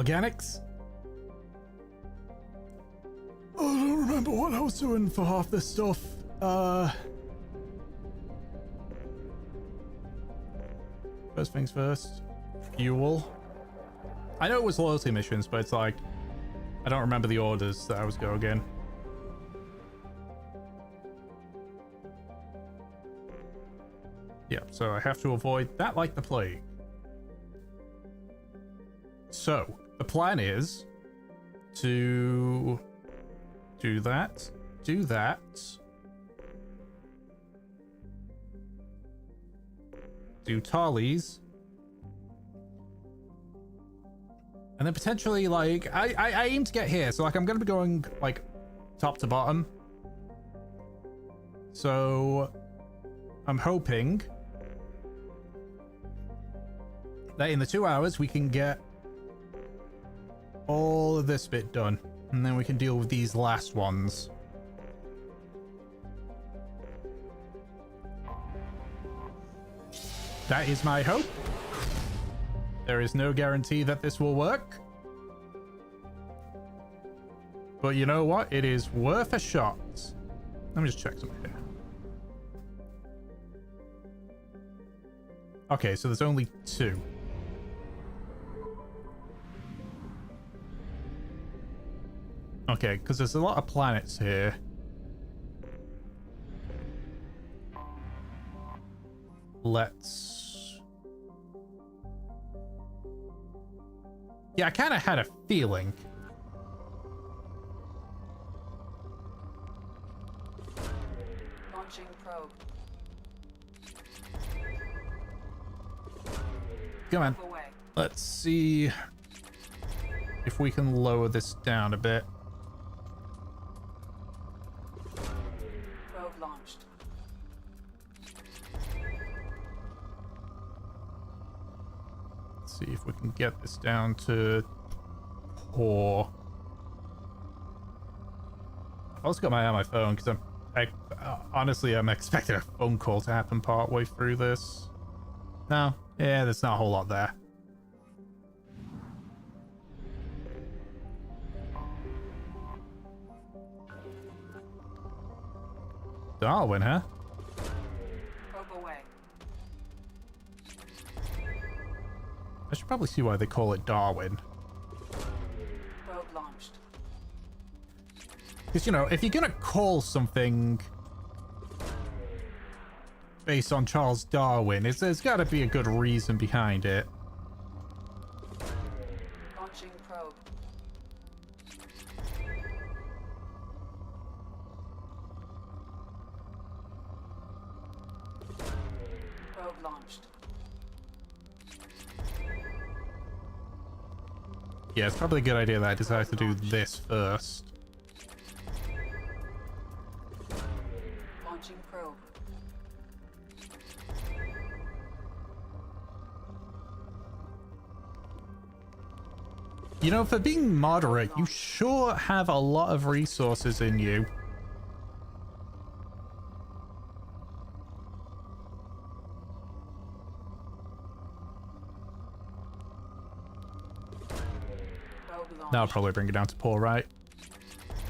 Organics? Oh, I don't remember what I was doing for half this stuff. First things first. Fuel. I know it was loyalty missions, but it's like, I don't remember the orders that I was going in. Yeah, so I have to avoid that like the plague. So, the plan is to do that, do Tarly's, and then potentially, like, I aim to get here, so, like, I'm gonna be going, like, top to bottom. So, I'm hoping that in the 2 hours we can get all of this bit done, and then we can deal with these last ones. That is my hope. There is no guarantee that this will work, but you know what? It is worth a shot. Let me just check something here. Okay, so there's only 2. Okay, because there's a lot of planets here. Let's... Yeah, I kind of had a feeling. Launching probe. Come on. Let's see if we can lower this down a bit. Probe launched. Let's see if we can get this down to poor. I've also got my eye on my phone because honestly, I'm expecting a phone call to happen part way through this. No, yeah, there's not a whole lot there. Darwin, huh? Probe away. I should probably see why they call it Darwin. Probe launched. Because, you know, if you're gonna call something based on Charles Darwin, there's got to be a good reason behind it. Launching probe. Probe launched. Yeah, it's probably a good idea that I decided to do this first. Launching probe. You know, for being moderate, you sure have a lot of resources in you. That'll probably bring it down to poor, right?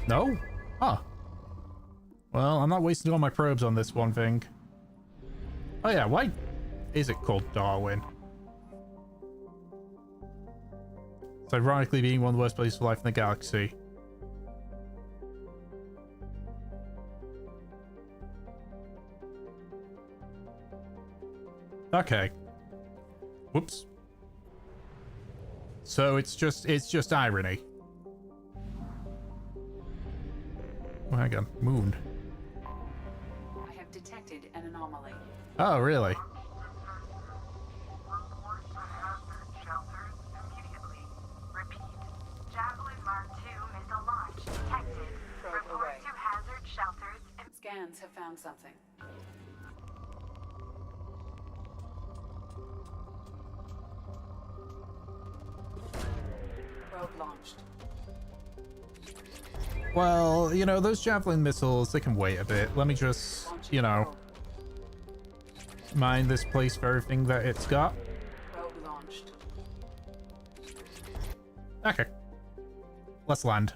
No? Huh. Well, I'm not wasting all my probes on this one thing. Oh yeah, why is it called Darwin? It's ironically being one of the worst places for life in the galaxy. Okay. Whoops. So it's just irony. Oh, hang on. Moon. I have detected an anomaly. Oh, really? Report to hazard shelters immediately. Repeat. Javelin Mark II missile launch detected. Probe Report away. to hazard shelters. Scans have found something. Probe launched. Well, you know, those javelin missiles, they can wait a bit. Let me just, you know, mine this place for everything that it's got. Probe launched. Okay. Let's land.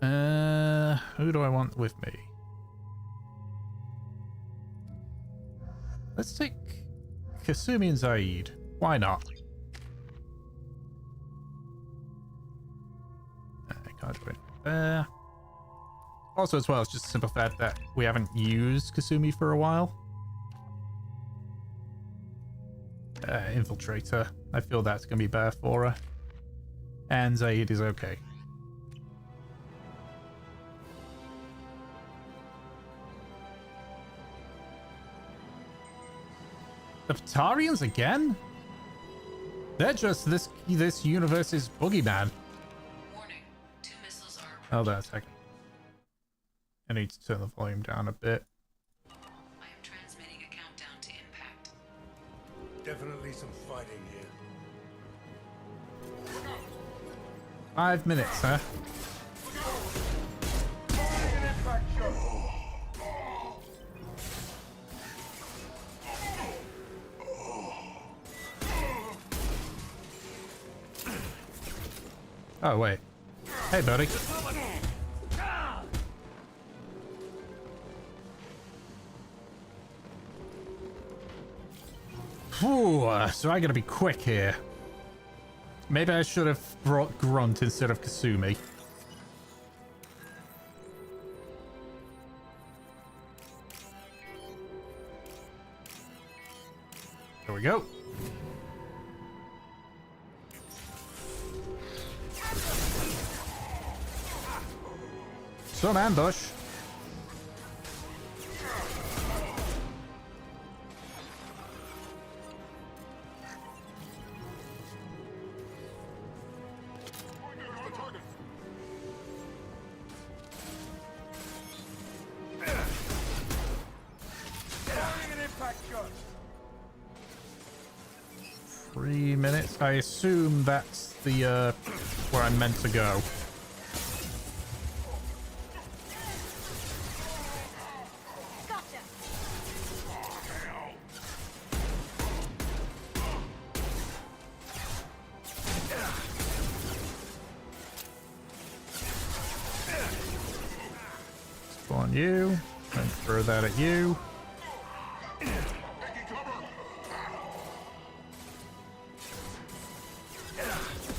Who do I want with me? Let's take Kasumi and Zaid. Why not? I can't do it. Also, as well, it's just a simple fact that we haven't used Kasumi for a while. Infiltrator. I feel that's going to be better for her. And Zaid is okay. The Batarians again? They're just this universe's boogeyman. Warning. 2 missiles are. Hold on a second. I need to turn the volume down a bit. I am transmitting a countdown to impact. Definitely some fighting here. 5 minutes, huh? Oh, wait. Hey, buddy. Whew, so I gotta be quick here. Maybe I should have brought Grunt instead of Kasumi. There we go. Some ambush. An impact shot. 3 minutes. I assume that's the where I'm meant to go. Gotcha. Spawn you. And throw that at you.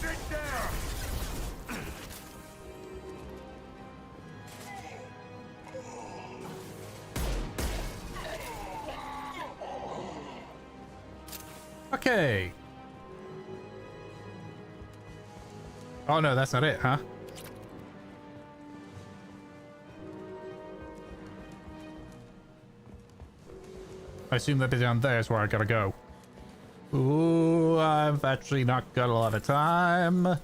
Sit down. Okay. Oh no, that's not it, huh? I assume that bit down there is where I gotta go. Ooh, I've actually not got a lot of time. No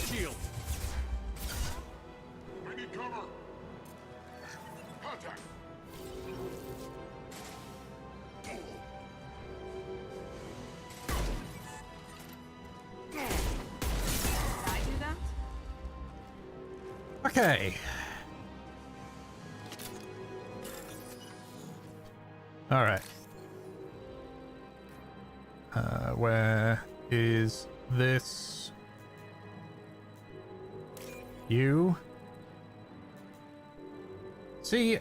shield. I need cover. Contact. Did I do that? Okay. All right. Where is this? You? See,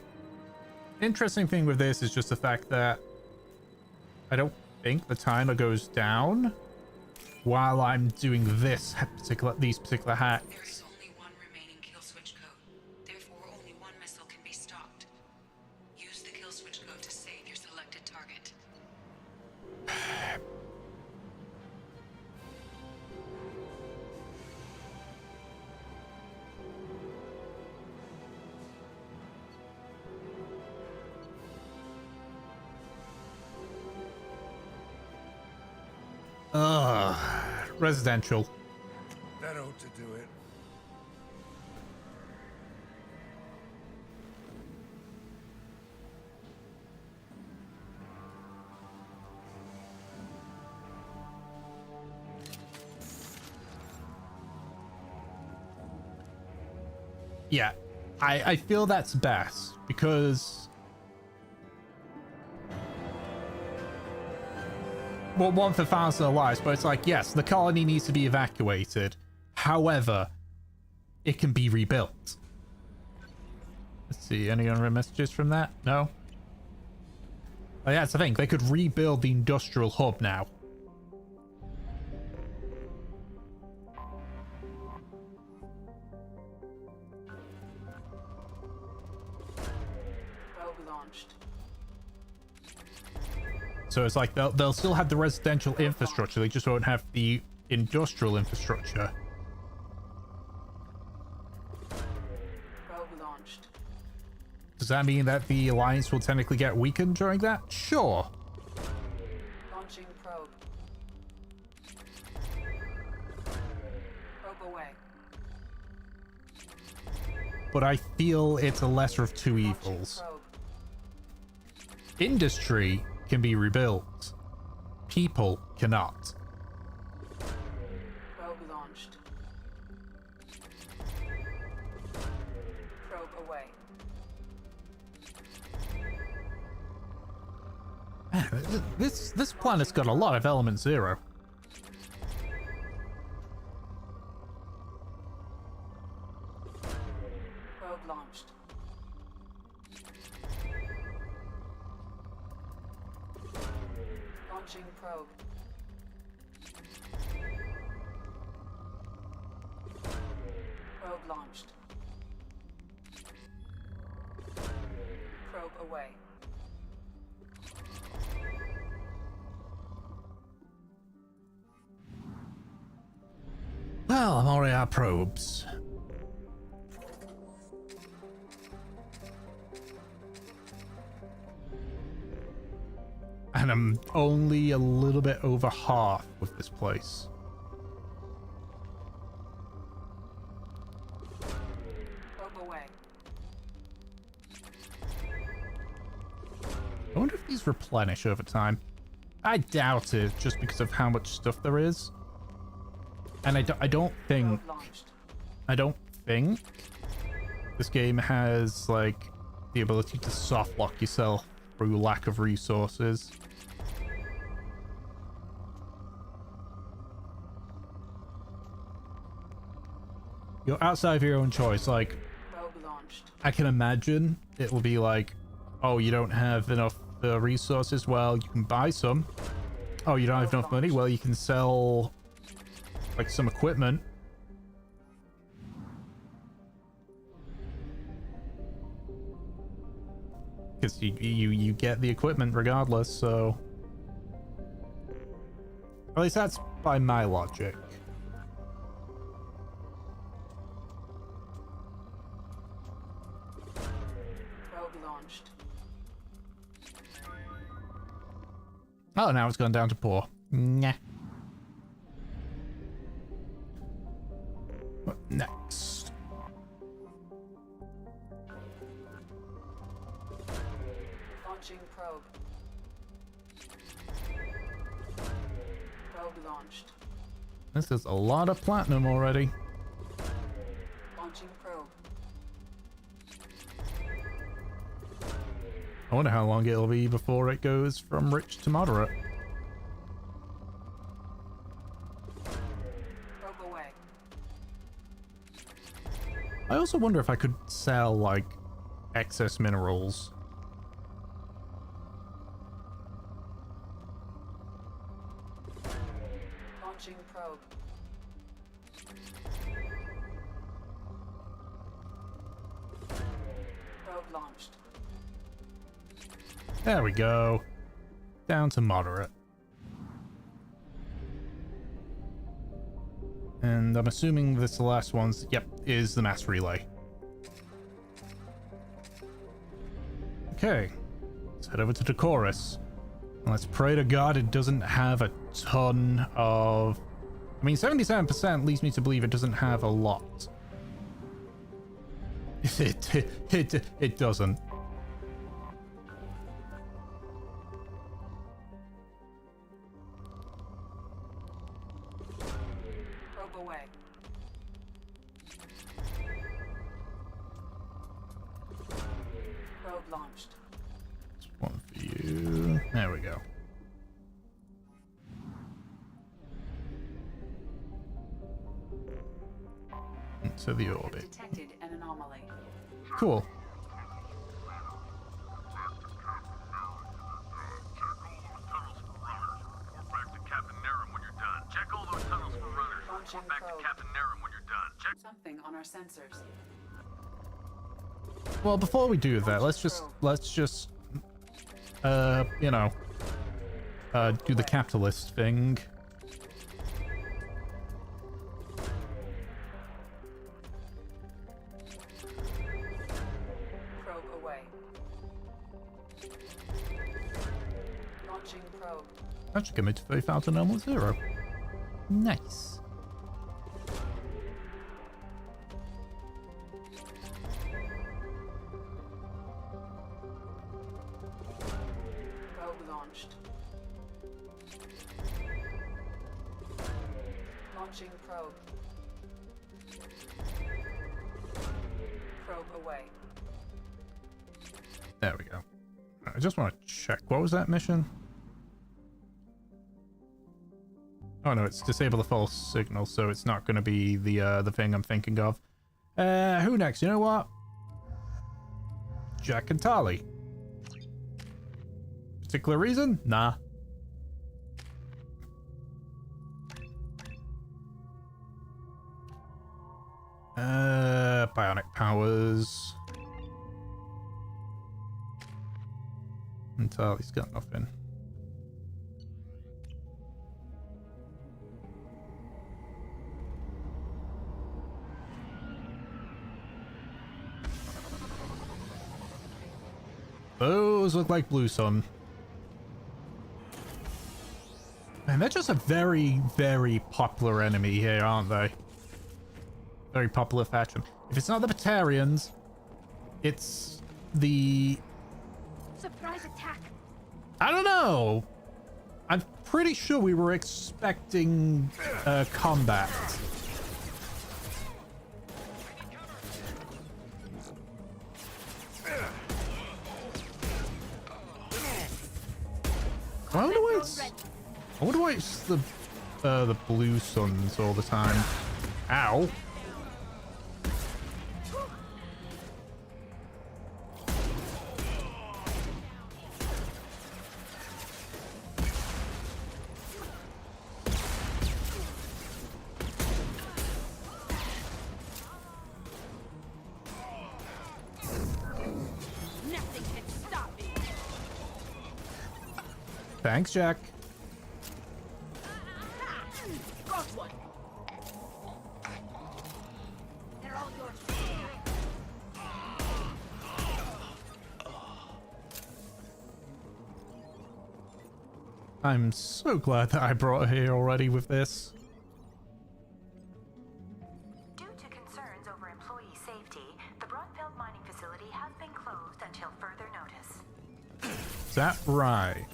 interesting thing with this is just the fact that I don't think the timer goes down while I'm doing these particular hacks. There is only one remaining kill switch code. Therefore, only one missile can be stocked. Use the kill switch code to save your selected target. Ugh. Residential. That ought to do it. Yeah, I feel that's best because, well, one for fans and lives, but it's like, yes, the colony needs to be evacuated. However, it can be rebuilt. Let's see, any other messages from that? No? Oh, yeah, that's the thing. They could rebuild the industrial hub now. Probe launched. So it's like they'll still have the residential infrastructure, they just won't have the industrial infrastructure. Probe launched. Does that mean that the Alliance will technically get weakened during that? Sure. Launching probe. Probe away. But I feel it's a lesser of two Launching evils. probe. Industry can be rebuilt. People cannot. Probe launched. Probe away. Man, this planet's got a lot of element zero. Probe launched. Launching probe. Probe launched. Probe away. Well, I'm already out probes. And I'm only a little bit over half with this place. Probe away. I wonder if these replenish over time. I doubt it, just because of how much stuff there is. And I don't think... Probe launched. I don't think this game has, like, the ability to soft lock yourself through lack of resources. You're outside of your own choice. Like, Probe launched. I can imagine it will be like, oh, you don't have enough resources. Well, you can buy some. Oh, you don't have enough money. Well, you can sell, like, some equipment. Because you get the equipment regardless, so... At least that's by my logic. Probe launched. Oh, now it's gone down to poor. Nah. What next? Launching probe. Probe launched. This is a lot of platinum already. Launching probe. I wonder how long it'll be before it goes from rich to moderate. Probe away. I also wonder if I could sell, like, excess minerals. Launching probe. Probe launched. There we go. Down to moderate. And I'm assuming this the last one's, yep, is the mass relay. Okay. Let's head over to Decorus. Let's pray to God it doesn't have a ton of... I mean, 77% leads me to believe it doesn't have a lot. It doesn't. Probe away. Probe launched. One for you. There we go. Into the Have orbit. detected an anomaly. Cool. Launching probe. Something on our sensors. Well, before we do that, let's just you know, do the capitalist thing. Probe away. Launching probe. That should get me to 30,000 almost zero. Nice. Probe launched. Launching probe. Probe away. There we go. I just want to check. What was that mission? Oh no, it's disable the false signal, so it's not going to be the thing I'm thinking of. Who next? You know what? Jack and Tali. Particular reason? Nah. Bionic powers. And Tali's got nothing. Those look like Blue Sun. Man, they're just a very, very popular enemy here, aren't they? Very popular faction. If it's not the Batarians, it's the... Surprise attack. I don't know. I'm pretty sure we were expecting combat. I wonder why it's the Blue Suns all the time. Ow. Nothing can stop me. Thanks, Jack. Got one. They're all yours. I'm so glad that I brought her here already with this. Due to concerns over employee safety, the Broadfield mining facility has been closed until further notice. Is that right?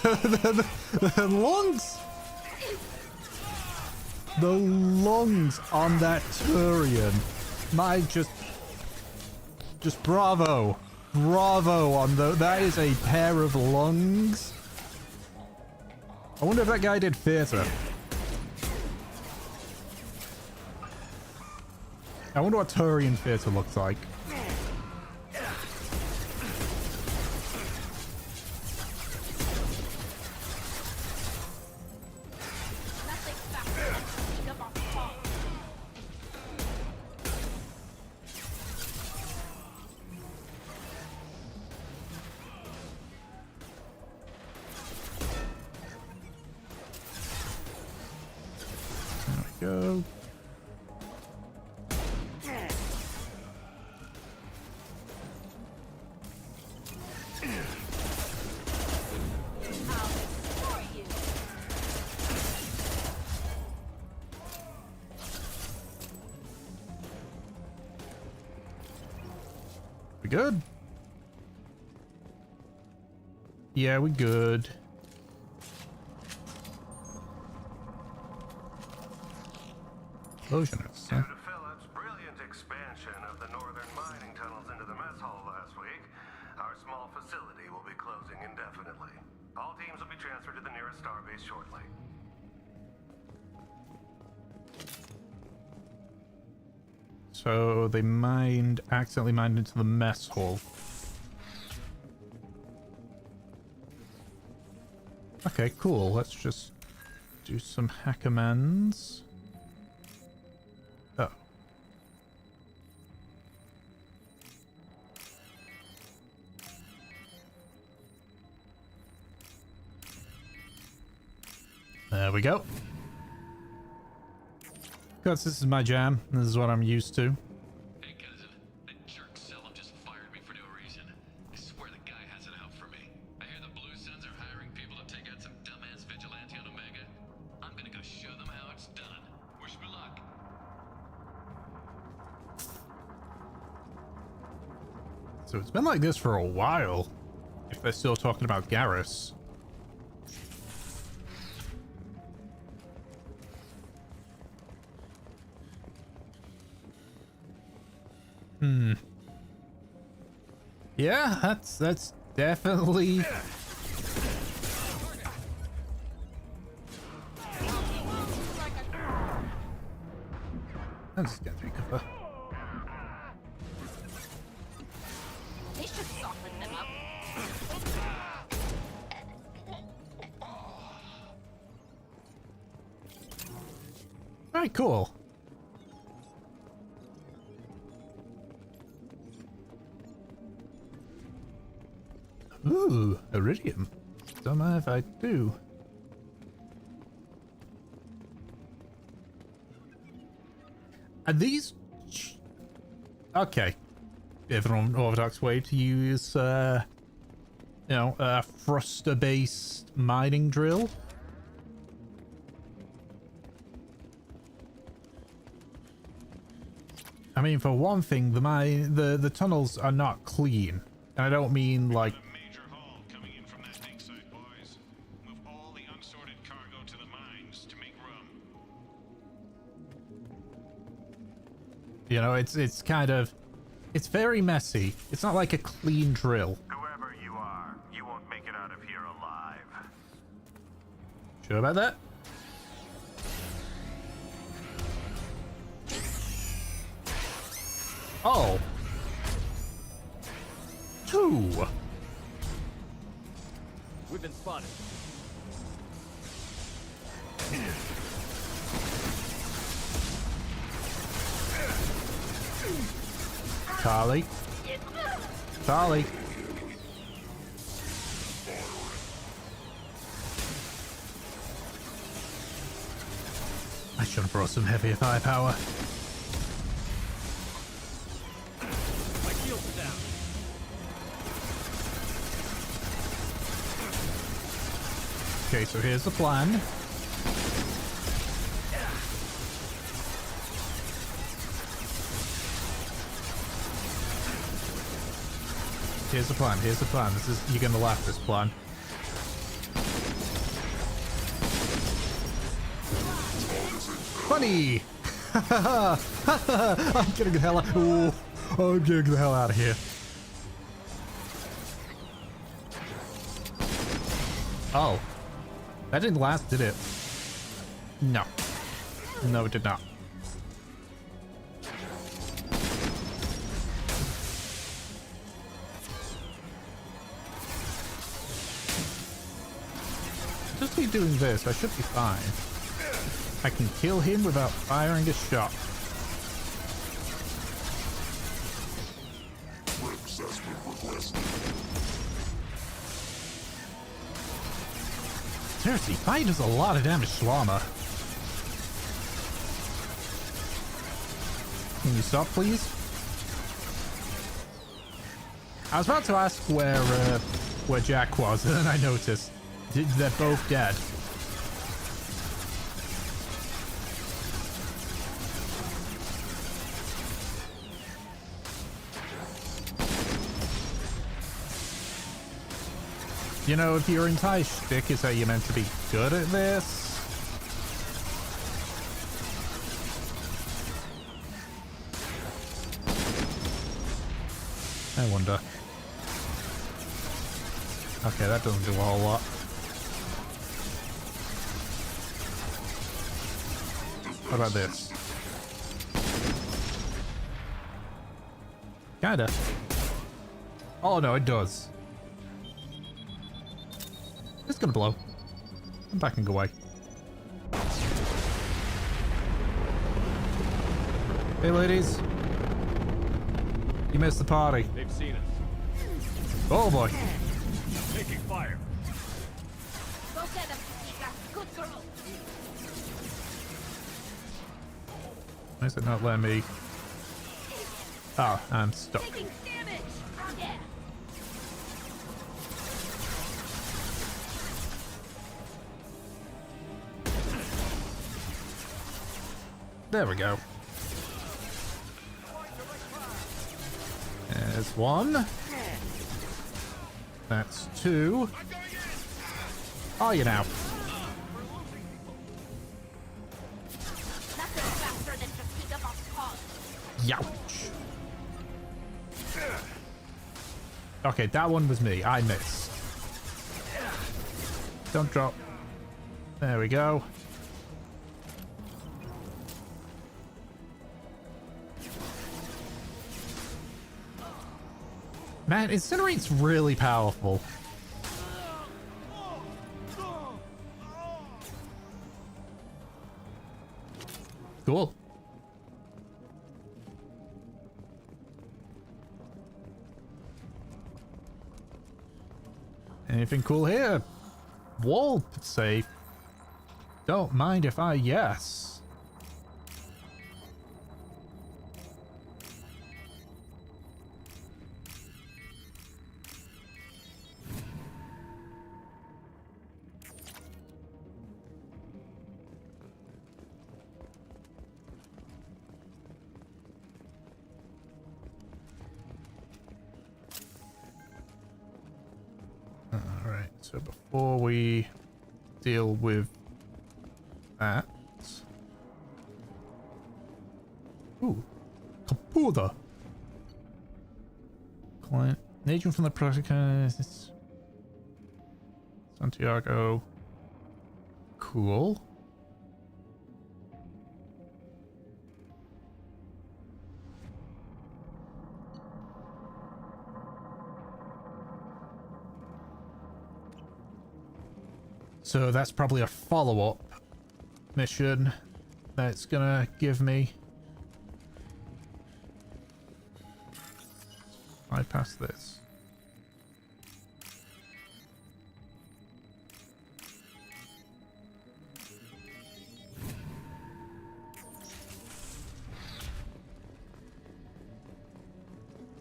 the lungs! The lungs on that Turian. My just bravo. Bravo on that is a pair of lungs. I wonder if that guy did theater. I wonder what Turian theater looks like. Nothing faster. Pick up off the wall. There we go. I'll destroy you. We good? Yeah, we good. explosionists. Due to Phillips' brilliant expansion of the northern mining tunnels into the mess hall last week, our small facility will be closing indefinitely. All teams will be transferred to the nearest starbase shortly. So they accidentally mined into the mess hall. Okay, cool. Let's just do some hack commands. Oh. There we go. Because this is my jam. This is what I'm used to. Hey cousin, that jerk Selim just fired me for no reason. I swear the guy has it out for me. I hear the Blue Suns are hiring people to take out some dumbass vigilante on Omega. I'm gonna go show them how it's done. Wish me luck. So it's been like this for a while. If they're still talking about Garrus. Yeah, that's definitely. I'm just gonna take cover. They should soften them up. Alright, cool. Ooh, iridium. Don't mind if I do. Are these... Okay. Bit of an unorthodox way to use, you know, a thruster-based mining drill. I mean, for one thing, the tunnels are not clean. And I don't mean like... Major haul coming in from that dig site, boys. Move all the unsorted cargo to the mines to make room. You know, it's kind of... It's very messy. It's not like a clean drill. Whoever you are, you won't make it out of here alive. Sure about that? Oh. 2. We've been spotted. Charlie. Charlie. I should have brought some heavier firepower. My shields are down. Okay, so here's the plan. Here's the plan. Here's the plan. This is... You're gonna laugh this plan. Funny! I'm getting the hell out... Ooh, I'm getting the hell out of here. Oh. That didn't last, did it? No. No, it did not. Just be doing this, I should be fine. I can kill him without firing a shot. Seriously, Fire does a lot of damage to armor. Can you stop, please? I was about to ask where Jack was, and then I noticed they're both dead. You know, if your entire shtick is that you're meant to be good at this... I wonder. Okay, that doesn't do a whole lot. What about this? Kinda. Oh no, it does. It's gonna blow. Come back and go away. Hey ladies. You missed the party. They've seen us. Oh boy. Taking fire. Go get them, Chica. Good girl. Why is it not letting me? Oh, I'm stuck. Taking damage. Yeah. There we go. There's one. That's two. Are you now? Nothing faster than just pick up off cause. Youch. Okay, that one was me. I missed. Don't drop. There we go. Man, Incinerate's really powerful. Cool. Anything cool here? Wall safe. Don't mind if I yes. Alright, so before we deal with that. Ooh. Capuda. Client. An agent from the project. Santiago. Cool. So that's probably a follow-up mission that's gonna give me. I pass this.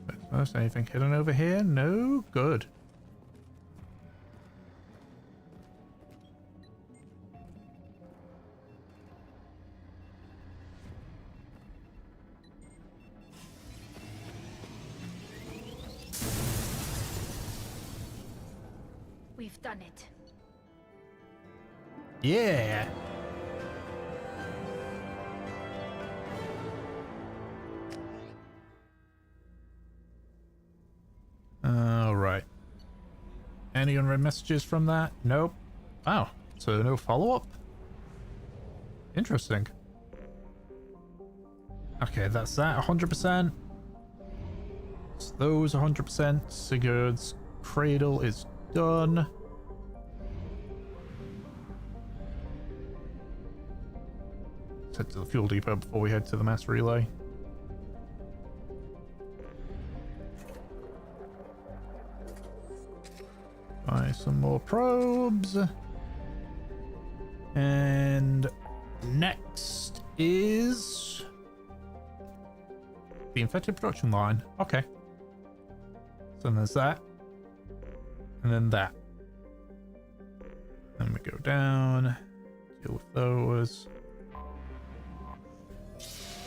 But first, anything hidden over here? No? Good. We've done it. Yeah. All right. Any unread messages from that? Nope. Wow. So no follow-up? Interesting. Okay, that's that. 100%. So those 100%. Sigurd's Cradle is done. Let's head to the fuel depot before we head to the mass relay. Buy some more probes. And next is the infected production line. Okay. So then there's that. And then that. Then we go down, deal with those.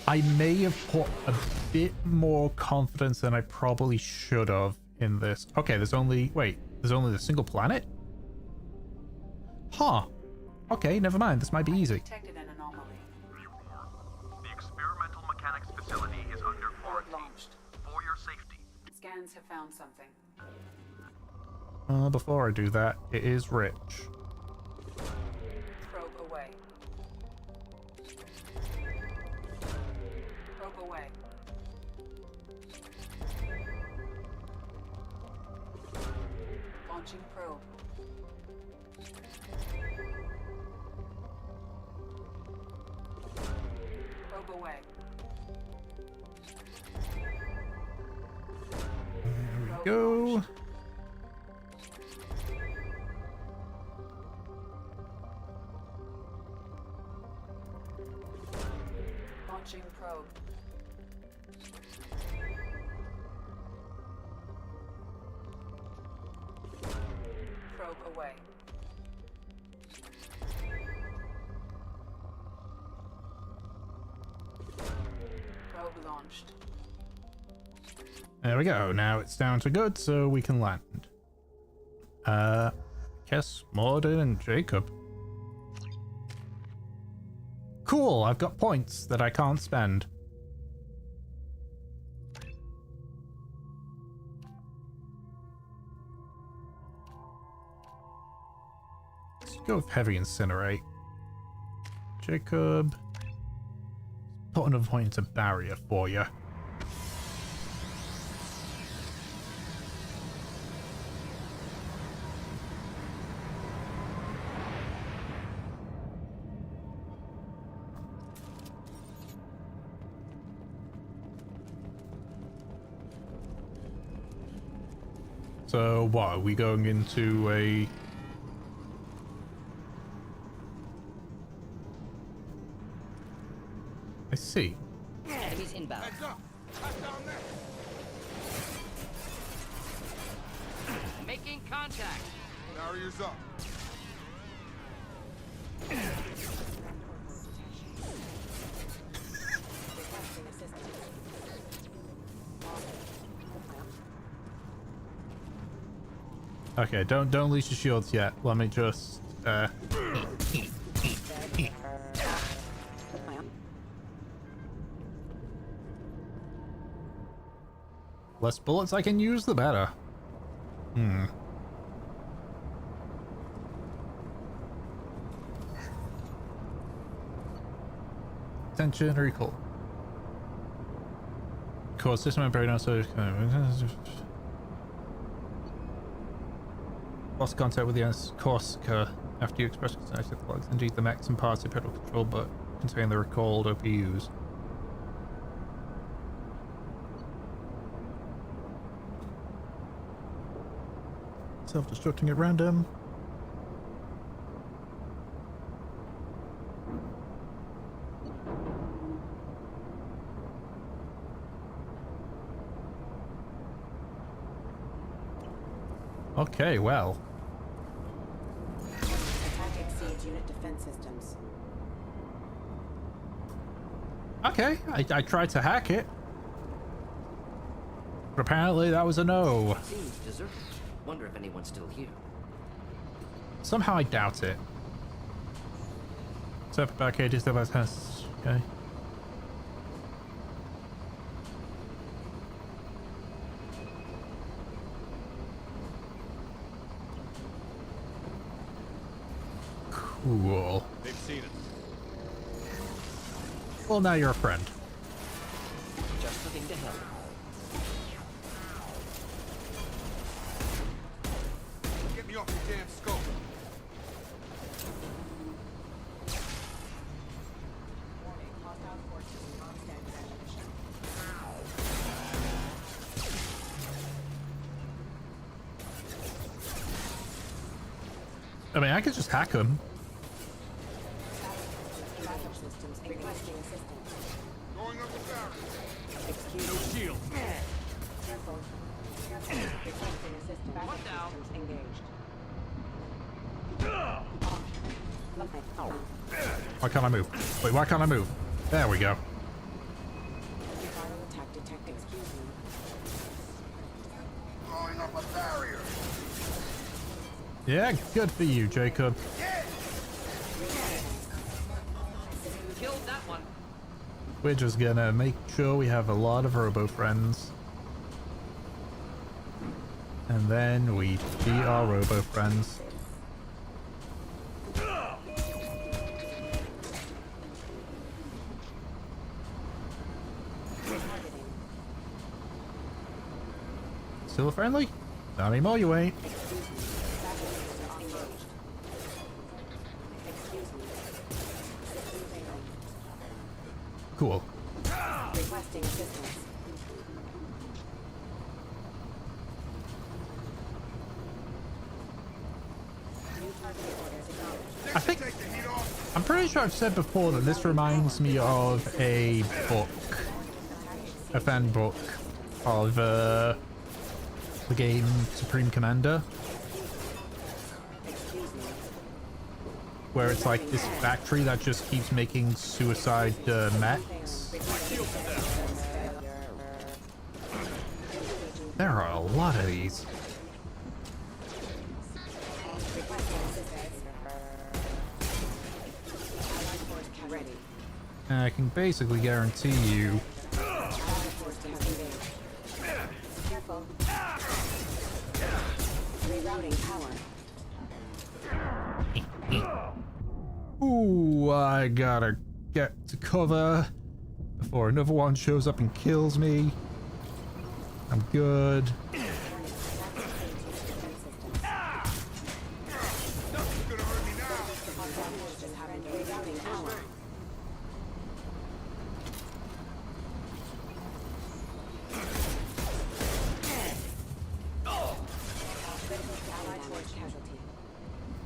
I may have put a bit more confidence than I probably should have in this. Okay, there's only, wait, there's only the single planet? Huh. Okay, never mind. This might be easy. Detected an anomaly. The experimental mechanics facility is under quarantine. Launched. For your safety. Scan Scans have found something. Before I do that, it is Rich. Probe away. Probe away. Launching probe. Probe away. There we Probe go. launched. Launching probe. Probe away. Probe launched. There we go. Now it's down to good, so we can land. Kess, Morden, and Jacob. Cool, I've got points that I can't spend. Let's go with Heavy Incinerate. Jacob. Put another point into Barrier for you. So what, are we going into a... I see. Enemies inbound. Heads up! Hot down there! Making contact. Barriers up. Okay, don't unleash your shields yet. Let me just less bullets I can use, the better. Attention, recall. Core system and breakdown, so lost contact with the Corsica after you express concern to the logs. Indeed, the mechs and parts of pedal control but contain the recalled OPUs. Self-destructing at random. Okay, well. Attack exceeds unit defense systems. Okay, I tried to hack it. But apparently that was a no. Seems deserted. Wonder if anyone's still here. Somehow I doubt it. Separate barricade is the best test. Okay. Cool. They've seen us. Well, now you're a friend. Just looking to help. Get me off your damn scope. Warning, hostile forces non-standard ammunition. I mean, I could just hack them. Backup systems requesting assistance. Going up the barrier. Excuse No me. shield. Careful. Requesting assistance. Backup down. systems engaged. Why can't I move? Wait, why can't I move? There we go. Viral attack detected. Excuse me. Going up a barrier. Yeah, good for you, Jacob. Killed that one. We're just gonna make sure we have a lot of robo friends. And then we beat our robo friends. Still friendly? Not anymore, you ain't. Cool. Requesting assistance. New target orders acknowledged. I think I'm pretty sure I've said before that this reminds me of a book, a fan book of the game Supreme Commander, where it's like this factory that just keeps making suicide mechs. There are a lot of these. And I can basically guarantee you Careful. Rerouting power. ooh, I gotta get to cover before another one shows up and kills me. I'm good.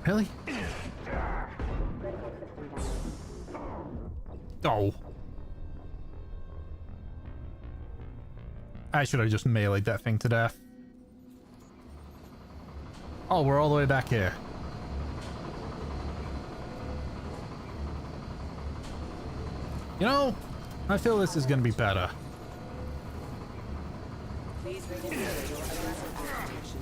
Really? Oh. I should have just meleeed that thing to death. Oh, we're all the way back here. You know, I feel this is gonna be better. Please reconsider your aggressive action.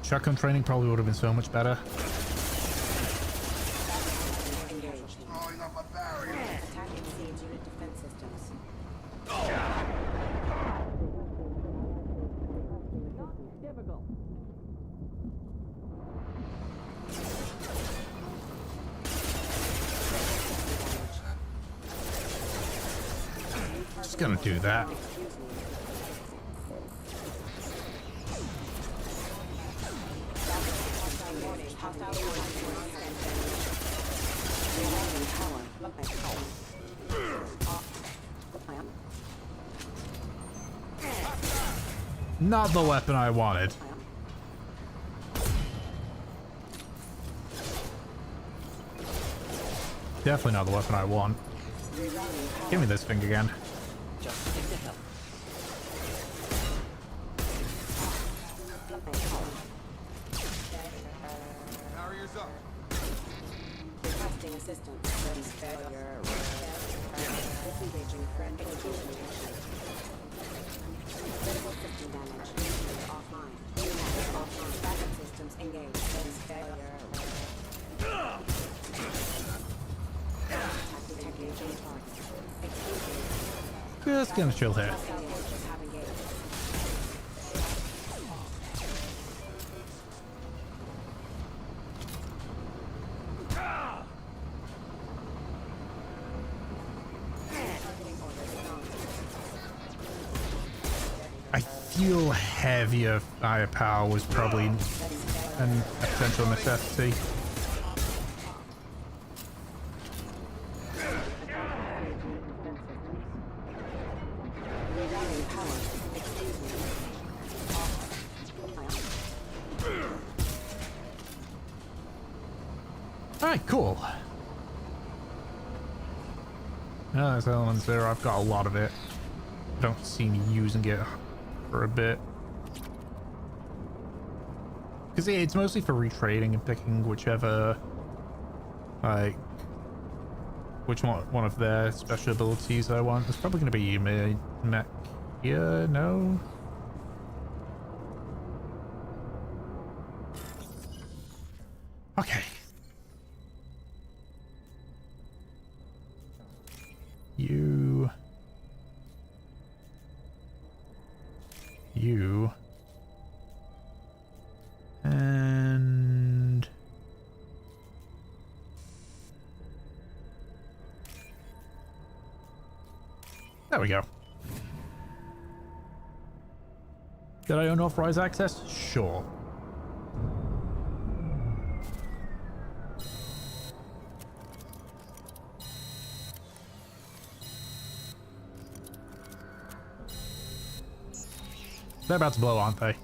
Shotgun training probably would have been so much better. Throwing up a barrier. Attacking siege unit defense systems. Just gonna do that. Not the weapon I wanted. Definitely not the weapon I want. Give me this thing again. Just into hell. Barriers up. Requesting assistance. Disengaging friend engagement. Critical system damage. Offline. Unit offline. Backup systems engaged. Attack detected agent target. Excuse me. Just gonna chill here. Hostile forces have engaged. Targeting orders acknowledged. I feel heavier firepower was probably a potential necessity. Rerouting power. Excuse me. Alright, cool. Yeah, there's elements there. I've got a lot of it. Don't see me using it for a bit. Because it's mostly for retrading and picking whichever, like, which one of their special abilities I want. It's probably going to be mech here, no? Okay. You. And there we go. Did I unauthorize access? Sure. They're about to blow, aren't they?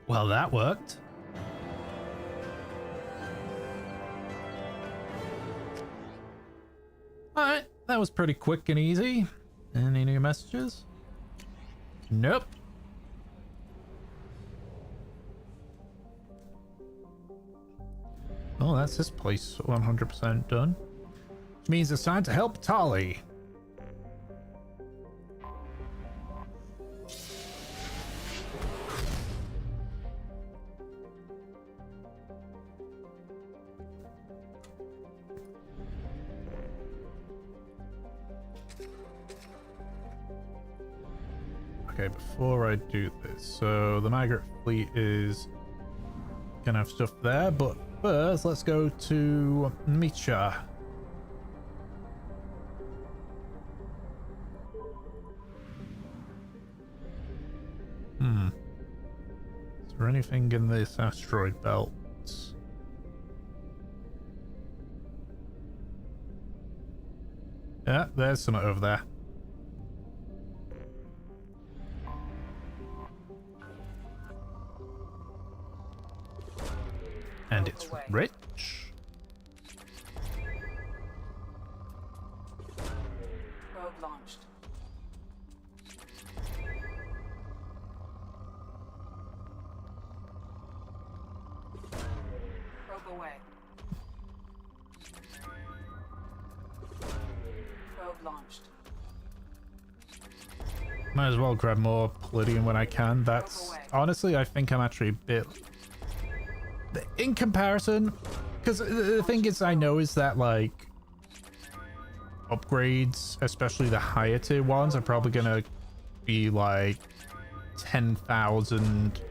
Well, that worked. Alright, that was pretty quick and easy. Any new messages? Nope. Oh, that's this place 100% done. Which means it's time to help Tali. Okay, before I do this, so the Maggot fleet is gonna have stuff there, but first let's go to Micha. Is there anything in this asteroid belt? Yeah, there's some over there. And it's rich. Probe launched. Probe away. Probe launched. Might as well grab more palladium when I can. That's honestly, I think I'm actually a bit in comparison, because the thing is, I know is that like upgrades, especially the higher tier ones, are probably gonna be like 10,000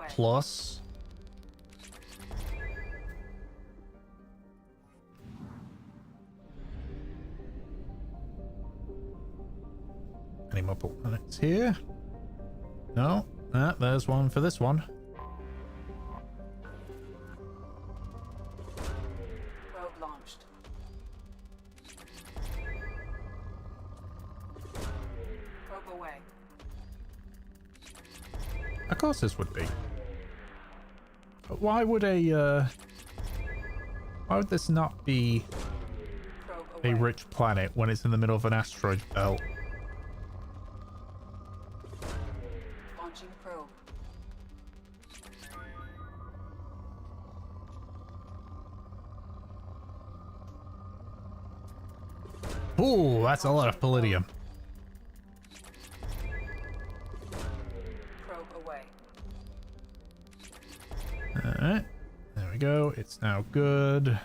plus. Any more planets here? No. Ah, there's one for this one. Probe launched. Probe away. Of course this would be. But why would why would this not be a rich planet when it's in the middle of an asteroid belt? Launching probe. Ooh, that's a lot of palladium. Probe away. Alright, there we go. It's now good.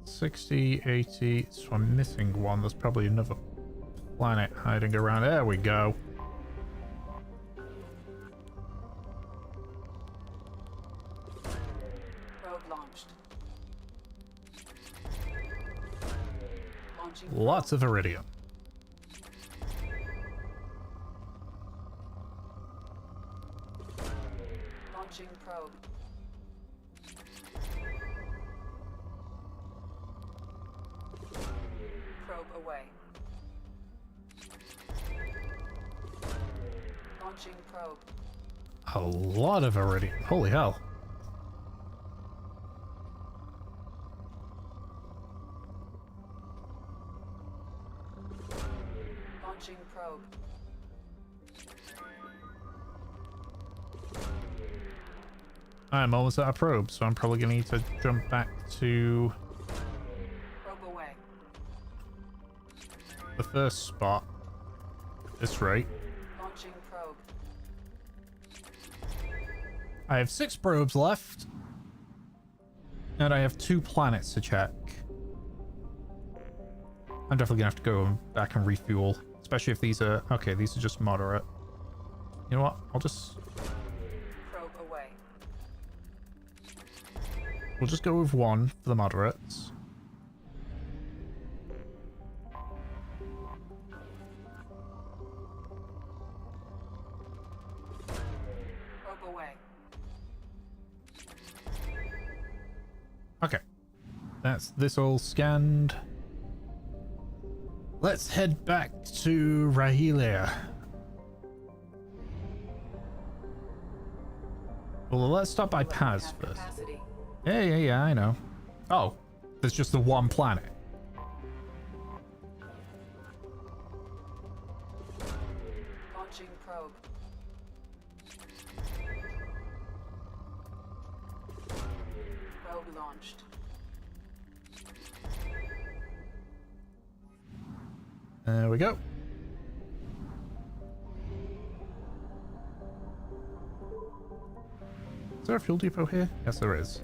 60, 80. So I'm missing one. There's probably another planet hiding around. There we go. Probe launched. Launching. Lots of iridium. Launching probe. Probe away. Launching probe. A lot of iridium. Holy hell. Launching probe. I'm almost out of probes, so I'm probably gonna need to jump back to Probe away. the first spot at this rate. Launching probe. I have 6 probes left. And I have 2 planets to check. I'm definitely gonna have to go back and refuel. Especially if these are... Okay, these are just moderate. You know what? I'll just... Probe away. We'll just go with 1 for the moderates. Probe away. Okay. That's this all scanned. Let's head back to Rahelia. Well, let's stop by Paz first. Capacity. Yeah, I know. Oh, there's just the one planet. Launching probe. Probe launched. There we go. Is there a fuel depot here? Yes, there is.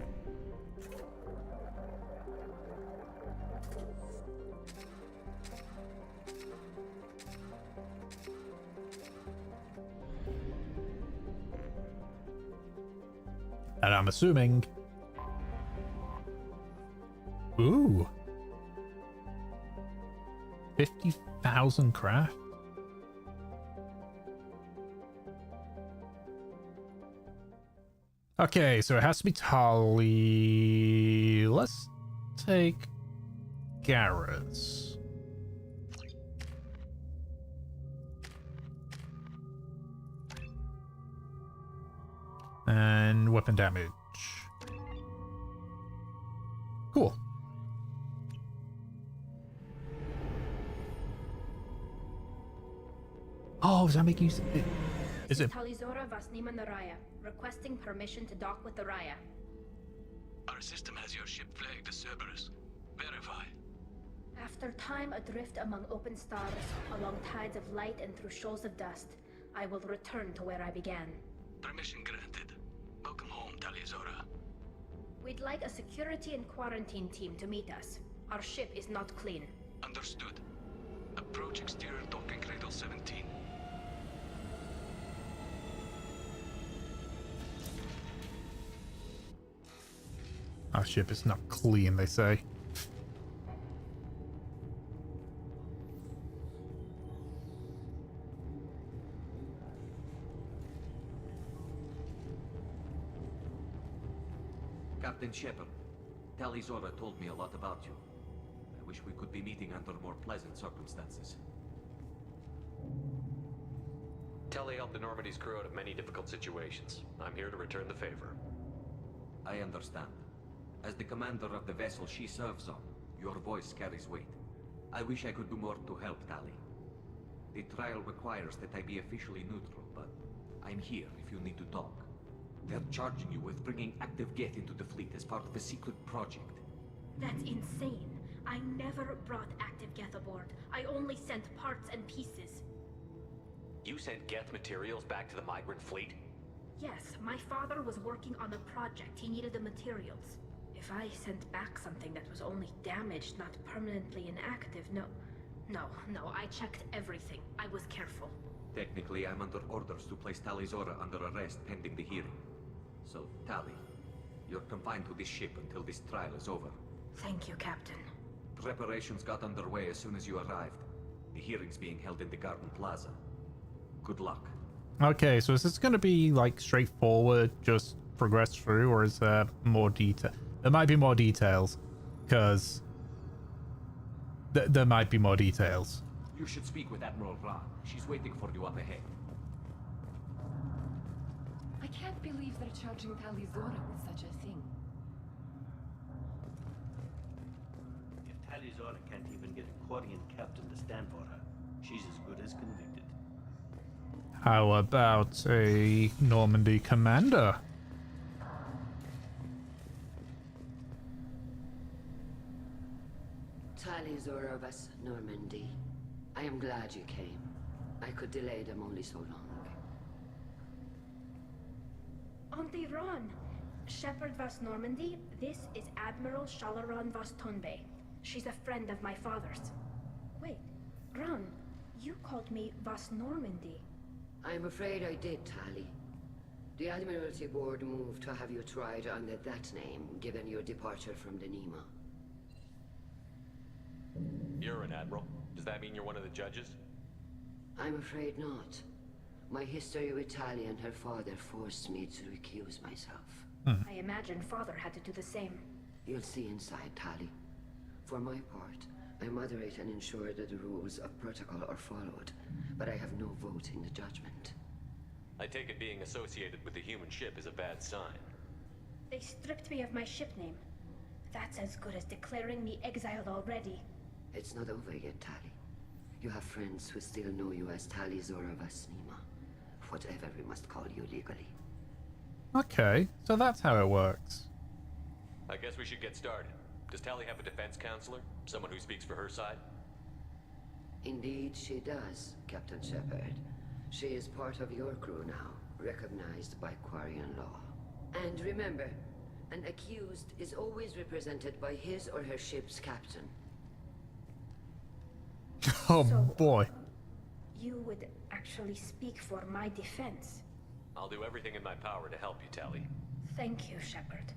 And I'm assuming... Ooh. 50,000 craft? Okay, so it has to be Tali. Let's take Garrus. And weapon damage. Cool. Oh, does that make you... Is it... Talizora Vasnima Naraya, requesting permission to dock with the Raya. Our system has your ship flagged as Cerberus. Verify. After time adrift among open stars, along tides of light and through shoals of dust, I will return to where I began. Permission granted. Welcome home, Talizora. We'd like a security and quarantine team to meet us. Our ship is not clean. Understood. Approach exterior docking cradle 17. Our ship is not clean, they say. Captain Shepard, Talizora told me a lot about you. I wish we could be meeting under more pleasant circumstances. Tali helped the Normandy's crew out of many difficult situations. I'm here to return the favor. I understand. As the commander of the vessel she serves on, your voice carries weight. I wish I could do more to help, Tali. The trial requires that I be officially neutral, but I'm here if you need to talk. They're charging you with bringing active Geth into the fleet as part of a secret project. That's insane. I never brought active Geth aboard. I only sent parts and pieces. You sent Geth materials back to the migrant fleet? Yes, my father was working on a project. He needed the materials. If I sent back something that was only damaged, not permanently inactive, no, I checked everything. I was careful. Technically, I'm under orders to place Talizora under arrest pending the hearing. So, Tali, you're confined to this ship until this trial is over. Thank you, Captain. Preparations got underway as soon as you arrived. The hearing's being held in the Garden Plaza. Good luck. Okay, so is this going to be, like, straightforward, just progress through, or is there more detail? There might be more details, because there might be more details. You should speak with Admiral Ra. She's waiting for you up ahead. I can't believe they're charging Talizora with such a thing. If Talizora can't even get a Quarian captain to stand for her, she's as good as convicted. How about a Normandy commander? Zorvas Normandy. I am glad you came. I could delay them only so long. Auntie Ron! Shepard Vas Normandy, this is Admiral Shalaran Vas Tonbe. She's a friend of my father's. Wait, Ron, you called me Vas Normandy. I'm afraid I did, Tali. The Admiralty Board moved to have you tried under that name, given your departure from the Nima. You're an admiral. Does that mean you're one of the judges? I'm afraid not. My history with Tali and her father forced me to recuse myself. I imagine father had to do the same. You'll see inside, Tali. For my part, I moderate and ensure that the rules of protocol are followed, but I have no vote in the judgment. I take it being associated with the human ship is a bad sign. They stripped me of my ship name. That's as good as declaring me exiled already. It's not over yet, Tali. You have friends who still know you as Tali Zora Vas Nima. Whatever we must call you legally. Okay, so that's how it works. I guess we should get started. Does Tali have a defense counselor? Someone who speaks for her side? Indeed, she does, Captain Shepard. She is part of your crew now, recognized by Quarian law. And remember, an accused is always represented by his or her ship's captain. Oh boy. You would actually speak for my defense. I'll do everything in my power to help you, Tali. Thank you, Shepard.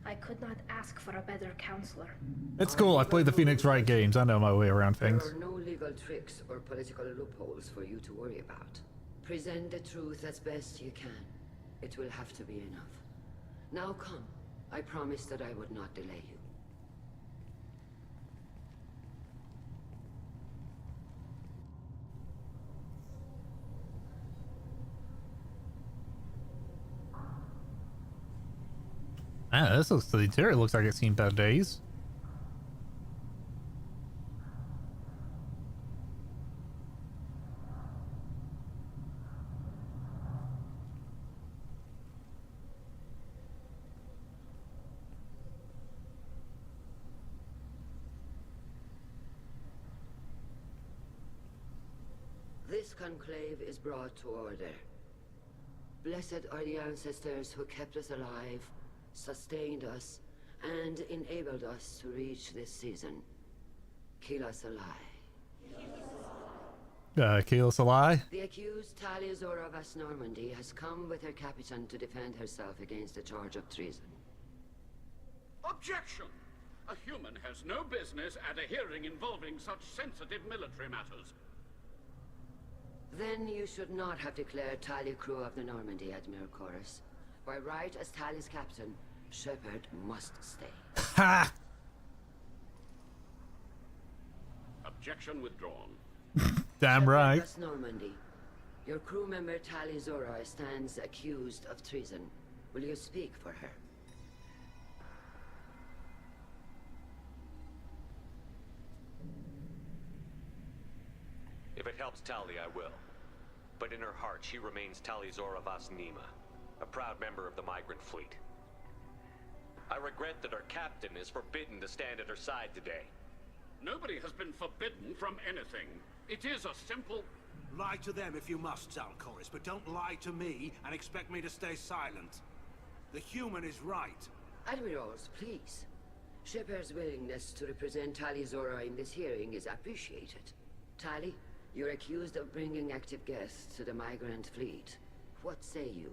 I could not ask for a better counselor. It's cool, I've played the Phoenix Wright games, I know my way around things. There are no legal tricks or political loopholes for you to worry about. Present the truth as best you can. It will have to be enough. Now come. I promised that I would not delay you. Ah, this looks, the interior looks like it's seen better days. This conclave is brought to order. Blessed are the ancestors who kept us alive, sustained us, and enabled us to reach this season. Keelah Se'lai. Keelah Se'lai? The accused Tali Zora Vas Normandy has come with her captain to defend herself against the charge of treason. Objection! A human has no business at a hearing involving such sensitive military matters. Then you should not have declared Tali crew of the Normandy, Admiral Chorus. By right as Tali's captain, Shepard must stay. Ha! Objection withdrawn. Damn right. Vas Normandy. Your crew member Tali Zora stands accused of treason. Will you speak for her? If it helps Tali, I will. But in her heart, she remains Tali Zora Vas Nima, a proud member of the migrant fleet. I regret that her captain is forbidden to stand at her side today. Nobody has been forbidden from anything. It is a simple... Lie to them if you must, Zalcoris, but don't lie to me and expect me to stay silent. The human is right. Admirals, please. Shepard's willingness to represent Tali Zora in this hearing is appreciated. Tali, you're accused of bringing active guests to the migrant fleet. What say you?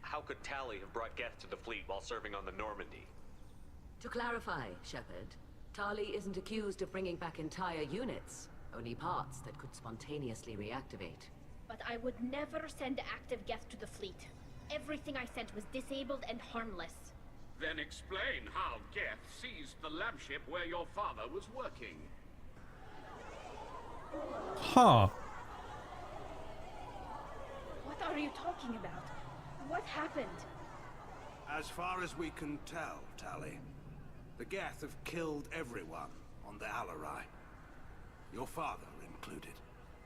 How could Tali have brought guests to the fleet while serving on the Normandy? To clarify, Shepard, Tali isn't accused of bringing back entire units, only parts that could spontaneously reactivate. But I would never send active guests to the fleet. Everything I sent was disabled and harmless. Then explain how Geth seized the lab ship where your father was working. Huh. What are you talking about? What happened? As far as we can tell, Tali, the Geth have killed everyone on the Alarai. Your father included.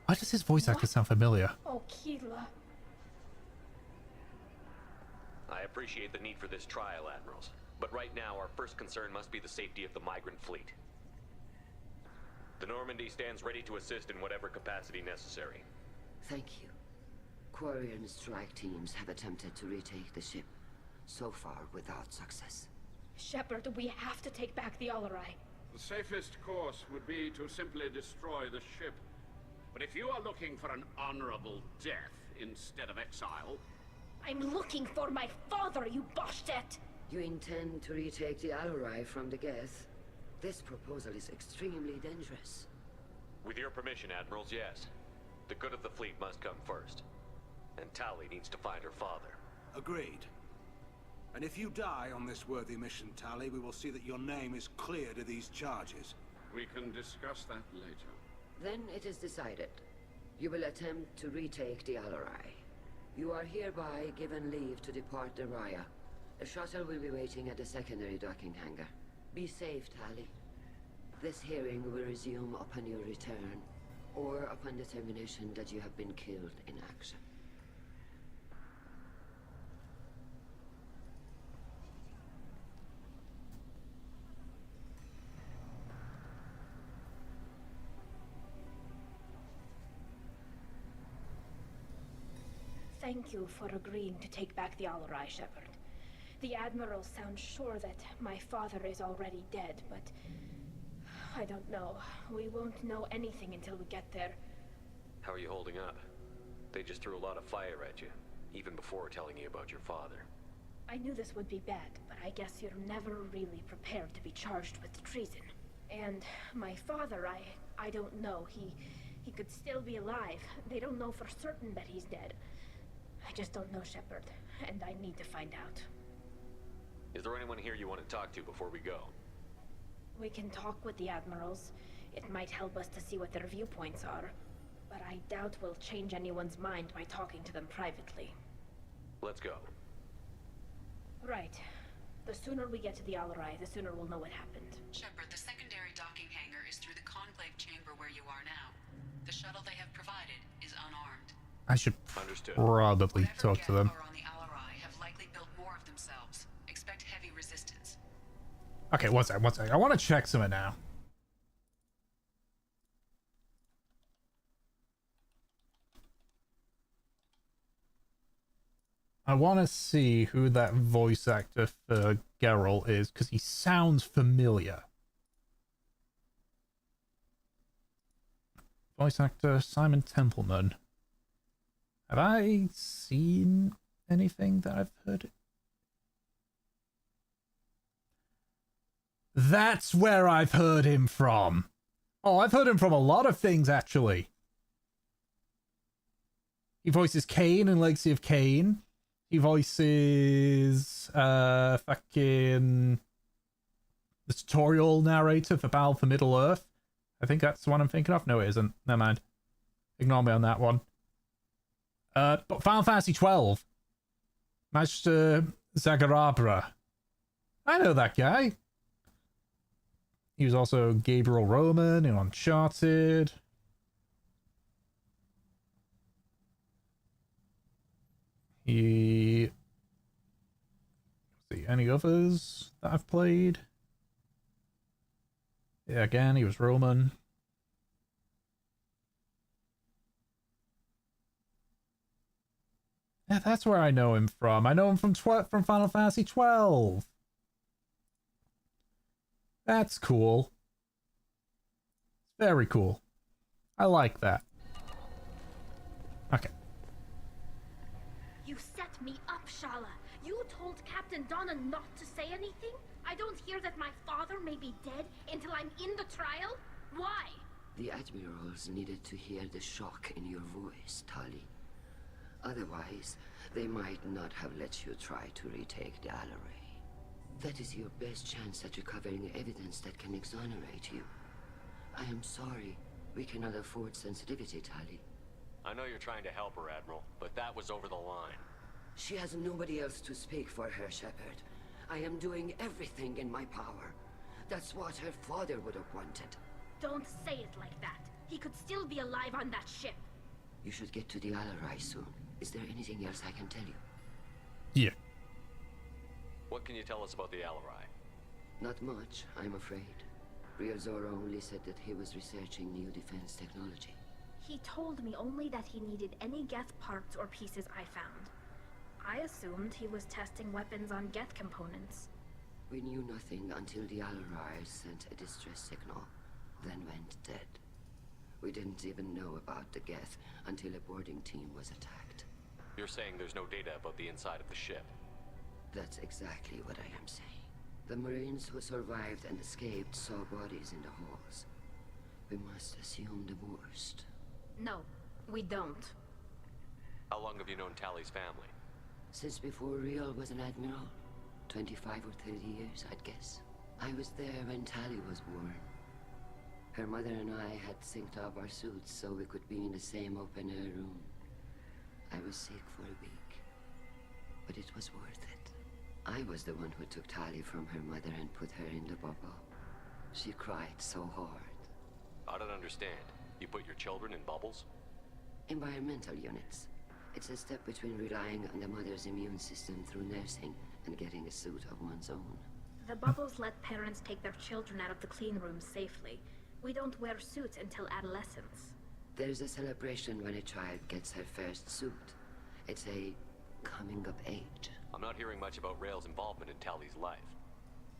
Why does his voice actor sound familiar? Oh, Keelah. I appreciate the need for this trial, Admirals. But right now, our first concern must be the safety of the migrant fleet. The Normandy stands ready to assist in whatever capacity necessary. Thank you. Quarian strike teams have attempted to retake the ship, so far without success. Shepard, we have to take back the Alarai. The safest course would be to simply destroy the ship. But if you are looking for an honorable death instead of exile... I'm looking for my father, you Bastet! You intend to retake the Alarai from the Geth? This proposal is extremely dangerous. With your permission, Admirals, yes. The good of the fleet must come first. And Tali needs to find her father. Agreed. And if you die on this worthy mission, Tali, we will see that your name is cleared of these charges. We can discuss that later. Then it is decided. You will attempt to retake the Alarai. You are hereby given leave to depart the Raya. A shuttle will be waiting at the secondary docking hangar. Be safe, Tali. This hearing will resume upon your return, or upon determination that you have been killed in action. Thank you for agreeing to take back the Alarai, Shepard. The Admiral sounds sure that my father is already dead, but... I don't know. We won't know anything until we get there. How are you holding up? They just threw a lot of fire at you, even before telling you about your father. I knew this would be bad, but I guess you're never really prepared to be charged with treason. And my father, I don't know. He could still be alive. They don't know for certain that he's dead. I just don't know, Shepard, and I need to find out. Is there anyone here you want to talk to before we go? We can talk with the Admirals. It might help us to see what their viewpoints are. But I doubt we'll change anyone's mind by talking to them privately. Let's go. Right. The sooner we get to the Alarai, the sooner we'll know what happened. Shepard, the secondary docking hangar is through the Conclave chamber where you are now. The shuttle they have provided is unarmed. I should probably talk to them. On the Alarai have likely built more of themselves. Expect heavy resistance. Okay, one sec. I want to check something now. I want to see who that voice actor for Geralt is, because he sounds familiar. Voice actor Simon Templeman. Have I seen anything that I've heard? That's where I've heard him from. Oh, I've heard him from a lot of things, actually. He voices Kain in Legacy of Kain. He voices fucking the tutorial narrator for Battle for Middle-earth. I think that's the one I'm thinking of. No, it isn't. Never mind. Ignore me on that one. But Final Fantasy 12. Master Zagarabra. I know that guy. He was also Gabriel Roman in Uncharted. Let's see, any others that I've played? Yeah, again, he was Roman. Yeah, that's where I know him from. I know him from Final Fantasy 12. That's cool. Very cool. I like that. Okay. You set me up, Shala. You told Captain Donna not to say anything? I don't hear that my father may be dead until I'm in the trial? Why? The Admirals needed to hear the shock in your voice, Tali. Otherwise, they might not have let you try to retake the Alarai. That is your best chance at recovering evidence that can exonerate you. I am sorry. We cannot afford sensitivity, Tali. I know you're trying to help her, Admiral, but that was over the line. She has nobody else to speak for her, Shepard. I am doing everything in my power. That's what her father would have wanted. Don't say it like that. He could still be alive on that ship. You should get to the Alarai soon. Is there anything else I can tell you? Yeah. I am sorry. We cannot afford sensitivity, Tali. I should probably talk to them. I am doing everything in my power. That's what her father would have wanted. You should get to the Alarai soon. Is there anything else I can tell you? Yeah. What can you tell us about the Alarai? Not much, I'm afraid. Real Zora only said that he was researching new defense technology. He told me only that he needed any Geth parts or pieces I found. I assumed he was testing weapons on Geth components. We knew nothing until the Alarai sent a distress signal, then went dead. We didn't even know about the Geth until a boarding team was attacked. You're saying there's no data about the inside of the ship? That's exactly what I am saying. The Marines who survived and escaped saw bodies in the halls. We must assume the worst. No, we don't. How long have you known Tali's family? Since before Real was an admiral. 25 or 30 years, I'd guess. I was there when Tali was born. Her mother and I had synced up our suits so we could be in the same open-air room. I was sick for a week, but it was worth it. I was the one who took Tali from her mother and put her in the bubble. She cried so hard. I don't understand. You put your children in bubbles? Environmental units. It's a step between relying on the mother's immune system through nursing and getting a suit of one's own. The bubbles let parents take their children out of the clean rooms safely. We don't wear suits until adolescence. There's a celebration when a child gets her first suit. It's a coming of age. I'm not hearing much about Rail's involvement in Tali's life.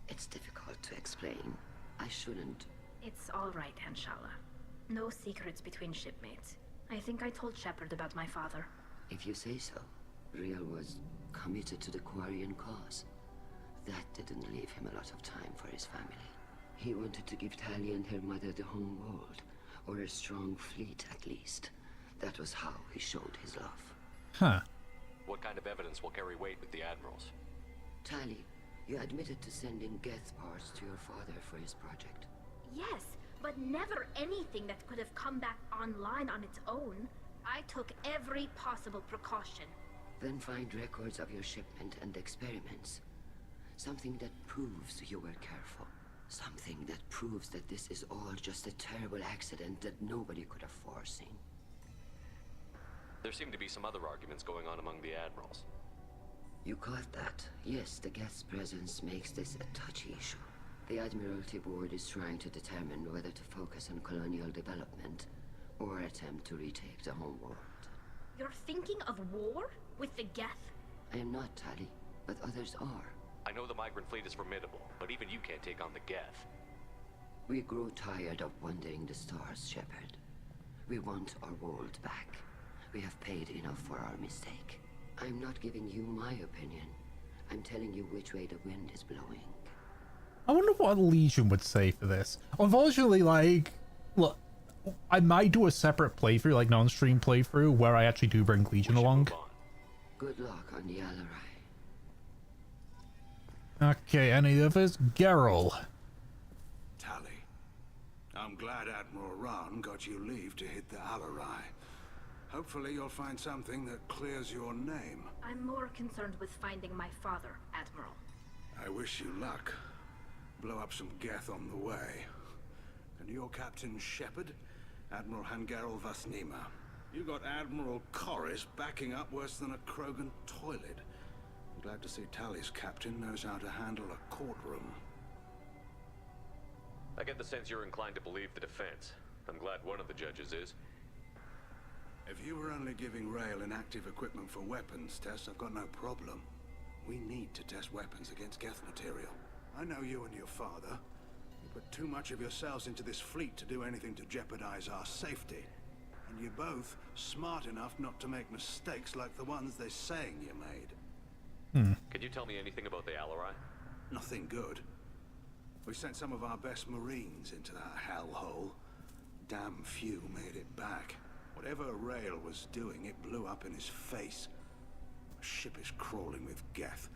It's difficult to explain. I shouldn't. It's all right, Anshala. No secrets between shipmates. I think I told Shepard about my father. If you say so. Real was committed to the Quarian cause. That didn't leave him a lot of time for his family. He wanted to give Tali and her mother the home world, or a strong fleet at least. That was how he showed his love. Huh. What kind of evidence will carry weight with the admirals? Tali, you admitted to sending Geth parts to your father for his project. Yes, but never anything that could have come back online on its own. I took every possible precaution. Then find records of your shipment and experiments. Something that proves you were careful. Something that proves that this is all just a terrible accident that nobody could have foreseen. There seem to be some other arguments going on among the admirals. You caught that? Yes, the Geth's presence makes this a touchy issue. The Admiralty Board is trying to determine whether to focus on colonial development or attempt to retake the home world. You're thinking of war? With the Geth? I am not, Tali, but others are. I know the migrant fleet is formidable, but even you can't take on the Geth. We grow tired of wandering the stars, Shepard. We want our world back. We have paid enough for our mistake. I'm not giving you my opinion. I'm telling you which way the wind is blowing. I wonder what Legion would say for this. Unfortunately, like, look, I might do a separate playthrough, like non-stream playthrough, where I actually do bring Legion along. Good luck on the Alarai. Okay, any others? Geralt. Tali, I'm glad Admiral Rahn got you leave to hit the Alarai. Hopefully you'll find something that clears your name. I'm more concerned with finding my father, Admiral. I wish you luck. Blow up some Geth on the way. And you're Captain Shepard, Admiral Hangarel Vasnima. You got Admiral Corris backing up worse than a Krogan toilet. I'm glad to see Tali's captain knows how to handle a courtroom. I get the sense you're inclined to believe the defense. I'm glad one of the judges is. If you were only giving Rail inactive equipment for weapons tests, I've got no problem. We need to test weapons against Geth material. I know you and your father. You put too much of yourselves into this fleet to do anything to jeopardize our safety. And you're both smart enough not to make mistakes like the ones they're saying you made. Can you tell me anything about the Alarai? Nothing good. We sent some of our best Marines into that hellhole. Damn few made it back. Whatever Rail was doing, it blew up in his face. The ship is crawling with Geth.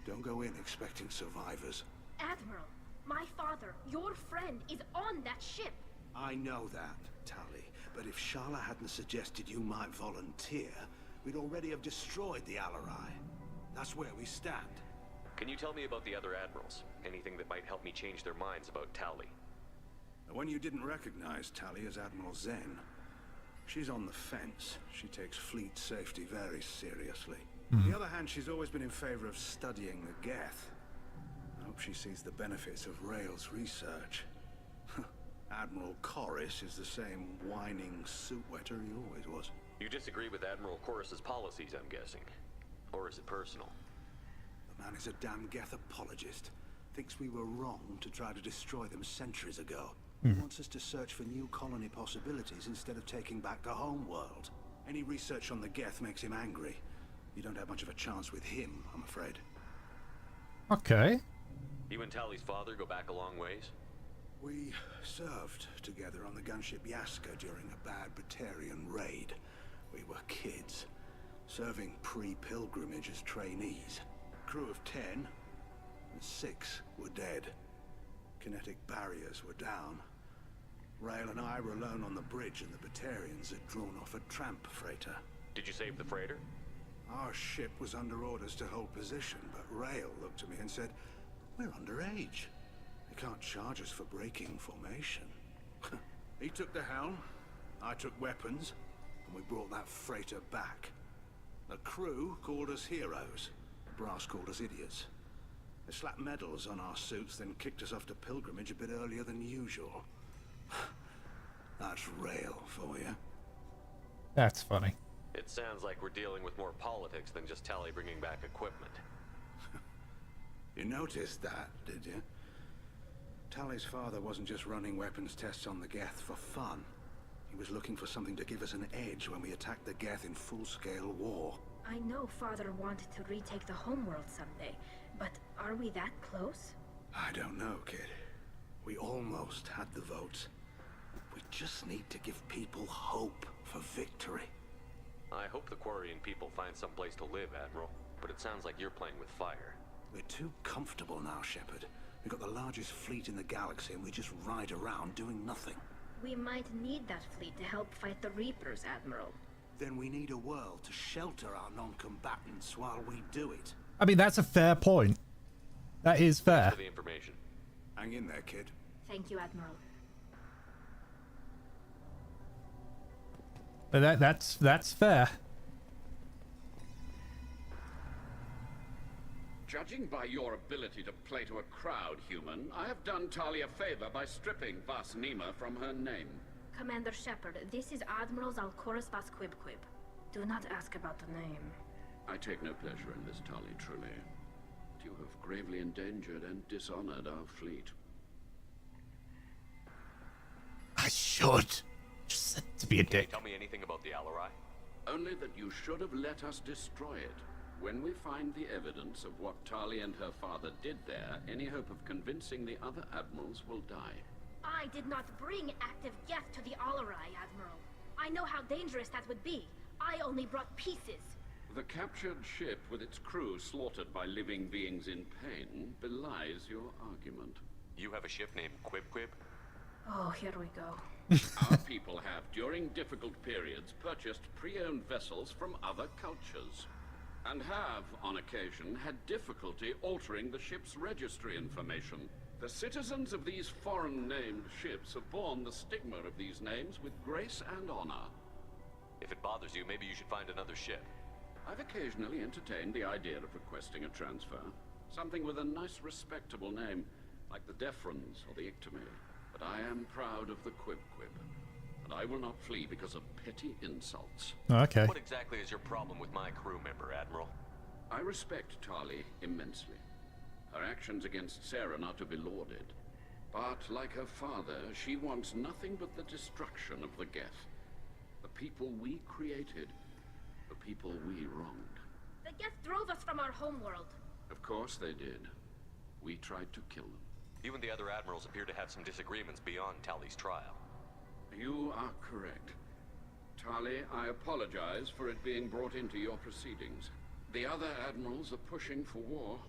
Don't go in expecting survivors. Admiral, my father, your friend, is on that ship. I know that, Tali. But if Shala hadn't suggested you might volunteer, we'd already have destroyed the Alarai. That's where we stand. Can you tell me about the other admirals? Anything that might help me change their minds about Tali? The one you didn't recognize, Tali, is Admiral Zen. She's on the fence. She takes fleet safety very seriously. On the other hand, she's always been in favor of studying the Geth. I hope she sees the benefits of Rael's research. Admiral Corus is the same whining suit-wetter he always was. You disagree with Admiral Corus's policies, I'm guessing. Or is it personal? The man is a damn Geth apologist. Thinks we were wrong to try to destroy them centuries ago. He wants us to search for new colony possibilities instead of taking back the home world. Any research on the Geth makes him angry. You don't have much of a chance with him, I'm afraid. Okay. You and Tally's father go back a long ways? We served together on the gunship Yaska during a bad Batarian raid. We were kids, serving pre-pilgrimage as trainees. Crew of 10, and 6 were dead. Kinetic barriers were down. Rael and I were alone on the bridge, and the Batarians had drawn off a tramp freighter. Did you save the freighter? Our ship was under orders to hold position, but Rael looked at me and said, "We're underage. They can't charge us for breaking formation." He took the helm, I took weapons, and we brought that freighter back. The crew called us heroes. The brass called us idiots. They slapped medals on our suits, then kicked us off to pilgrimage a bit earlier than usual. That's Rael for you. That's funny. It sounds like we're dealing with more politics than just Tally bringing back equipment. You noticed that, did you? Tally's father wasn't just running weapons tests on the Geth for fun. He was looking for something to give us an edge when we attacked the Geth in full-scale war. I know Father wanted to retake the homeworld someday, but are we that close? I don't know, kid. We almost had the votes. We just need to give people hope for victory. I hope the Quarian people find some place to live, Admiral. But it sounds like you're playing with fire. We're too comfortable now, Shepard. We've got the largest fleet in the galaxy and we just ride around doing nothing. We might need that fleet to help fight the Reapers, Admiral. Then we need a world to shelter our non-combatants while we do it. I mean, that's a fair point. That is fair. Thanks for the information. Hang in there, kid. Thank you, Admiral. But that's fair. Judging by your ability to play to a crowd, human, I have done Tali a favor by stripping Vas Nima from her name. Commander Shepard, this is Admiral Zalkoris Vas Quib. Do not ask about the name. I take no pleasure in this, Tali, truly. You have gravely endangered and dishonored our fleet. I should. Just to be a dick. Tell me anything about the Alarai? Only that you should have let us destroy it. When we find the evidence of what Tali and her father did there, any hope of convincing the other admirals will die. I did not bring active Geth to the Alarai, Admiral. I know how dangerous that would be. I only brought pieces. The captured ship with its crew slaughtered by living beings in pain belies your argument. You have a ship named Quib? Oh, here we go. Our people have, during difficult periods, purchased pre-owned vessels from other cultures. And have, on occasion, had difficulty altering the ship's registry information. The citizens of these foreign-named ships have borne the stigma of these names with grace and honor. If it bothers you, maybe you should find another ship. I've occasionally entertained the idea of requesting a transfer. Something with a nice, respectable name, like the Defrons or the Ictomir. But I am proud of the Quib. And I will not flee because of petty insults. Okay. What exactly is your problem with my crew member, Admiral? I respect Tali immensely. Her actions against Saren are to be lauded. But, like her father, she wants nothing but the destruction of the Geth. The people we created. The people we wronged. The Geth drove us from our homeworld. Of course they did. We tried to kill them. You and the other admirals appear to have some disagreements beyond Tali's trial. You are correct. Tali, I apologize for it being brought into your proceedings. The other admirals are pushing for war.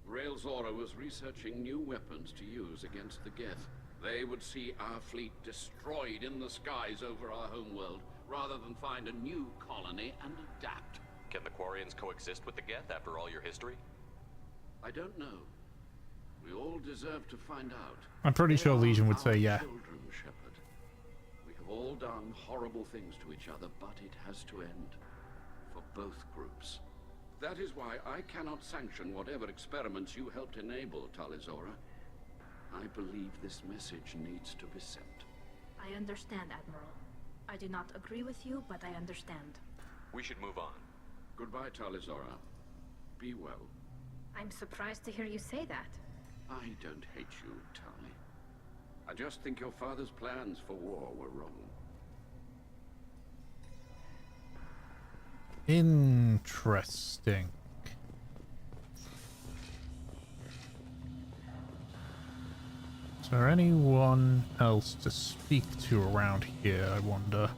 Rael Zora was researching new weapons to use against the Geth. They would see our fleet destroyed in the skies over our homeworld, rather than find a new colony and adapt. Can the Quarians coexist with the Geth after all your history? I don't know. We all deserve to find out. I'm pretty sure Legion would say yeah. Children, Shepard. We have all done horrible things to each other, but it has to end. For both groups. That is why I cannot sanction whatever experiments you helped enable, Talizora. I believe this message needs to be sent. I understand, Admiral. I do not agree with you, but I understand. We should move on. Goodbye, Talizora. Be well. I'm surprised to hear you say that. I don't hate you, Tali. I just think your father's plans for war were wrong. Interesting. Is there anyone else to speak to around here, I wonder?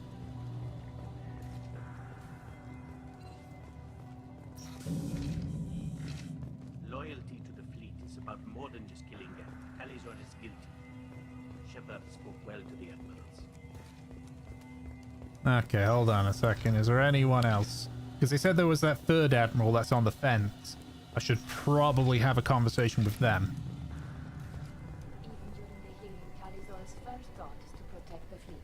Loyalty to the fleet is about more than just killing Geth. Talizor is guilty. Shepard spoke well to the admirals. Okay, hold on a second. Is there anyone else? Because they said there was that third admiral that's on the fence. I should probably have a conversation with them. Even during the healing, Talizor's first thought is to protect the fleet.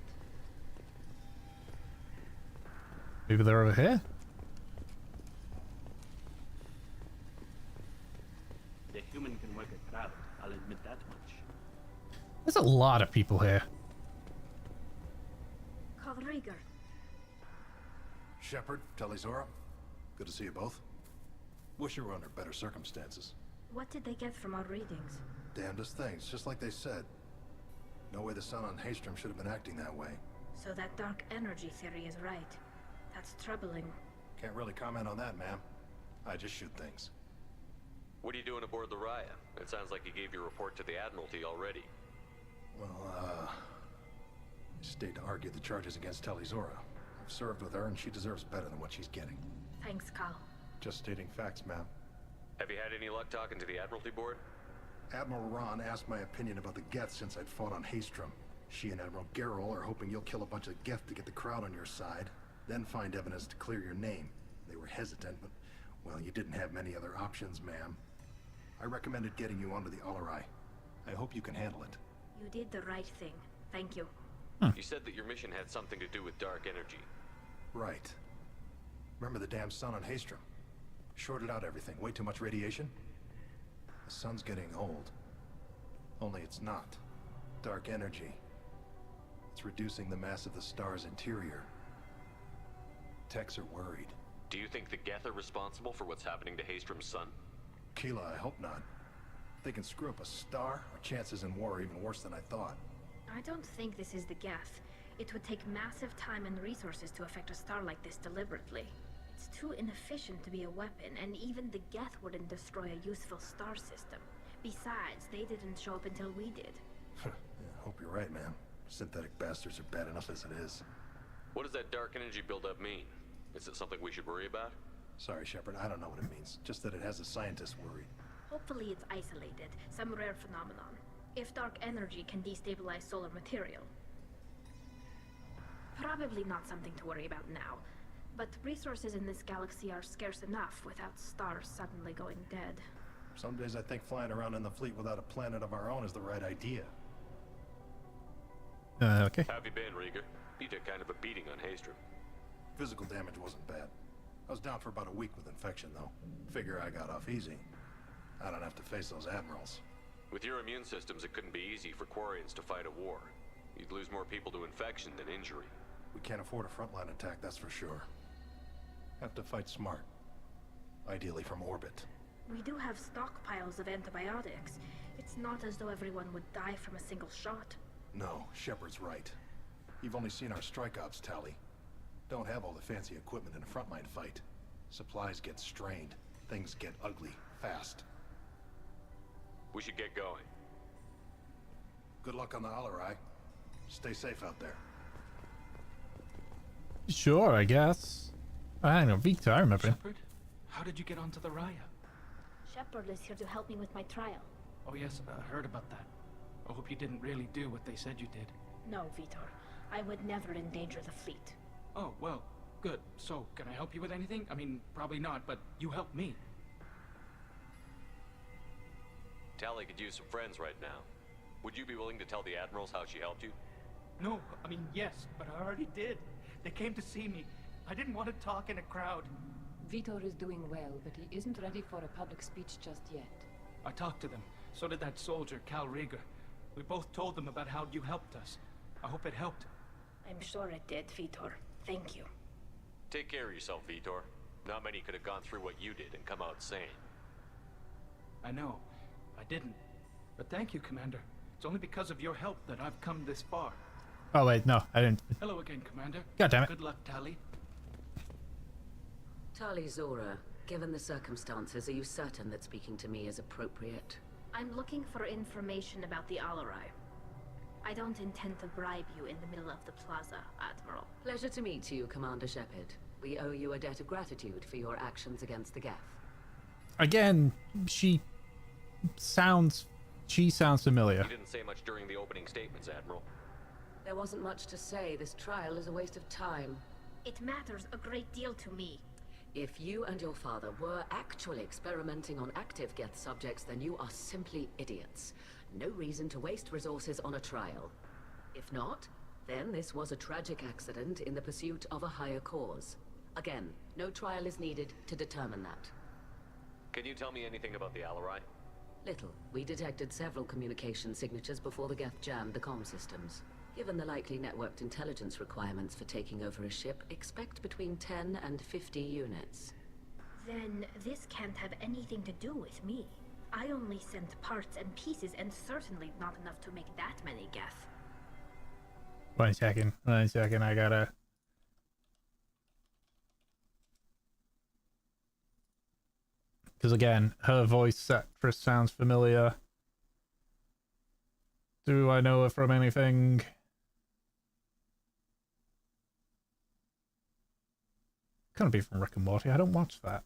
Maybe they're over here? The human can work a crowd, I'll admit that much. There's a lot of people here. Carl Rieger. Shepard, Talizora, good to see you both. Wish you were under better circumstances. What did they get from our readings? Damnedest things, just like they said. No way the sun on Haystrom should have been acting that way. So that dark energy theory is right. That's troubling. Can't really comment on that, ma'am. I just shoot things. What are you doing aboard the Raya? It sounds like you gave your report to the Admiralty already. Well, I stayed to argue the charges against Talizora. I've served with her, and she deserves better than what she's getting. Thanks, Carl. Just stating facts, ma'am. Have you had any luck talking to the Admiralty board? Admiral Ron asked my opinion about the Geth since I'd fought on Haystrom. She and Admiral Gerrel are hoping you'll kill a bunch of Geth to get the crowd on your side, then find evidence to clear your name. They were hesitant, but, well, you didn't have many other options, ma'am. I recommended getting you onto the Alarai. I hope you can handle it. You did the right thing. Thank you. You said that your mission had something to do with dark energy. Right. Remember the damn sun on Haystrom? Shorted out everything. Way too much radiation? The sun's getting old. Only it's not. Dark energy. It's reducing the mass of the star's interior. Techs are worried. Do you think the Geth are responsible for what's happening to Haystrom's sun? Keela, I hope not. If they can screw up a star, our chances in war are even worse than I thought. I don't think this is the Geth. It would take massive time and resources to affect a star like this deliberately. It's too inefficient to be a weapon, and even the Geth wouldn't destroy a useful star system. Besides, they didn't show up until we did. Yeah, hope you're right, man. Synthetic bastards are bad enough as it is. What does that dark energy buildup mean? Is it something we should worry about? Sorry, Shepard, I don't know what it means. Just that it has the scientists worried. Hopefully it's isolated, some rare phenomenon. If dark energy can destabilize solar material. Probably not something to worry about now. But resources in this galaxy are scarce enough without stars suddenly going dead. Some days I think flying around in the fleet without a planet of our own is the right idea. Okay. How have you been, Rieger? You took kind of a beating on Haystrom. Physical damage wasn't bad. I was down for about a week with infection, though. Figure I got off easy. I don't have to face those admirals. With your immune systems, it couldn't be easy for Quarians to fight a war. You'd lose more people to infection than injury. We can't afford a frontline attack, that's for sure. Have to fight smart. Ideally from orbit. We do have stockpiles of antibiotics. It's not as though everyone would die from a single shot. No, Shepard's right. You've only seen our strike ops, Tali. Don't have all the fancy equipment in a frontline fight. Supplies get strained. Things get ugly, fast. We should get going. Good luck on the Alarai. Stay safe out there. Sure, I guess. I don't know, Victor, I remember. Shepard, how did you get onto the Raya? Shepard is here to help me with my trial. Oh yes, I heard about that. I hope you didn't really do what they said you did. No, Vitor. I would never endanger the fleet. Oh, well, good. So, can I help you with anything? I mean, probably not, but you helped me. Tali could use some friends right now. Would you be willing to tell the admirals how she helped you? No, I mean, yes, but I already did. They came to see me. I didn't want to talk in a crowd. Vitor is doing well, but he isn't ready for a public speech just yet. I talked to them. So did that soldier, Cal Rieger. We both told them about how you helped us. I hope it helped. I'm sure it did, Vitor. Thank you. Take care of yourself, Vitor. Not many could have gone through what you did and come out sane. I know. I didn't. But thank you, Commander. It's only because of your help that I've come this far. Oh wait, no, I didn't. Hello again, Commander. God damn it. Good luck, Tali. Tali Zora, given the circumstances, are you certain that speaking to me is appropriate? I'm looking for information about the Alarai. I don't intend to bribe you in the middle of the plaza, Admiral. Pleasure to meet you, Commander Shepard. We owe you a debt of gratitude for your actions against the Geth. Again, she sounds familiar. You didn't say much during the opening statements, Admiral. There wasn't much to say. This trial is a waste of time. It matters a great deal to me. If you and your father were actually experimenting on active Geth subjects, then you are simply idiots. No reason to waste resources on a trial. If not, then this was a tragic accident in the pursuit of a higher cause. Again, no trial is needed to determine that. Can you tell me anything about the Alarai? Little. We detected several communication signatures before the Geth jammed the comm systems. Given the likely networked intelligence requirements for taking over a ship, expect between 10 and 50 units. Then this can't have anything to do with me. I only sent parts and pieces, and certainly not enough to make that many Geth. One second, I gotta... Because again, her voice actress sounds familiar. Do I know her from anything? Couldn't be from Rick and Morty. I don't watch that.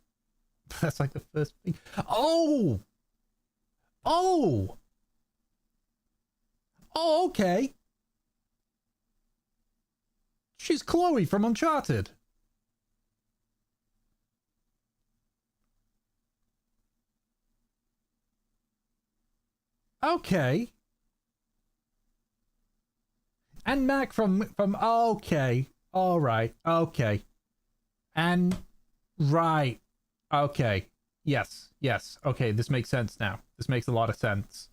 That's like the first thing. Oh! Oh! Oh, okay. She's Chloe from Uncharted. Okay. And Mac from okay. All right. Okay. And right. Okay. Yes. Yes. Okay, this makes sense now. This makes a lot of sense.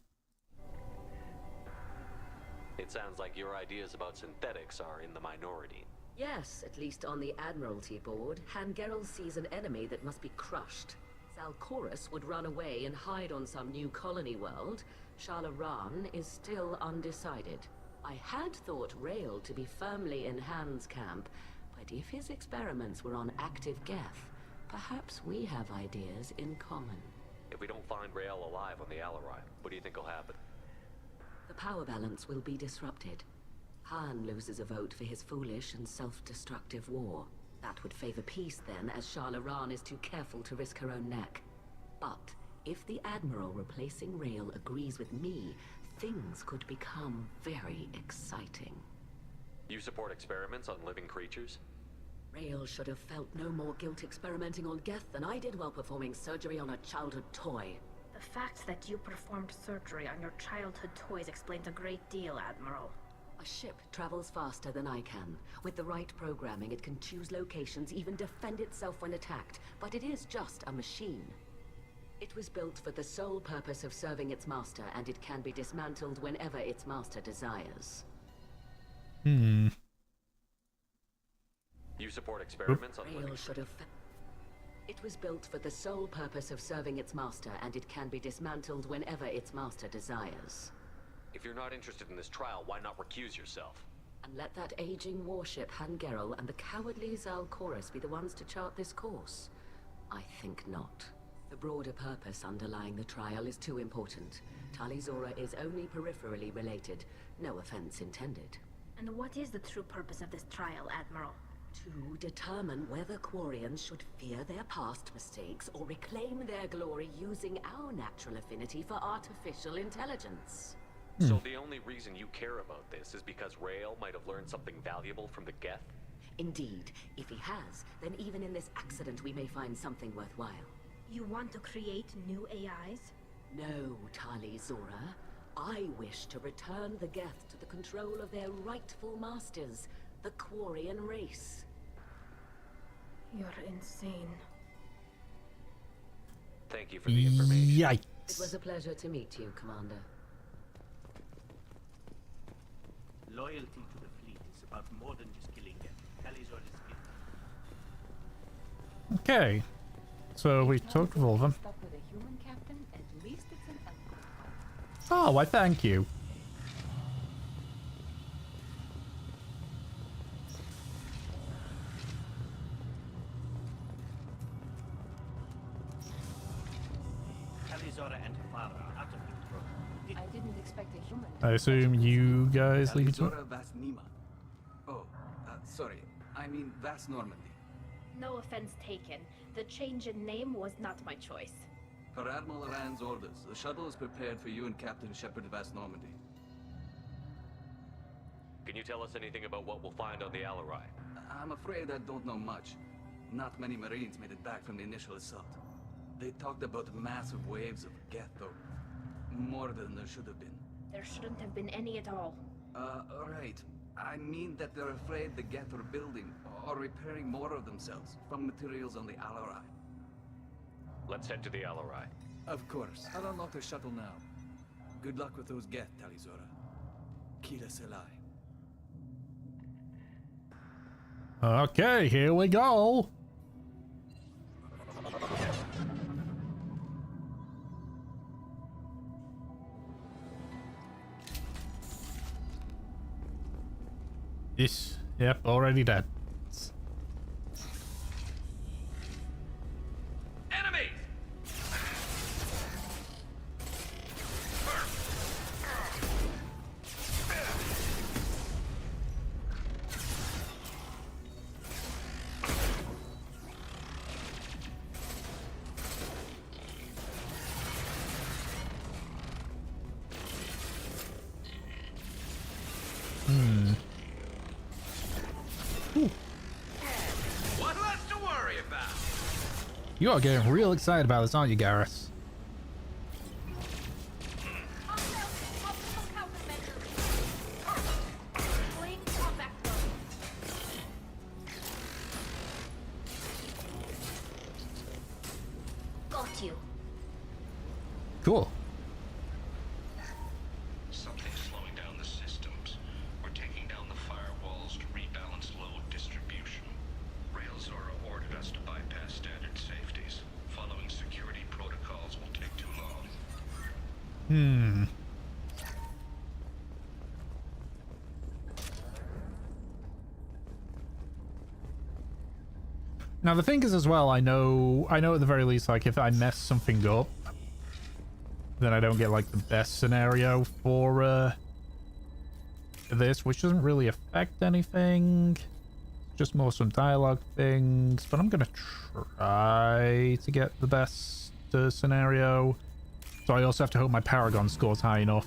It sounds like your ideas about synthetics are in the minority. Yes, at least on the Admiralty board, Han Gerrel sees an enemy that must be crushed. Zalcorus would run away and hide on some new colony world. Shala-Ran is still undecided. I had thought Rael to be firmly in Han's camp, but if his experiments were on active Geth, perhaps we have ideas in common. If we don't find Rael alive on the Alarai, what do you think will happen? The power balance will be disrupted. Han loses a vote for his foolish and self-destructive war. That would favor peace then, as Shala-Ran is too careful to risk her own neck. But if the Admiral replacing Rael agrees with me, things could become very exciting. You support experiments on living creatures? Rael should have felt no more guilt experimenting on Geth than I did while performing surgery on a childhood toy. The fact that you performed surgery on your childhood toys explains a great deal, Admiral. A ship travels faster than I can. With the right programming, it can choose locations, even defend itself when attacked. But it is just a machine. It was built for the sole purpose of serving its master, and it can be dismantled whenever its master desires. Hmm. You support experiments on living Rael should have... It was built for the sole purpose of serving its master, and it can be dismantled whenever its master desires. If you're not interested in this trial, why not recuse yourself? And let that aging warship Han Gerrel and the cowardly Zalcorus be the ones to chart this course? I think not. The broader purpose underlying the trial is too important. Tali Zora is only peripherally related. No offense intended. And what is the true purpose of this trial, Admiral? To determine whether Quarians should fear their past mistakes or reclaim their glory using our natural affinity for artificial intelligence. So the only reason you care about this is because Rael might have learned something valuable from the Geth? Indeed. If he has, then even in this accident we may find something worthwhile. You want to create new AIs? No, Tali Zora. I wish to return the Geth to the control of their rightful masters, the Quarian race. You're insane. Thank you for the information. It Yikes. was a pleasure to meet you, Commander. Loyalty to the fleet is about more than just killing Geth. Talizor is guilty. Okay. So we talked with all of them. Stuck with a human captain, at least it's an elf. Oh, why thank you. Talizora and Farah are out of control. I didn't expect a human. I assume you guys leave it to Talizora Vas Nima. Oh, sorry. I mean Vas Normandy. No offense taken. The change in name was not my choice. Per Admiral Rand's orders, the shuttle is prepared for you and Captain Shepard Vas Normandy. Can you tell us anything about what we'll find on the Alarai? I'm afraid I don't know much. Not many Marines made it back from the initial assault. They talked about massive waves of Geth, though. More than there should have been. There shouldn't have been any at all. Right. I mean that they're afraid the Geth are building or repairing more of themselves from materials on the Alarai. Let's head to the Alarai. Of course. I'll unlock the shuttle now. Good luck with those Geth, Talizora. Kira Selai. Okay, here we go. This, yep, already dead. Enemies! What less to worry about? You are getting real excited about this, aren't you, Garrus? Got you. Cool. Something's slowing down the systems. We're taking down the firewalls to rebalance load distribution. Railzora ordered us to bypass standard safeties. Following security protocols will take too long. Now the thing is as well, I know at the very least, like, if I mess something up, then I don't get, like, the best scenario for this, which doesn't really affect anything. Just more some dialogue things, but I'm gonna try to get the best scenario. So I also have to hope my Paragon scores high enough.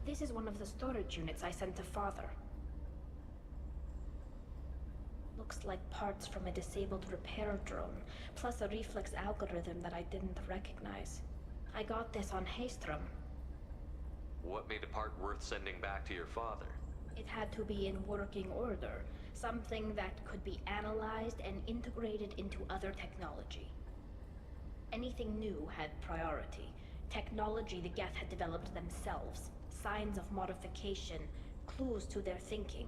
This is one of the storage units I sent to Father. Looks like parts from a disabled repair drone, plus a reflex algorithm that I didn't recognize. I got this on Haestrom. What made a part worth sending back to your father? It had to be in working order, something that could be analyzed and integrated into other technology. Anything new had priority. Technology the Geth had developed themselves, signs of modification, clues to their thinking.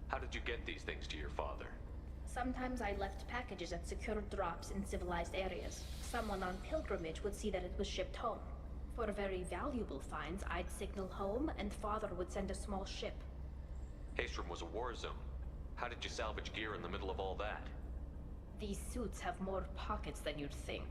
How did you get these things to your father? Sometimes I left packages at secure drops in civilized areas. Someone on pilgrimage would see that it was shipped home. For very valuable finds, I'd signal home and Father would send a small ship. Haestrom was a war zone. How did you salvage gear in the middle of all that? These suits have more pockets than you'd think.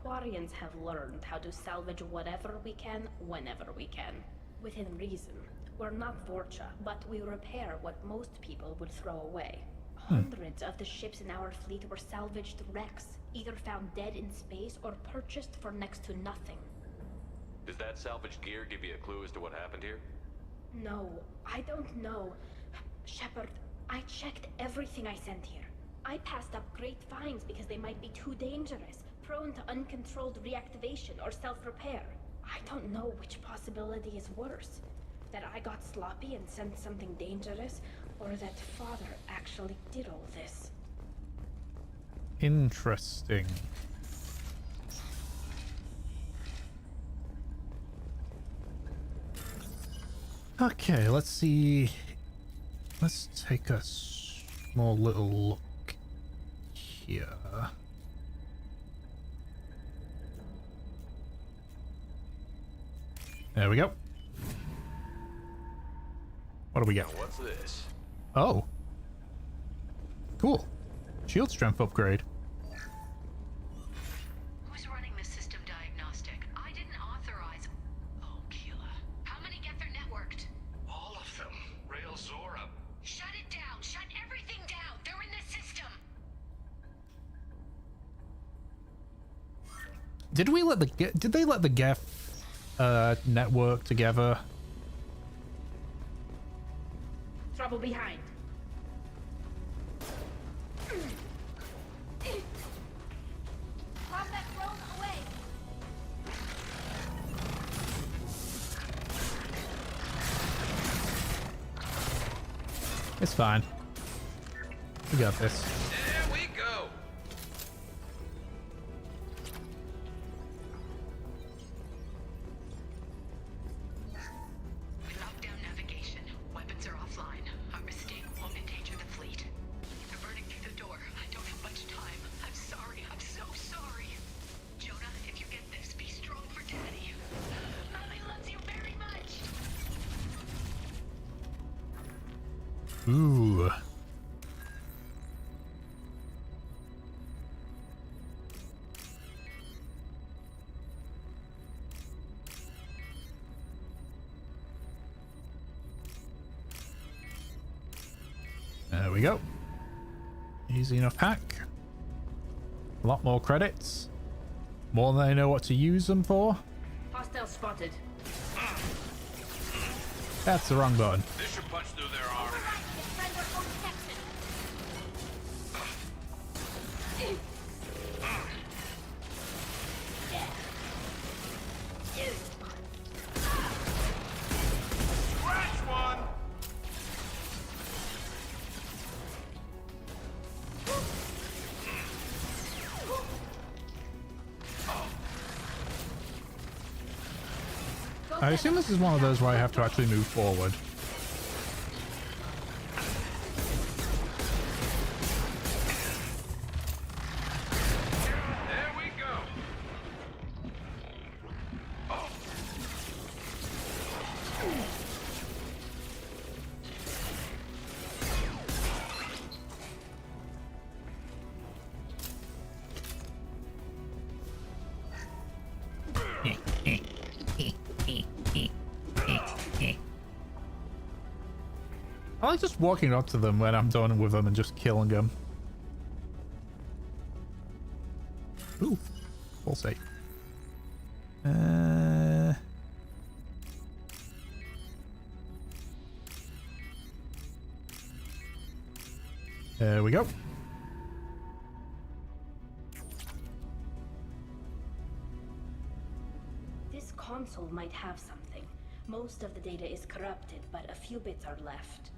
Quarians have learned how to salvage whatever we can, whenever we can. Within reason. We're not Vorcha, but we repair what most people would throw away. Hundreds of the ships in our fleet were salvaged wrecks, either found dead in space or purchased for next to nothing. Does that salvaged gear give you a clue as to what happened here? No, I don't know. Shepard, I checked everything I sent here. I passed up great finds because they might be too dangerous, prone to uncontrolled reactivation or self-repair. I don't know which possibility is worse. That I got sloppy and sent something dangerous, or that Father actually did all this. Interesting. Okay, let's see. Let's take a small little look here. There we go. What do we got? What's this? Oh. Cool. Shield strength upgrade. Who's running the system diagnostic? I didn't authorize. Oh, Keela. How many get their networked? All of them. Rail Zora. Shut it down. Shut everything down. They're in the system. Did we let the did they let the Geth network together? Trouble behind. Pop that drone away. It's fine. We got this. There we go. We locked down navigation. Weapons are offline. Our mistake won't endanger the fleet. They're burning through the door. I don't have much time. I'm sorry. I'm so sorry. Jonah, if you get this, be strong for Daddy. Mommy loves you very much. Ooh. There we go. Easy enough hack. A lot more credits. More than I know what to use them for. Hostile spotted. That's the wrong button. This should punch through their armor. Scratch one. I assume this is one of those where I have to actually move forward. There we go. I like just walking up to them when I'm done with them and just killing them. Ooh, full save. There we go. This console might have something. Most of the data is corrupted, but a few bits are left.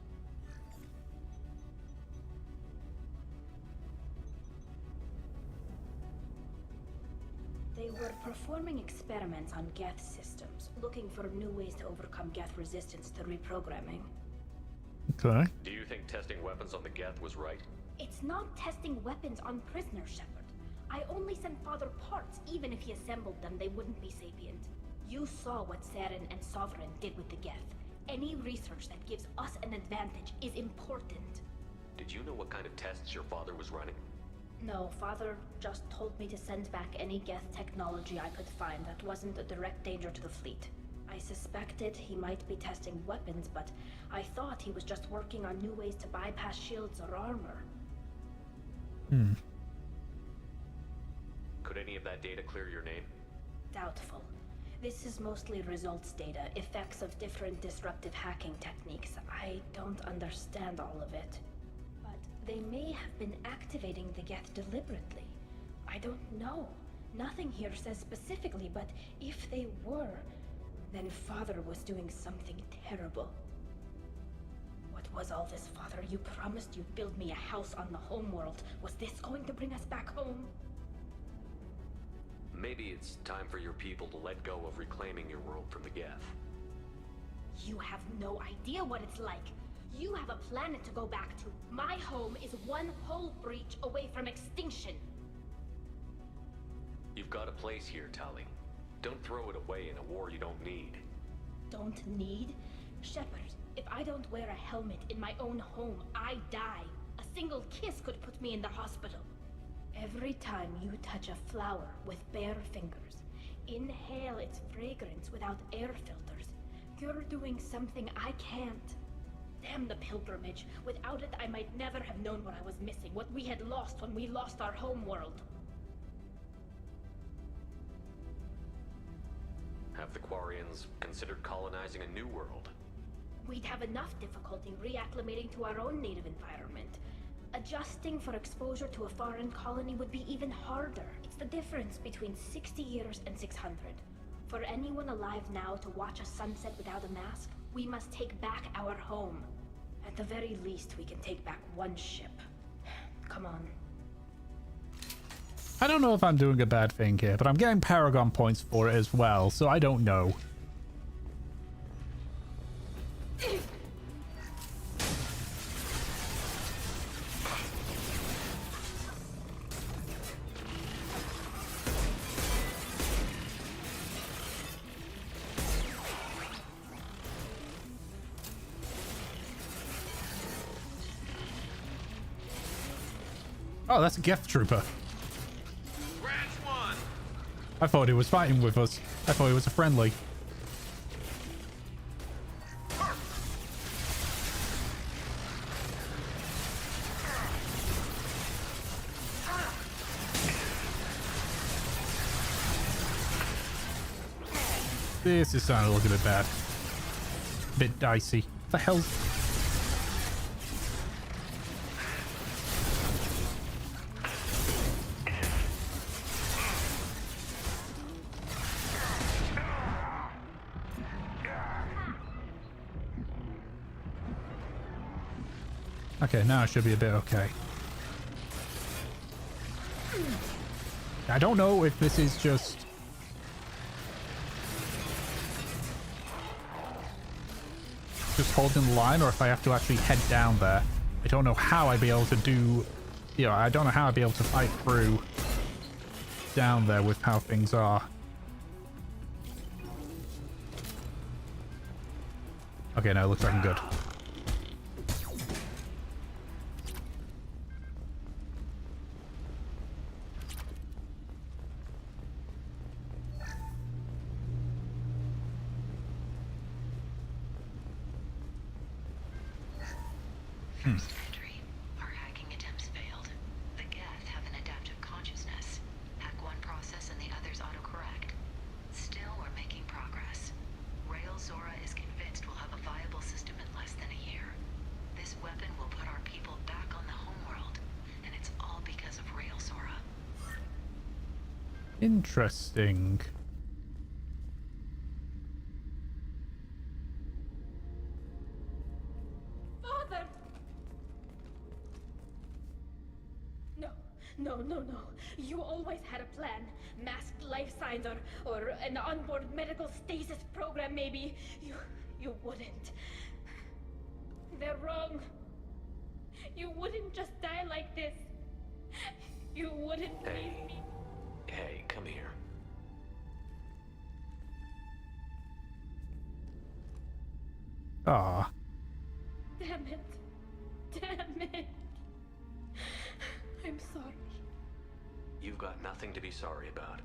They were performing experiments on Geth systems, looking for new ways to overcome Geth resistance to reprogramming. Okay. Do you think testing weapons on the Geth was right? It's not testing weapons on prisoners, Shepard. I only sent Father parts. Even if he assembled them, they wouldn't be sapient. You saw what Saren and Sovereign did with the Geth. Any research that gives us an advantage is important. Did you know what kind of tests your father was running? No, Father just told me to send back any Geth technology I could find that wasn't a direct danger to the fleet. I suspected he might be testing weapons, but I thought he was just working on new ways to bypass shields or armor. Could any of that data clear your name? Doubtful. This is mostly results data, effects of different disruptive hacking techniques. I don't understand all of it. But they may have been activating the Geth deliberately. I don't know. Nothing here says specifically, but if they were, Then Father was doing something terrible. What was all this, Father? You promised you'd build me a house on the homeworld. Was this going to bring us back home? Maybe it's time for your people to let go of reclaiming your world from the Geth. You have no idea what it's like. You have a planet to go back to. My home is one hull breach away from extinction. You've got a place here, Tali. Don't throw it away in a war you don't need. Don't need? Shepard, if I don't wear a helmet in my own home, I die. A single kiss could put me in the hospital. Every time you touch a flower with bare fingers, inhale its fragrance without air filters, you're doing something I can't. Damn the pilgrimage. Without it, I might never have known what I was missing, what we had lost when we lost our homeworld. Have the Quarians considered colonizing a new world? We'd have enough difficulty reacclimating to our own native environment. Adjusting for exposure to a foreign colony would be even harder. It's the difference between 60 years and 600. For anyone alive now to watch a sunset without a mask, we must take back our home. At the very least, we can take back one ship. Come on. I don't know if I'm doing a bad thing here, but I'm getting Paragon points for it as well, so I don't know. Oh, that's a Geth trooper. I thought he was fighting with us. I thought he was a friendly. This is starting to look a bit bad. A bit dicey. What the hell? Okay, now it should be a bit okay. I don't know if this is just holding the line or if I have to actually head down there. I don't know how I'd be able to do... You know, I don't know how I'd be able to fight through down there with how things are. Okay, no, it looks like I'm good. First entry. Our hacking attempts failed. The Geth have an adaptive consciousness. Hack one process and the others autocorrect. Still, we're making progress. Rael Zora is convinced we'll have a viable system in less than a year. This weapon will put our people back on the homeworld, and it's all because of Rael Zora. Interesting. No. You always had a plan. Masked life signs or an onboard medical stasis program maybe. You wouldn't. They're wrong. You wouldn't just die like this. You wouldn't leave me. Hey, come here. Ah. Damn it. I'm sorry. You've got nothing to be sorry about.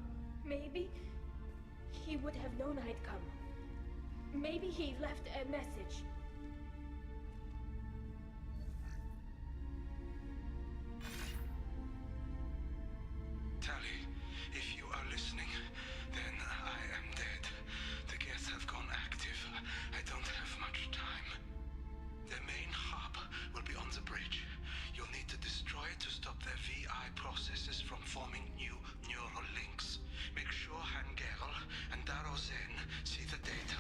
Maybe he would have known I'd come. Maybe he left a message. Tali, if you are listening, then I am dead. The Geth have gone active. I don't have much time. Their main hub will be on the bridge. You'll need to destroy it to stop their VI processes from forming new neural links. Make sure Han Gerel and Daro Zen see the data.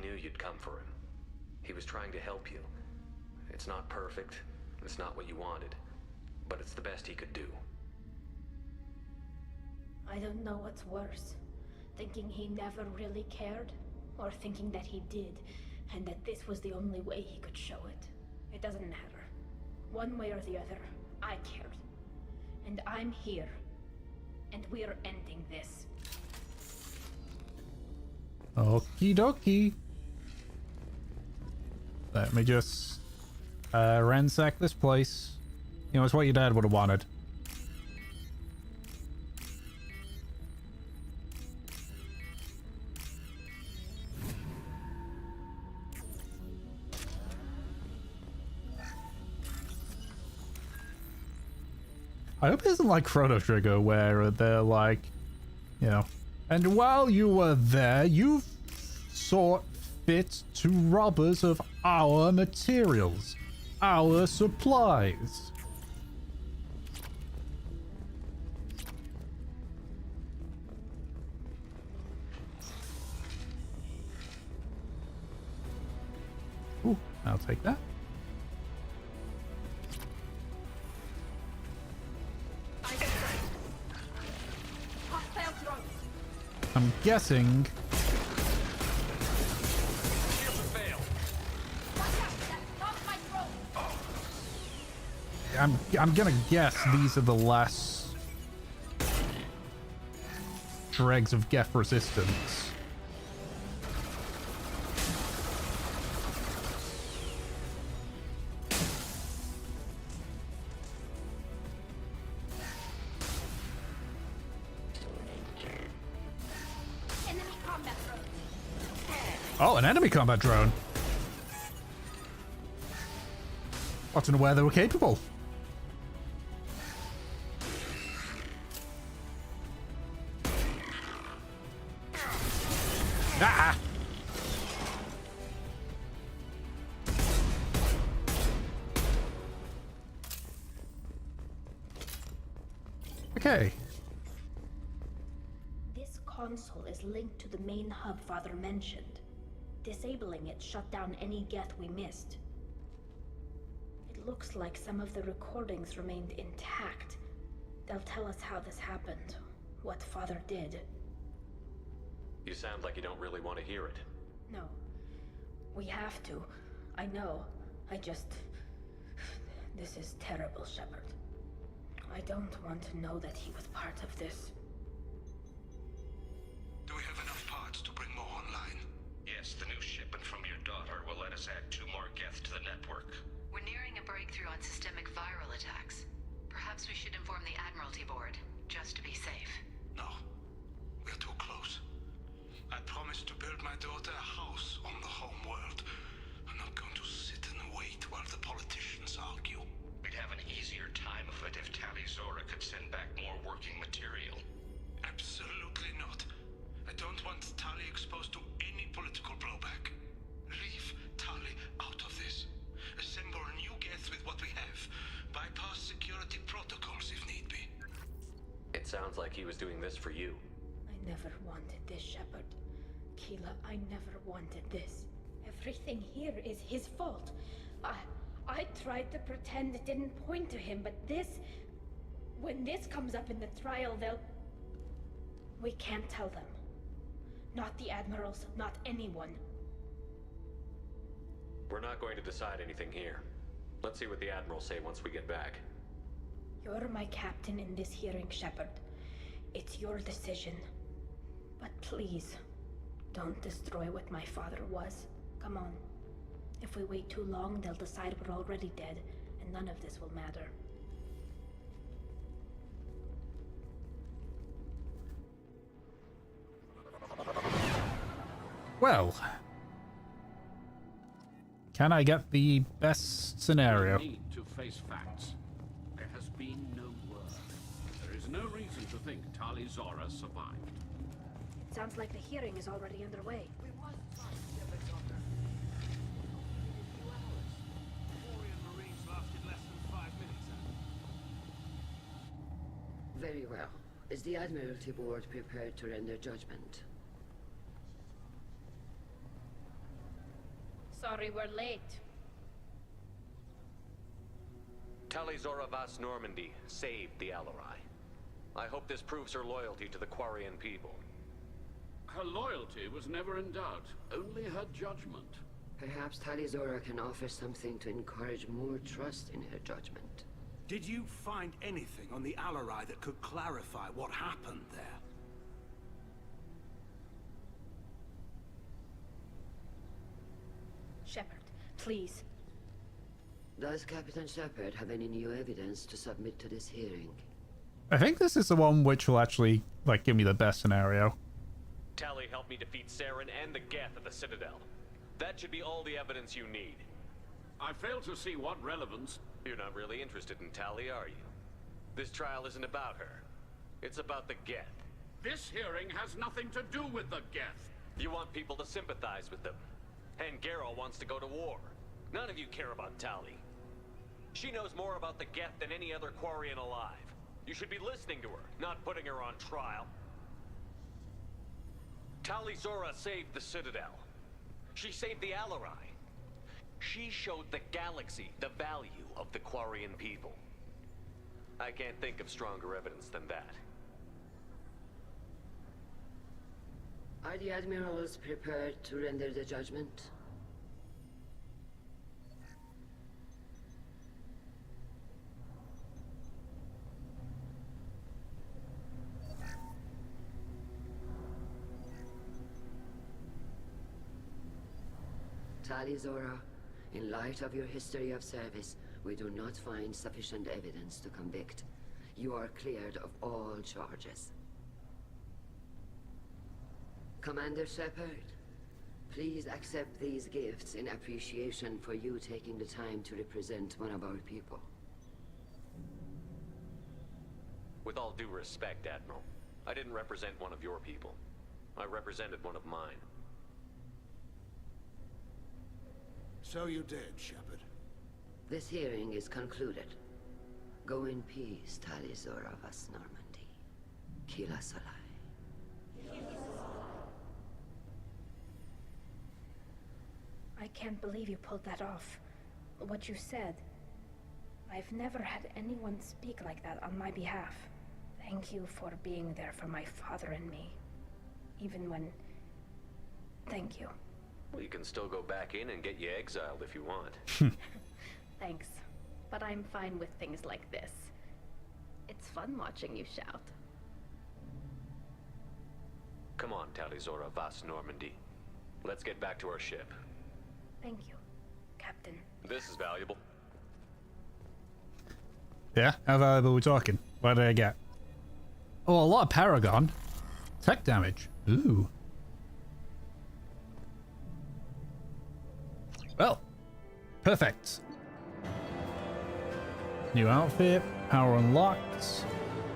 knew you'd come for him. He was trying to help you. It's not perfect. It's not what you wanted. But it's the best he could do. I don't know what's worse. Thinking he never really cared, or thinking that he did, and that this was the only way he could show it. It doesn't matter. One way or the other, I cared. And I'm here. And we're ending this. Okie dokie. Let me just ransack this place. You know, it's what your dad would have wanted. I hope it isn't like Chrono Trigger where they're like, you know, and while you were there, you saw fit to rob us of our materials, our supplies. Ooh, I'll take that. I'm guessing. I'm gonna guess these are the last dregs of Geth resistance. Oh, an enemy combat drone. Wasn't aware they were capable. Ah! Okay. This console is linked to the main hub Father mentioned. Disabling it shut down any Geth we missed. It looks like some of the recordings remained intact. They'll tell us how this happened, what Father did. You sound like you don't really want to hear it. No. We have to. I know. This is terrible, Shepard. I don't want to know that he was part of this. Do we have enough parts to bring more online? Yes, the new shipment from your daughter will let us add 2 more Geth to the network. We're nearing a breakthrough on systemic viral attacks. Perhaps we should inform the Admiralty Board, just to be safe. No. We're too close. I promised to build my daughter a house on the home world. I'm not going to sit and wait while the politicians argue. We'd have an easier time of it if Tali Zora could send back more working material. Absolutely not. I don't want Tali exposed to any political blowback. Leave Tali out of this. Assemble a new Geth with what we have. Bypass security protocols if need be. It sounds like he was doing this for you. I never wanted this, Shepard. Keela, I never wanted this. Everything here is his fault. I tried to pretend it didn't point to him, but this... When this comes up in the trial, they'll... We can't tell them. Not the Admirals, not anyone. We're not going to decide anything here. Let's see what the Admirals say once we get back. You're my captain in this hearing, Shepard. It's your decision. But please, don't destroy what my father was. Come on. If we wait too long, they'll decide we're already dead, and none of this will matter. Well, can I get the best scenario? We need to face facts. There has been no word. There is no reason to think Tali Zora survived. It sounds like the hearing is already underway. Very well. Is the Admiralty Board prepared to render judgment? sorry we're late. Talizora Vas Normandy saved the Alarai. I hope this proves her loyalty to the Quarian people. Her loyalty was never in doubt, only her judgment. Perhaps Talizora can offer something to encourage more trust in her judgment. Did you find anything on the Alarai that could clarify what happened there? Shepard, please. Does Captain Shepard have any new evidence to submit to this hearing? I think this is the one which will actually, like, give me the best scenario. Tali helped me defeat Saren and the Geth at the Citadel. That should be all the evidence you need. I fail to see what relevance... You're not really interested in Tali, are you? This trial isn't about her. It's about the Geth. This hearing has nothing to do with the Geth. You want people to sympathize with them. And Geralt wants to go to war. None of you care about Tali. She knows more about the Geth than any other Quarian alive. You should be listening to her, not putting her on trial. Talizora saved the Citadel. She saved the Alarai. She showed the galaxy the value of the Quarian people. I can't think of stronger evidence than that. Are the admirals prepared to render the judgment? Talizora, in light of your history of service, we do not find sufficient evidence to convict. You are cleared of all charges. Commander Shepard, please accept these gifts in appreciation for you taking the time to represent one of our people. With all due respect, Admiral, I didn't represent one of your people. I represented one of mine. So you did, Shepard. This hearing is concluded. Go in peace, Talizora Vas Normandy. Kila Solai. I can't believe you pulled that off. What you said. I've never had anyone speak like that on my behalf. Thank you for being there for my father and me. Even when... Thank you. Well, you can still go back in and get you exiled if you want. Thanks. But I'm fine with things like this. It's fun watching you shout. Come on, Talizora Vas Normandy. Let's get back to our ship. Thank you, Captain. This is valuable. Yeah, how valuable are we talking? What did I get? Oh, a lot of Paragon. Tech damage. Ooh. Well, perfect. New outfit, power unlocked,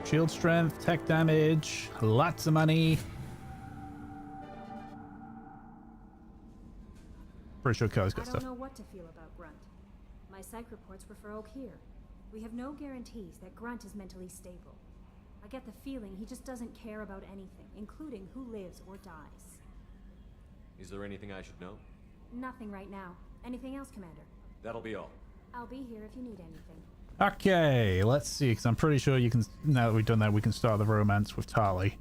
shield strength, tech damage, lots of money. Pretty sure Co's got I stuff. don't know what to feel about Grunt. My psych reports refer Oak here. We have no guarantees that Grunt is mentally stable. I get the feeling he just doesn't care about anything, including who lives or dies. Is there anything I should know? Nothing right now. Anything else, Commander? That'll be all. I'll be here if you need anything. Okay, let's see, because I'm pretty sure you can, now that we've done that, we can start the romance with Tali.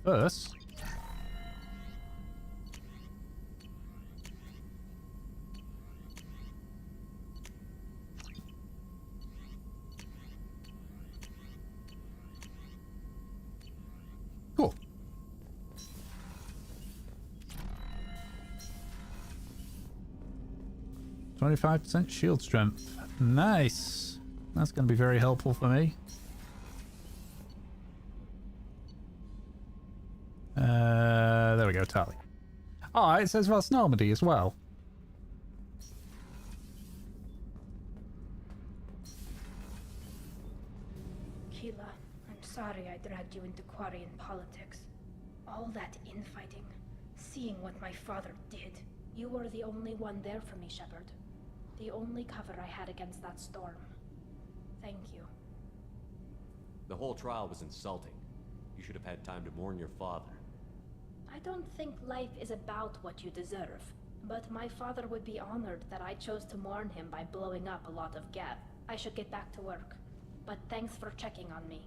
First... Cool. 25% shield strength. Nice. That's going to be very helpful for me. There we go, Tali. Oh, it says Vas Normandy as well. Keela, I'm sorry I dragged you into Quarian politics. All that infighting, seeing what my father did. You were the only one there for me, Shepard. The only cover I had against that storm. Thank you. The whole trial was insulting. You should have had time to mourn your father. I I don't think life is about what you deserve, but my father would be honored that I chose to mourn him by blowing up a lot of Geth. I should get back to work, but thanks for checking on me.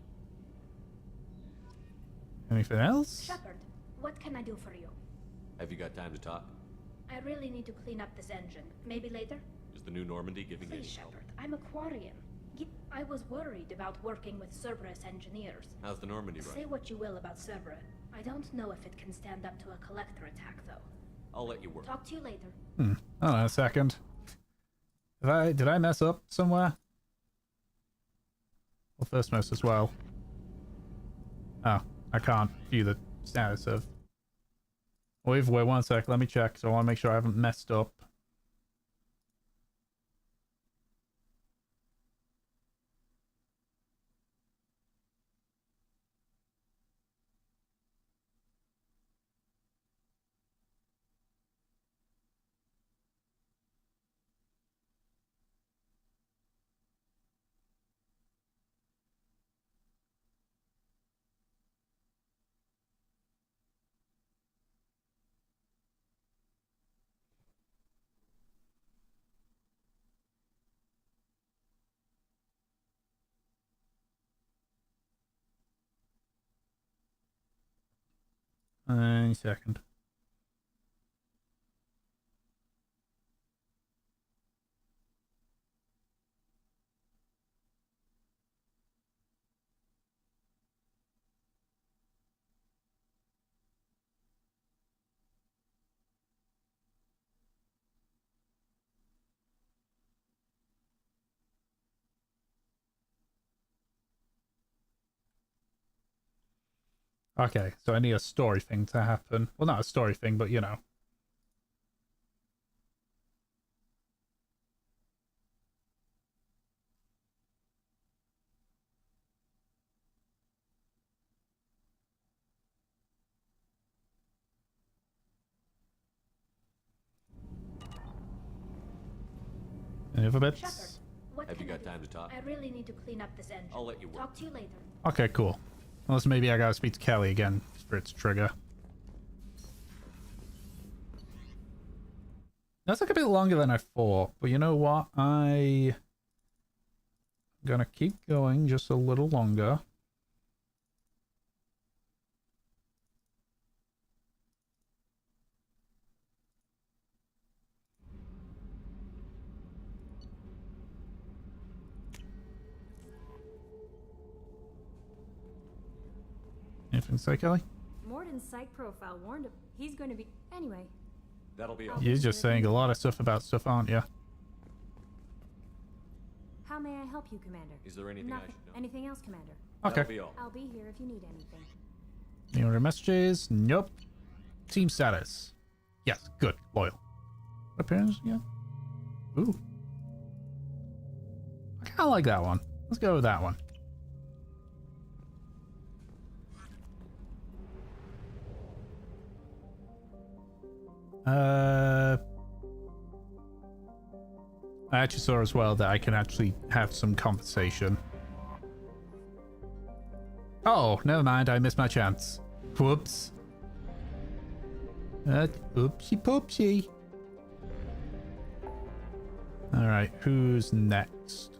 Anything else? Shepard, what can I do for you? Have you got time to talk? I really need to clean up this engine. Maybe later? Is the new Normandy giving you any Please, help? Shepard, I'm a Quarian. I was worried about working with Cerberus engineers. How's the Normandy Say running? what you will about Cerberus. I don't know if it can stand up to a collector attack, though. I'll let you work. Talk to you later. Hold on a second. Did I mess up somewhere? Well, first mess as well. Oh, I can't view the status of... Wait, 1 sec, let me check, so I want to make sure I haven't messed up. Any second. Okay, so I need a story thing to happen. Well, not a story thing, but you know. Any other bits? Shepard, what Have you can I got do? time to talk? I really need to clean up this engine. I'll let you work. Talk to you later. Okay, cool. Unless maybe I gotta speak to Kelly again for its trigger. That took a bit longer than I thought, but you know what? I'm gonna keep going just a little longer. Anything to say, Kelly? Morden's psych profile warned him. He's going to be... Anyway. That'll be all. You're just saying a lot of stuff about stuff, aren't you? How may I help you, Commander? Is there anything I Nothing. should know? Anything else, Commander? Okay. That'll be all. I'll be here if you need anything. Any other messages? Nope. Team status. Yes, good. Loyal. Appearance, yeah. Ooh. I kind of like that one. Let's go with that one. I actually saw as well that I can actually have some conversation. Oh, never mind. I missed my chance. Whoops. Oopsie poopsie. Alright, who's next?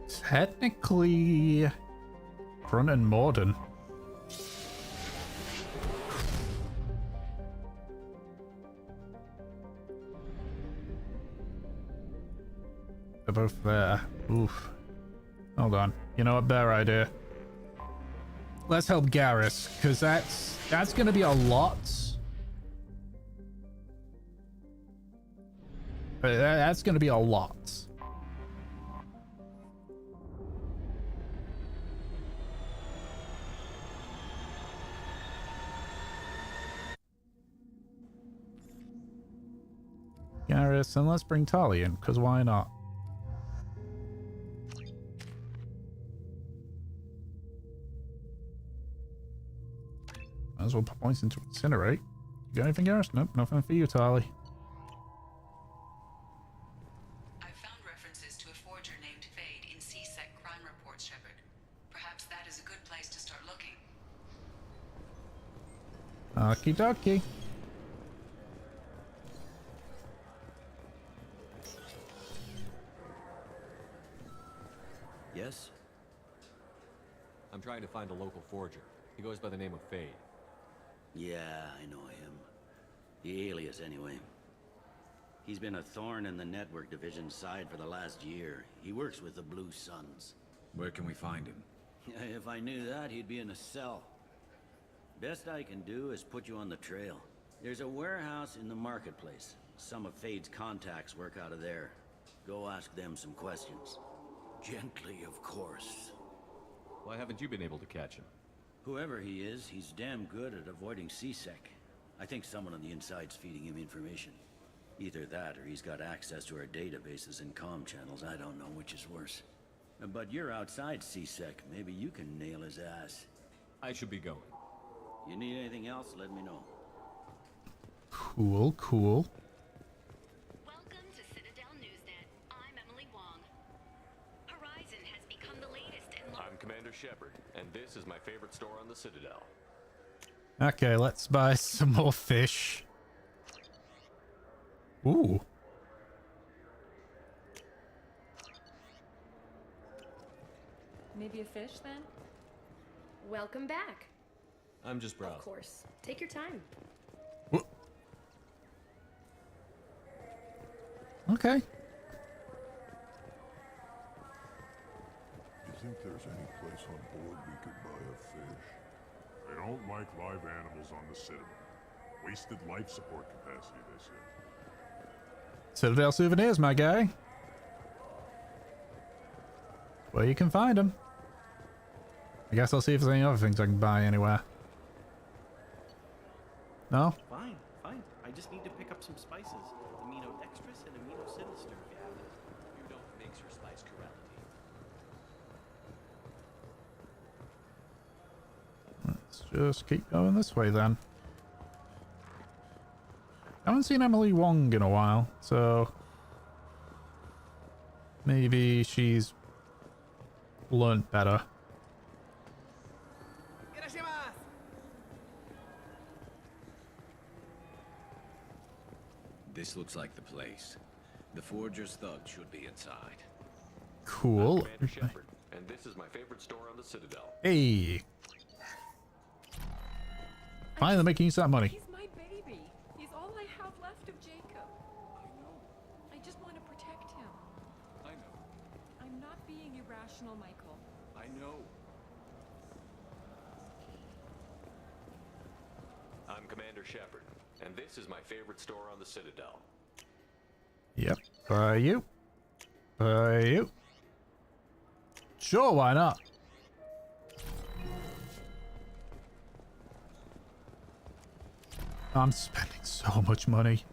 Technically... Grunt and Morden. They're both there. Oof. Hold on. You know what? Better idea. Let's help Garrus, because that's gonna be a lot. That's gonna be a lot. Garrus, and let's bring Tali in, because why not? Might as well put points into Incinerate. You got anything, Garrus? Nope, nothing for you, Tali. I've found references to a forger named Fade in CSEC crime reports, Shepard. Perhaps that is a good Okie dokie. Yes? I'm trying to find a local forger. He goes by the name of Fade. Yeah, I know him. The alias, anyway. He's been a thorn in the network division's side for the last year. He works with the Blue Suns. Where can we find him? If I knew that, he'd be in a cell. Best I can do is put you on the trail. There's a warehouse in the marketplace. Some of Fade's contacts work out of there. Go ask them some questions. Gently, of course. Why haven't you been able to catch him? Whoever he is, he's damn good at avoiding C-Sec. I think someone on the inside's feeding him information. Either that, or he's got access to our databases and comm channels. I don't know which is worse. But you're outside C-Sec. Maybe you can nail his ass. I should be going. You need anything else, let me know. Cool, cool. Welcome to Citadel Newsnet. I'm Emily Wong. Horizon has become the latest and I'm Commander Shepard, and this is my favorite store on the Citadel. Okay, let's buy some more fish. Ooh. Maybe a fish then? Welcome back. I'm just browsing. Of course. Take your time. Okay. You think there's any place on board we could buy a fish? They don't like live animals on the Citadel. Wasted life support capacity, they say. Citadel souvenirs, my guy. Where you can find them. I guess I'll see if there's any other things I can buy anywhere. No? Fine, fine. I just need to pick up some spices. Amino dextrous and amino sinister if you have it. You don't mix your spice corrality. Let's just keep going this way then. I haven't seen Emily Wong in a while, so maybe she's learned better. This looks like the place. The Forger's thug should be inside. Cool. I'm Commander Shepard, and this is my favorite store on the Citadel. Hey. Finally making you some money. He's my baby. He's all I have left of Jacob. I know. I just want to protect him. I know. I'm not being irrational, Michael. I know. I'm Commander Shepard, and this is my favorite store on the Citadel. Yep. By you. By you. Sure, why not? I'm spending so much money.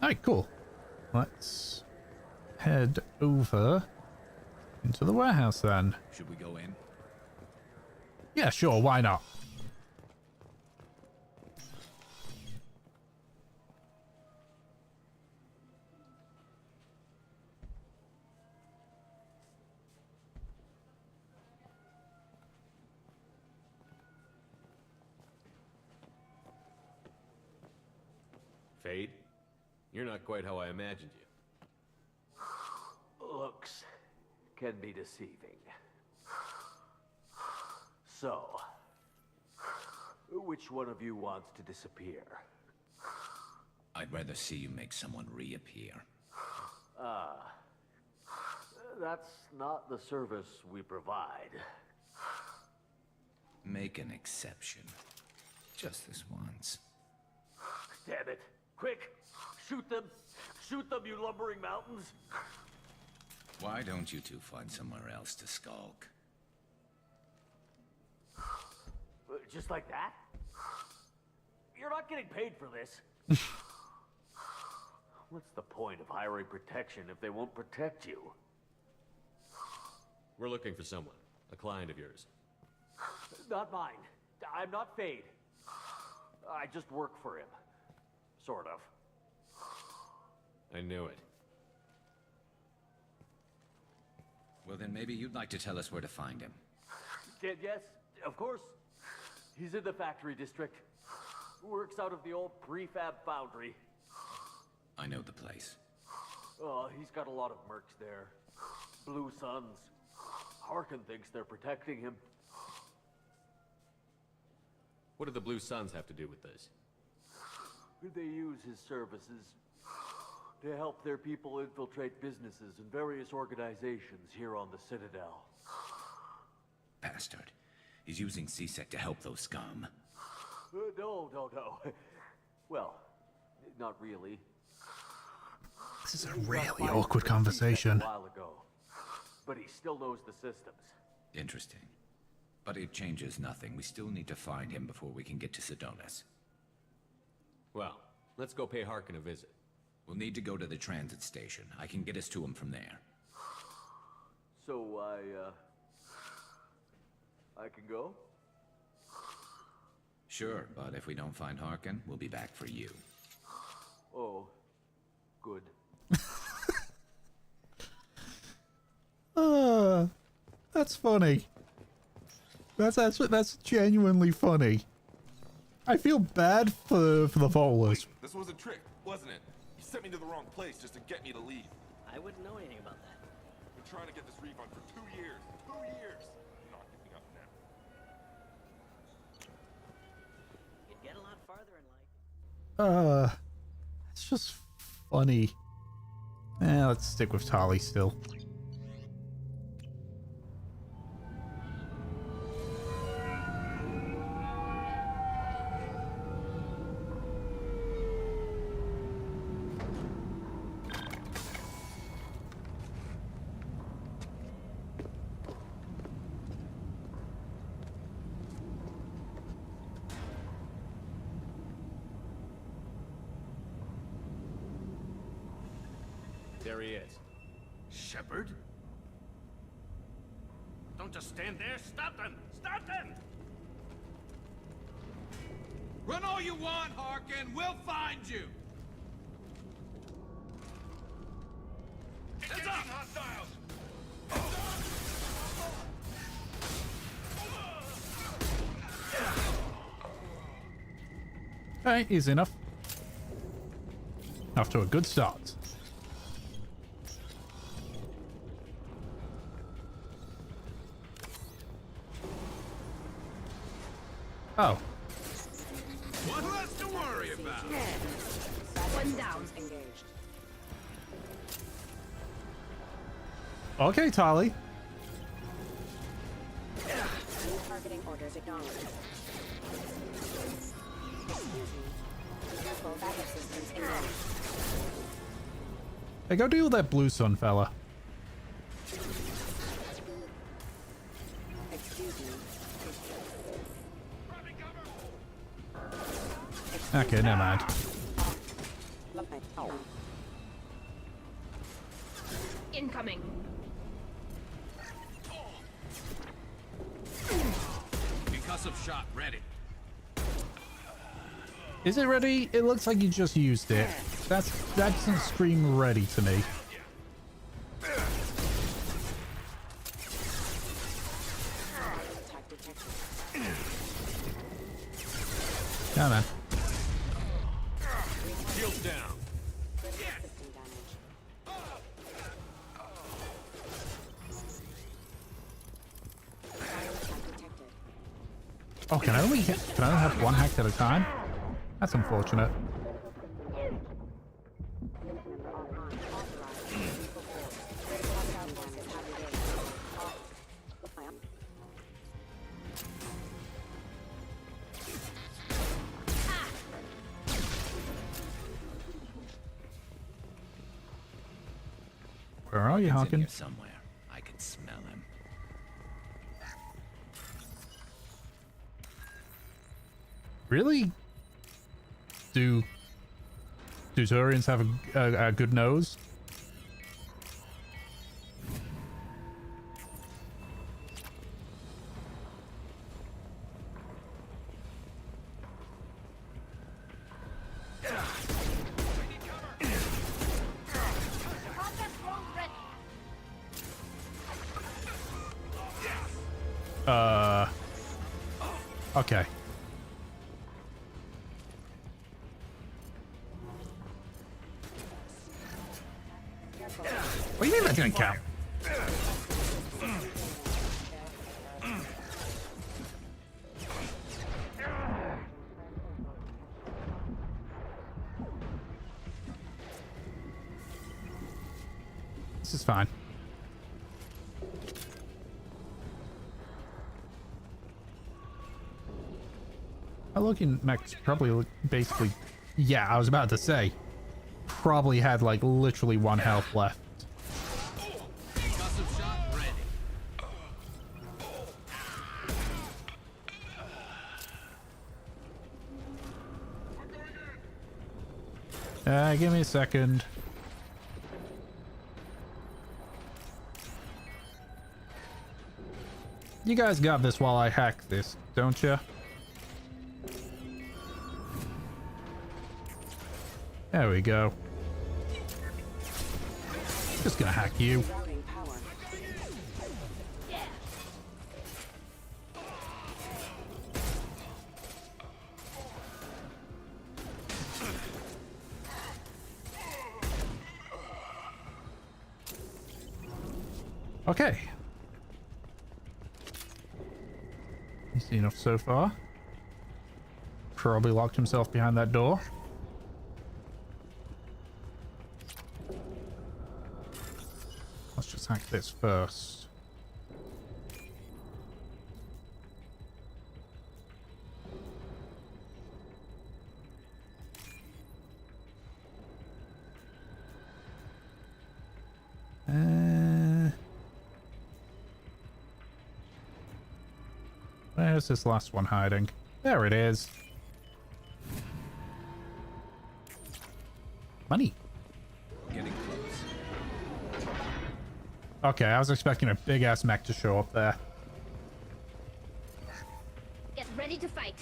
Alright, cool. Let's head over into the warehouse then. Should we go in? Yeah, sure, why not? Fade, you're not quite how I imagined you. Looks can be deceiving. So, which one of you wants to disappear? I'd rather see you make someone reappear. That's not the service we provide. Make an exception. Just this once. Damn it. Quick! Shoot them! Shoot them, you lumbering mountains! Why don't you two find somewhere else to skulk? Just like that? You're not getting paid for this. What's the point of hiring protection if they won't protect you? We're looking for someone, a client of yours. Not mine. I'm not Fade. I just work for him. Sort of. I knew it. Well, then maybe you'd like to tell us where to find him. Yes, Of course. He's in the factory district. Works out of the old prefab foundry. I know the place. Oh, he's got a lot of mercs there. Blue Suns. Harkin thinks they're protecting him. What do the Blue Suns have to do with this? They use his services to help their people infiltrate businesses and various organizations here on the Citadel. Bastard. He's using C-Sec to help those scum. No. Well, not really. This is a really awkward conversation. A while ago, but he still knows the systems. Interesting. But it changes nothing. We still need to find him before we can get to Sedonis. Well, let's go pay Harkin a visit. We'll need to go to the transit station. I can get us to him from there. So I can go? Sure, but if we don't find Harkin, we'll be back for you. Oh, good. That's funny. That's genuinely funny. I feel bad for the Volers. This was a trick, wasn't it? You sent me to the wrong place just to get me to leave. I wouldn't know anything about that. Been trying to get this refund for 2 years. 2 years! Not giving up now. You'd get a lot farther in life. It's just funny. Let's stick with Tali still. There he is. Shepard? Don't just stand there. Stop them! Stop them! Run all you want, Harkin. We'll find you. Heads up! Alright, easy enough. Off to a good start. Oh. What less to worry about? One down. Engaged. Okay, Tali. New targeting orders acknowledged. Excuse me. Careful backup systems engaged. Hey, go deal with that Blue Sun fella. Excuse me. Okay, never mind. Incoming. Concussive shot ready. Is it ready? It looks like you just used it. That doesn't scream ready to me. Come on. Shields down. Oh, can I only have one hack at a time? That's unfortunate. Where are you, He's in Harkin? here somewhere. I can smell him. Really? Do Turians have a good nose? Okay. What do you mean that didn't count? This is fine. Looking Max probably basically, yeah, I was about to say, probably had like literally 1 health left. Give me a second. You guys got this while I hack this, don't you? There we go. Just gonna hack you. Okay. Easy enough so far. Probably locked himself behind that door. Let's just hack this first. Where's this last one hiding? There it is. Money. Getting close. Okay, I was expecting a big ass mech to show up there. Get ready to fight.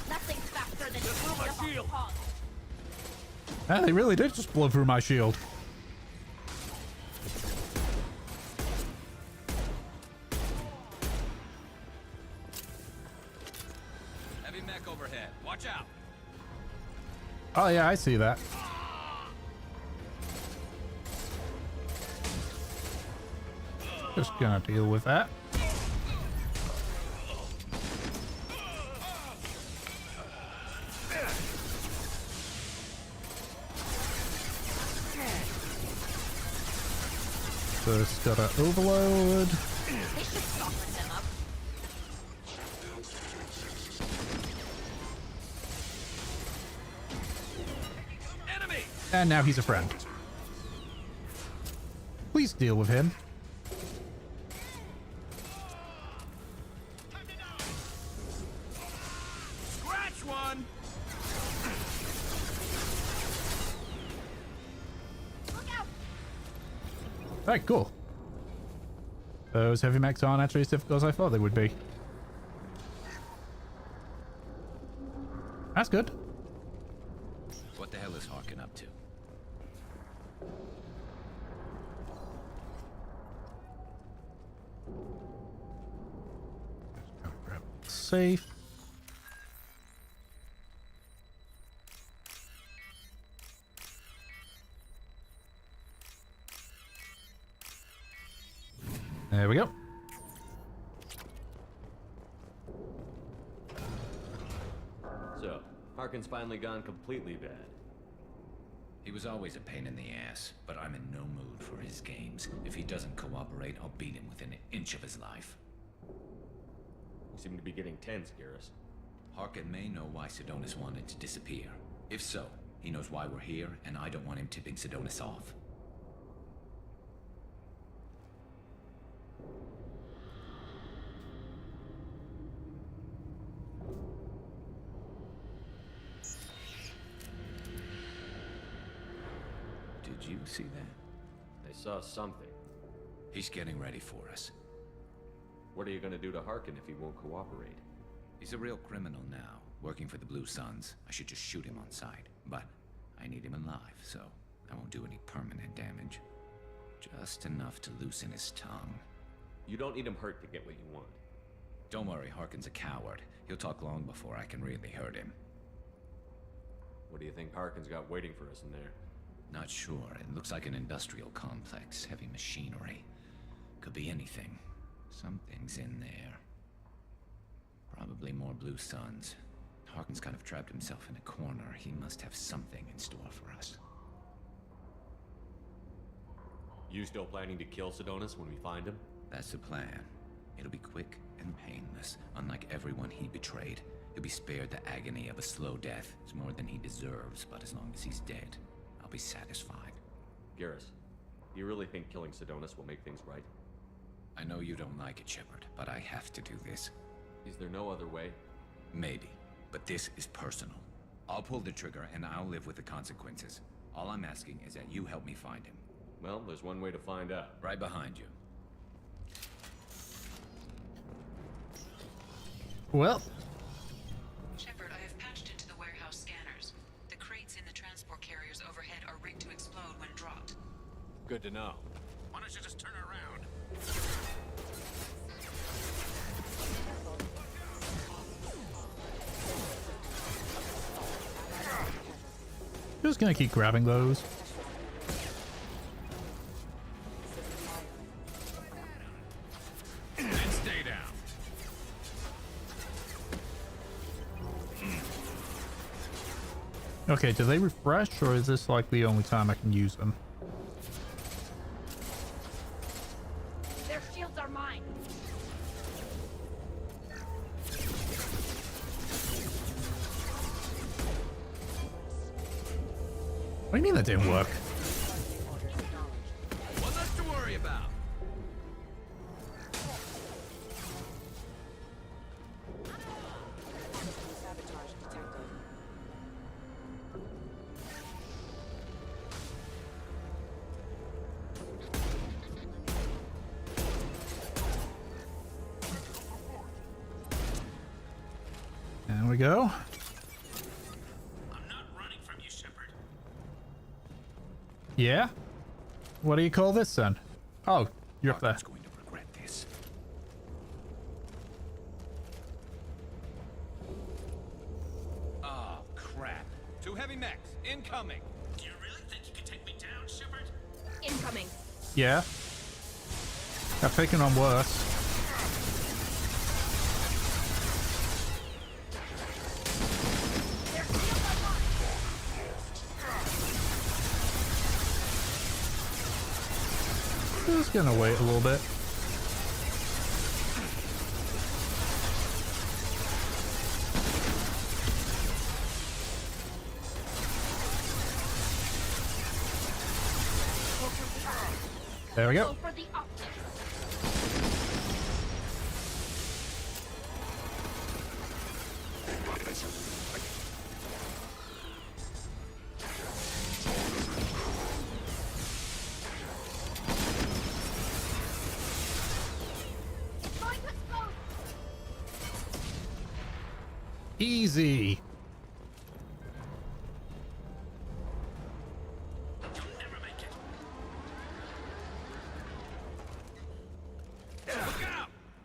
Nothing's faster than my shield. Ah, they really did just blow through my shield. Heavy mech overhead. Watch out. Oh yeah, I see that. Just gonna deal with that. Just gotta overload. They should soften them up. Enemy. And now he's a friend. Please deal with him. Scratch one. Alright, cool. Those heavy mechs aren't actually as difficult as I thought they would be. That's good. What the hell is Harkin up to? Grab safe. There we go. So, Harkin's finally gone completely bad. He was always a pain in the ass, but I'm in no mood for his games. If he doesn't cooperate, I'll beat him within an inch of his life. You seem to be getting tense, Garrus. Harkin may know why Sidonis wanted to disappear. If so, he knows why we're here, and I don't want him tipping Sidonis off. Did you see that? I saw something. He's getting ready for us. What are you gonna do to Harkin if he won't cooperate? He's a real criminal now, working for the Blue Suns. I should just shoot him on sight. But I need him alive, so I won't do any permanent damage. Just enough to loosen his tongue. You don't need him hurt to get what you want. Don't worry, Harkin's a coward. He'll talk long before I can really hurt him. What do you think Harkin's got waiting for us in there? Not sure. It looks like an industrial complex. Heavy machinery. Could be anything. Something's in there. Probably more Blue Suns. Harkin's kind of trapped himself in a corner. He must have something in store for us. You still planning to kill Sidonis when we find him? That's the plan. It'll be quick and painless. Unlike everyone he betrayed, he'll be spared the agony of a slow death. It's more than he deserves, but as long as he's dead, I'll be satisfied. Garrus, you really think killing Sidonis will make things right? I know you don't like it, Shepard, but I have to do this. Is there no other way? Maybe, but this is personal. I'll pull the trigger and I'll live with the consequences. All I'm asking is that you help me find him. Well, there's one way to find out. Right behind you. Well. Shepard, I have patched into the warehouse scanners. The crates in the transport carriers overhead are rigged to explode when dropped. Good to know. Why don't you just turn around? Just gonna keep grabbing those. And stay down. Okay, do they refresh, or is this like the only time I can use them? Their shields are mine. What do you mean that didn't work? One less to worry about. There we go. Yeah? What do you call this then? Oh, you're up there. Going to regret this. Oh, crap. Two heavy mechs, incoming. Do you really think you can take me down, Shepard? Incoming. Yeah. I've taken on worse. Just gonna wait a little bit. There we go. Easy.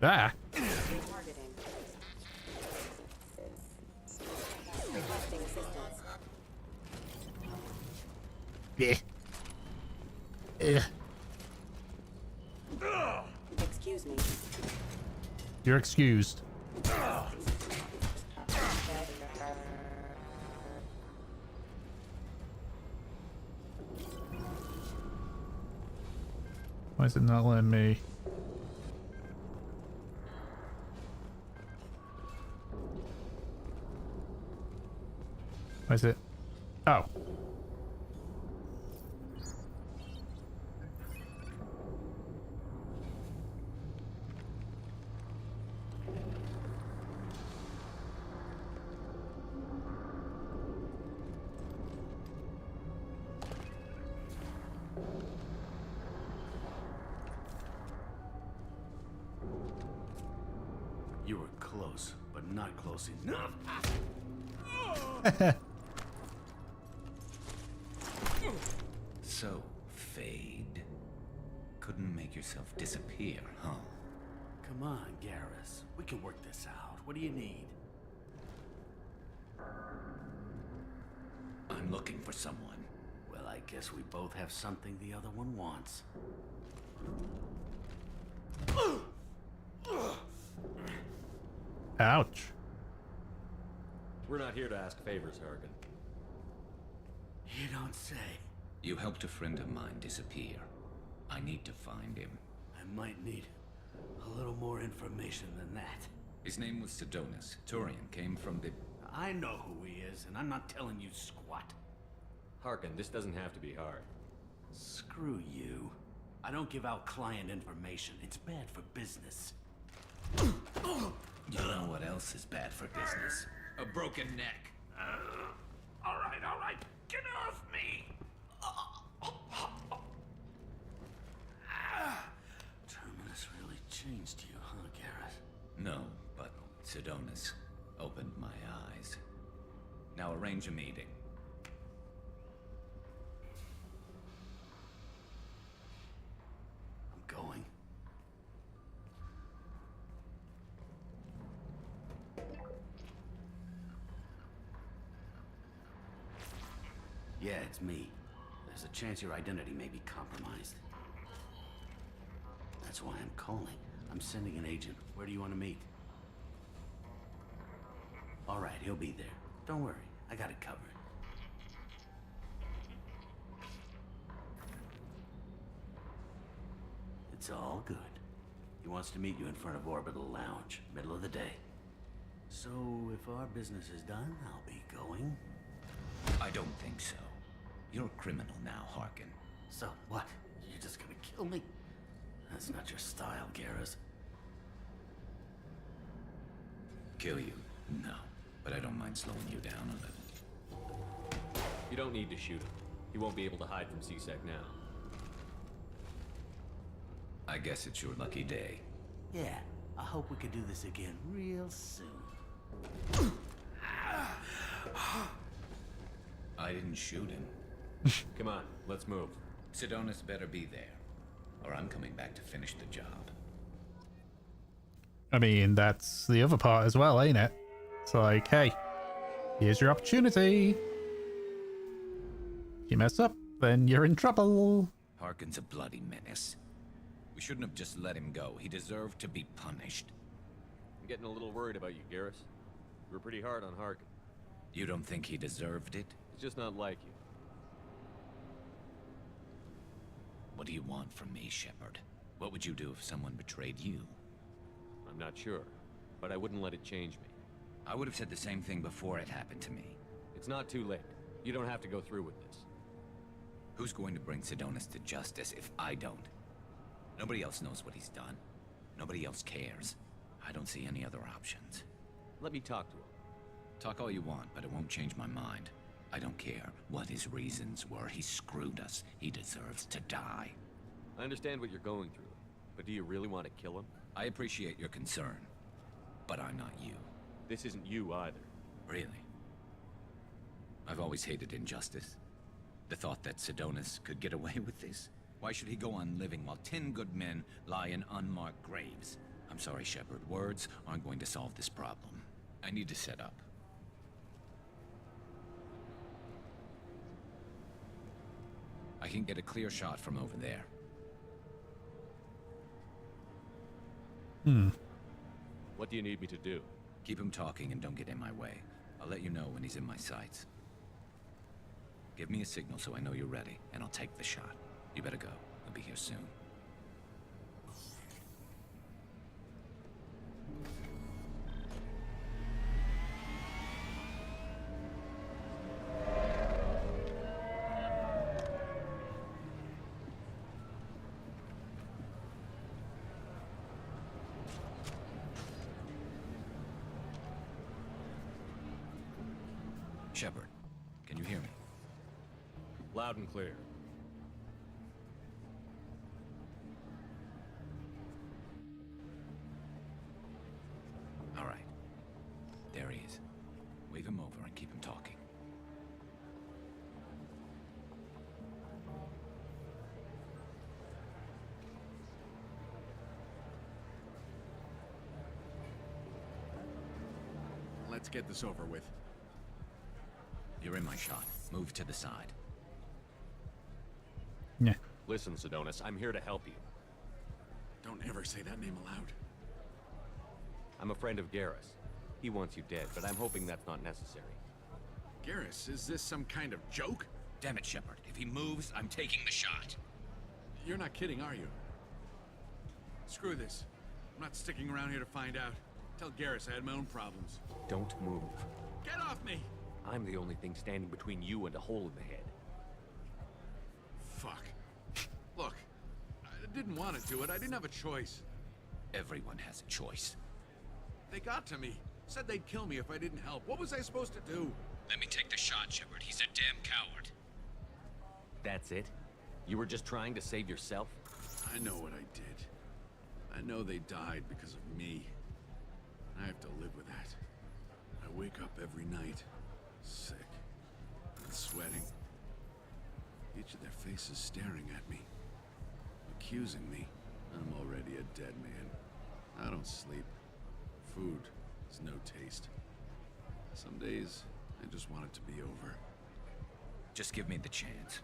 Ah. Yeah. Excuse me. You're excused. Why is it not letting me? Why is it? Oh. You were close, but not close enough. So, Fade. Couldn't make yourself disappear, huh? Come on, Garrus. We can work this out. What do you need? I'm looking for someone. Well, I guess we both have something the other one wants. Ouch. We're not here to ask favors, Harkin. You don't say. You helped a friend of mine disappear. I need to find him. I might need a little more information than that. His name was Sidonus. Turian came from the... I know who he is, and I'm not telling you squat. Harkin, this doesn't have to be hard. Screw you. I don't give out client information. It's bad for business. You know what else is bad for business? A broken neck. All right. Get off me! Terminus really changed you, huh, Garrus? No, but Sidonus opened my eyes. Now arrange a meeting. I'm going. Yeah, it's me. There's a chance your identity may be compromised. That's why I'm calling. I'm sending an agent. Where do you want to meet? All right, he'll be there. Don't worry, I got it covered. It's all good. He wants to meet you in front of Orbital Lounge, middle of the day. So, if our business is done, I'll be going. I don't think so. You're a criminal now, Harkin. So, what? You're just gonna kill me? That's not your style, Garrus. Kill you? No. But I don't mind slowing you down a little. You don't need to shoot him. He won't be able to hide from C-Sec now. I guess it's your lucky day. Yeah, I hope we can do this again real soon. I didn't shoot him. Come on, let's move. Sidonus better be there, or I'm coming back to finish the job. I mean, that's the other part as well, ain't it? It's like, hey, here's your opportunity. If you mess up, then you're in trouble. Harkin's a bloody menace. We shouldn't have just let him go. He deserved to be punished. I'm getting a little worried about you, Garrus. You were pretty hard on Harkin. You don't think he deserved it? He's just not like you. What do you want from me, Shepard? What would you do if someone betrayed you? I'm not sure, but I wouldn't let it change me. I would have said the same thing before it happened to me. It's not too late. You don't have to go through with this. Who's going to bring Sidonus to justice if I don't? Nobody else knows what he's done. Nobody else cares. I don't see any other options. Let me talk to him. Talk all you want, but it won't change my mind. I don't care what his reasons were. He screwed us. He deserves to die. I understand what you're going through, but do you really want to kill him? I appreciate your concern, but I'm not you. This isn't you either. Really? I've always hated injustice. The thought that Sidonus could get away with this. Why should he go on living while 10 good men lie in unmarked graves? I'm sorry, Shepard. Words aren't going to solve this problem. I need to set up. I can get a clear shot from over there. What do you need me to do? Keep him talking and don't get in my way. I'll let you know when he's in my sights. Give me a signal so I know you're ready, and I'll take the shot. You better go. I'll be here soon. Shepard, can you hear me? Loud and clear. There he is. Wave him over and keep him talking. Let's get this over with. You're in my shot. Move to the side. Yeah. Listen, Sidonis, I'm here to help you. Don't ever say that name aloud. I'm a friend of Garrus. He wants you dead, but I'm hoping that's not necessary. Garrus, is this some kind of joke? Damn it, Shepard. If he moves, I'm taking the shot. You're not kidding, are you? Screw this. I'm not sticking around here to find out. Tell Garrus I had my own problems. Don't move. Get off me! I'm the only thing standing between you and a hole in the head. Fuck. Look, I didn't want to do it. I didn't have a choice. Everyone has a choice. They got to me. Said they'd kill me if I didn't help. What was I supposed to do? Let me take the shot, Shepard. He's a damn coward. That's it? You were just trying to save yourself? I know what I did. I know they died because of me. I have to live with that. I wake up every night, sick and sweating. Each of their faces staring at me, accusing me. I'm already a dead man. I don't sleep. Food has no taste. Some days, I just want it to be over. Just give me the chance.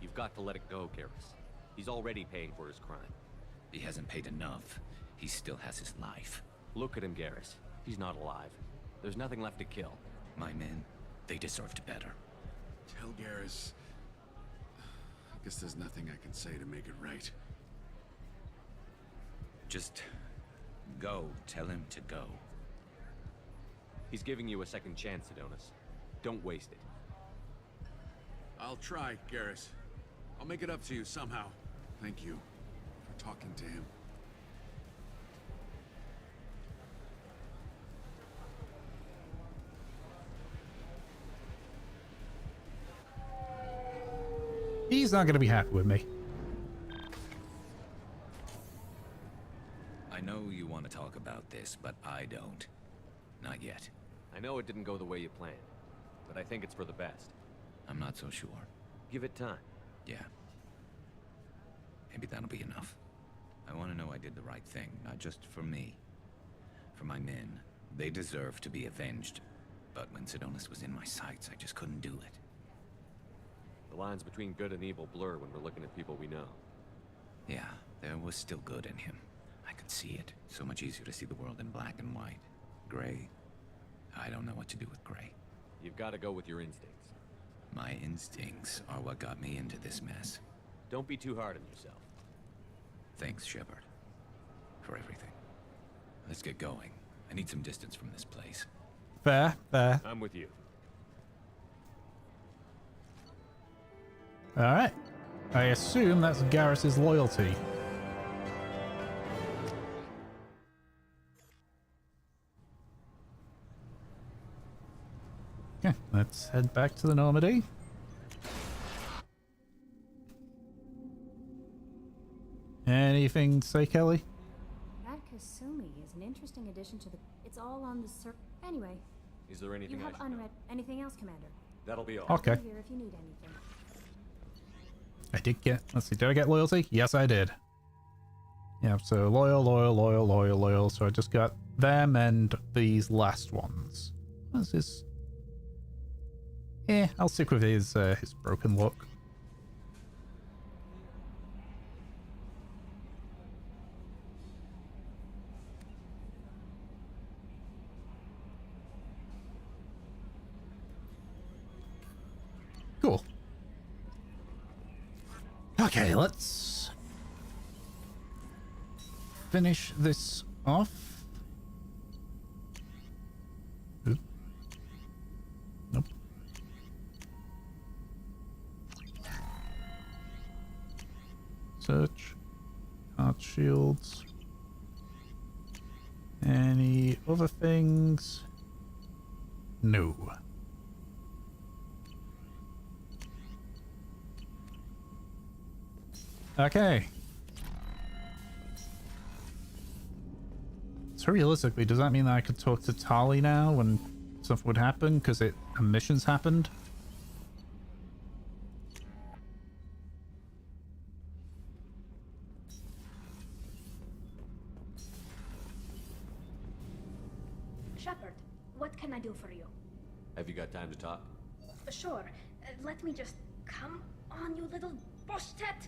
You've got to let it go, Garrus. He's already paying for his crime. He hasn't paid enough. He still has his life. Look at him, Garrus. He's not alive. There's nothing left to kill. My men, they deserved better. Tell Garrus... I guess there's nothing I can say to make it right. Just go. Tell him to go. He's giving you a second chance, Sidonis. Don't waste it. I'll try, Garrus. I'll make it up to you somehow. Thank you for talking to him. He's not going to be happy with me. I know you want to talk about this, but I don't. Not yet. I know it didn't go the way you planned, but I think it's for the best. I'm not so sure. Give it time. Yeah. Maybe that'll be enough. I want to know I did the right thing, not just for me. For my men. They deserve to be avenged. But when Sidonis was in my sights, I just couldn't do it. The lines between good and evil blur when we're looking at people we know. Yeah, there was still good in him. I could see it. So much easier to see the world in black and white. Gray. I don't know what to do with gray. You've got to go with your instincts. My instincts are what got me into this mess. Don't be too hard on yourself. Thanks, Shepard. For everything. Let's get going. I need some distance from this place. Fair, fair. I'm with you. Alright. I assume that's Garrus's loyalty. Okay, let's head back to the Normandy. Anything to say, Kelly? That Kasumi is an interesting addition to the... It's all on the Anyway. Is there anything You have I should know? unread... Anything else, Commander? That'll be all. Okay. I'll be here if you need anything. I did get... Let's see, did I get loyalty? Yes, I did. Yeah, so loyal, loyal, loyal, loyal, loyal. So I just got them and these last ones. What's this? I'll stick with his broken look. Cool. Okay, let's finish this off. Oop. Nope. Search. Heart shields. Any other things? No. Okay. So realistically, does that mean that I could talk to Tali now when something would happen because a mission's happened? Shepard, what can I do for you? Have you got time to talk? Sure. Let me just... Come on, you little boshtet!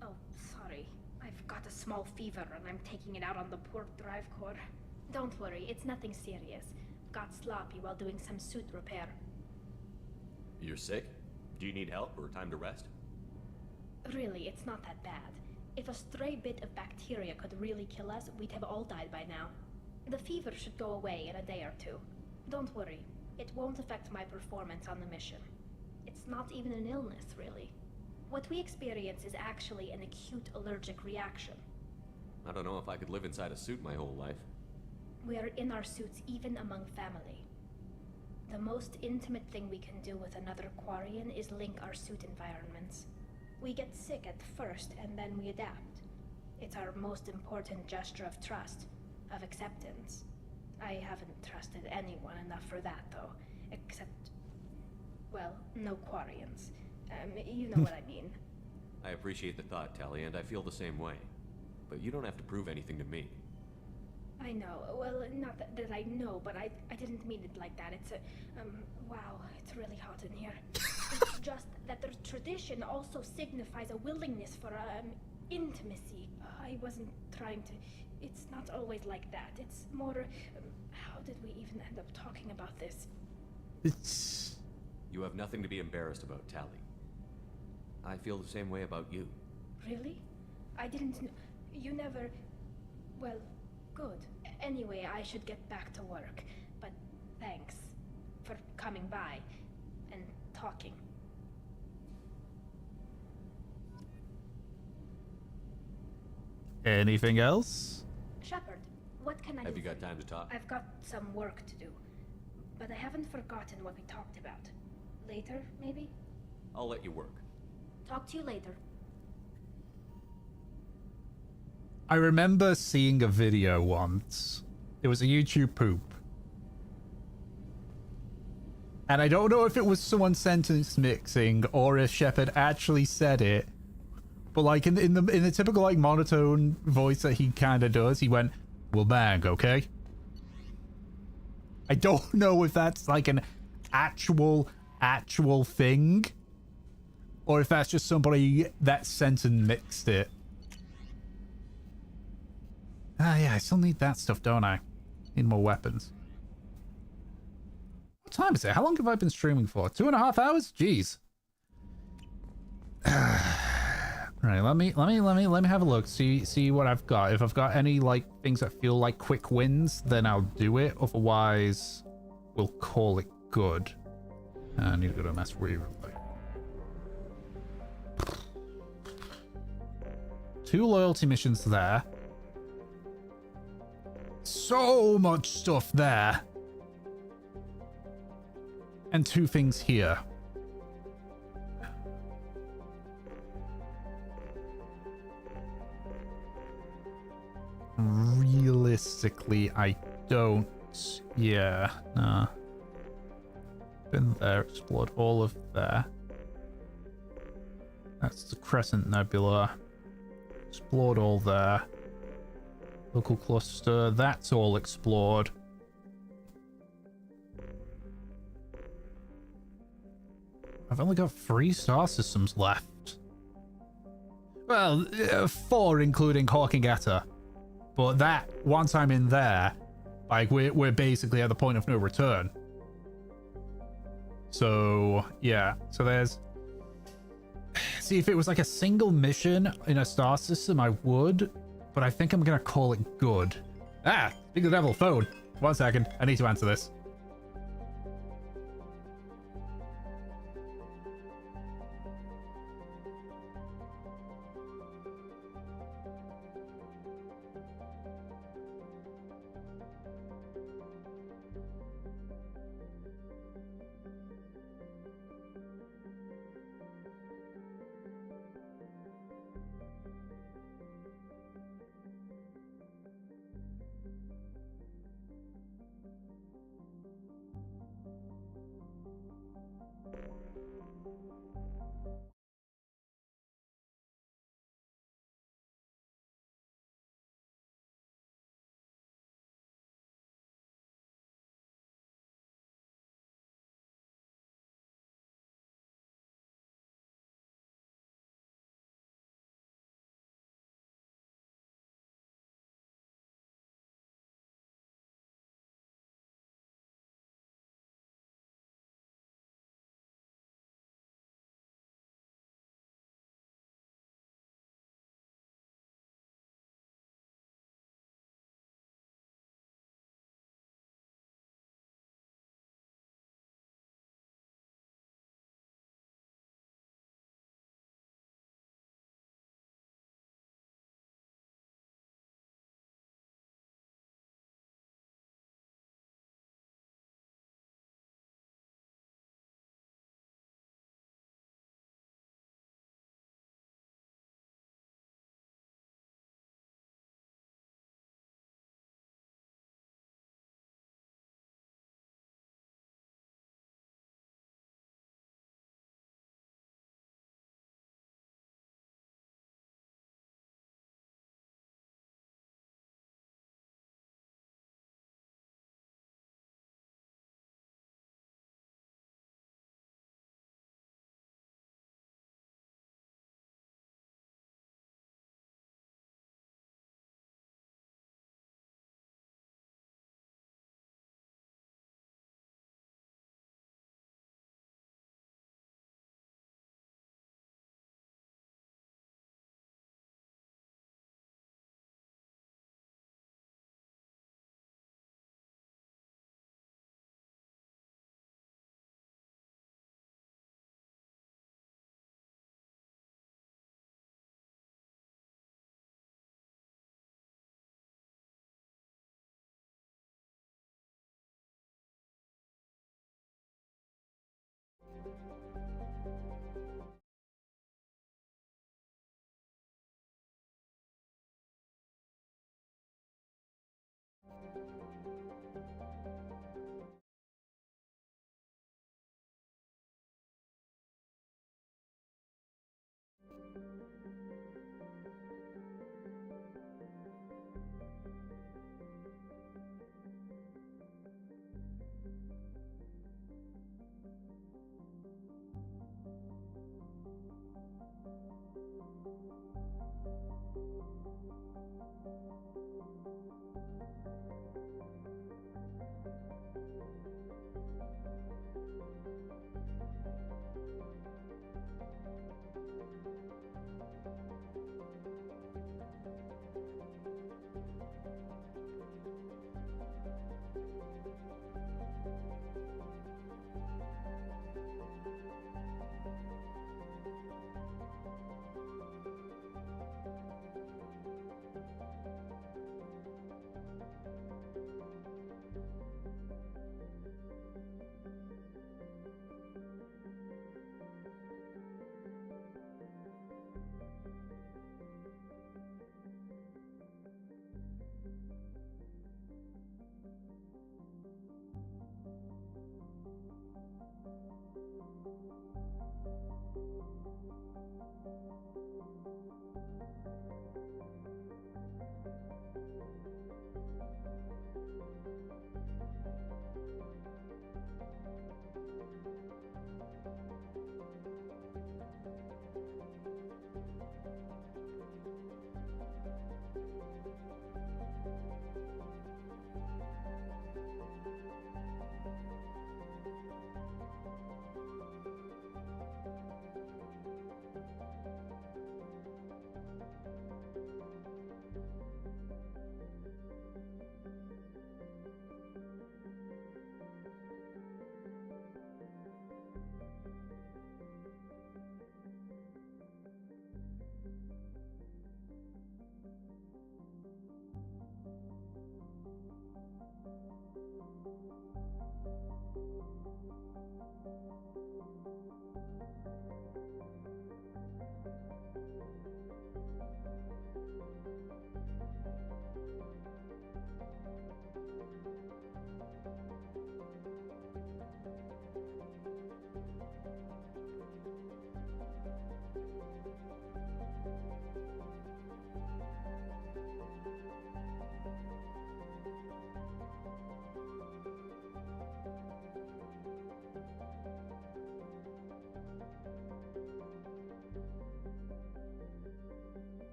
Oh, sorry. I've got a small fever and I'm taking it out on the poor drive core. Don't worry, it's nothing serious. Got sloppy while doing some suit repair. You're sick? Do you need help or time to rest? Really, it's not that bad. If a stray bit of bacteria could really kill us, we'd have all died by now. The fever should go away in a day or two. Don't worry, it won't affect my performance on the mission. It's not even an illness, really. What we experience is actually an acute allergic reaction. I don't know if I could live inside a suit my whole life. We are in our suits even among family. The most intimate thing we can do with another Quarian is link our suit environments. We get sick at first, and then we adapt. It's our most important gesture of trust, of acceptance. I haven't trusted anyone enough for that, though. Except, well, no Quarians. You know what I mean. I appreciate the thought, Tali, and I feel the same way. But you don't have to prove anything to me. I know. Well, not that I know, but I didn't mean it like that. It's a, wow, it's really hot in here. It's just that the tradition also signifies a willingness for, intimacy. I wasn't trying to... It's not always like that. It's more, how did we even end up talking about this? It's... You have nothing to be embarrassed about, Tali. I feel the same way about you. Really? I didn't know... You never... Well, good. Anyway, I should get back to work. But thanks for coming by and talking. Anything else? Shepard, what can I do? Have you got time to talk? I've got some work to do. But I haven't forgotten what we talked about. Later, maybe? I'll let you work. Talk to you later. I remember seeing a video once. It was a YouTube poop. And I don't know if it was someone sentence mixing or if Shepard actually said it. But like in the typical like monotone voice that he kind of does, he went, "We'll bang, okay?" I don't know if that's like an actual thing, or if that's just somebody that sent and mixed it. Ah, yeah, I still need that stuff, don't I? Need more weapons. What time is it? How long have I been streaming for? 2.5 hours? Jeez. Right, let me have a look. See what I've got. If I've got any like things that feel like quick wins, then I'll do it. Otherwise, we'll call it good. I need to go to a master replay. 2 loyalty missions there. So much stuff there. And 2 things here. Realistically, I don't. Yeah, nah. Been there, explored all of there. That's the Crescent Nebula. Explored all there. Local cluster, that's all explored. I've only got 3 star systems left. Well, 4 including Hawkingata. But that, once I'm in there, like we're basically at the point of no return. So yeah, so there's... See, if it was like a single mission in a star system, I would. But I think I'm gonna call it good. Ah, speak of the devil, phone. 1 second, I need to answer this.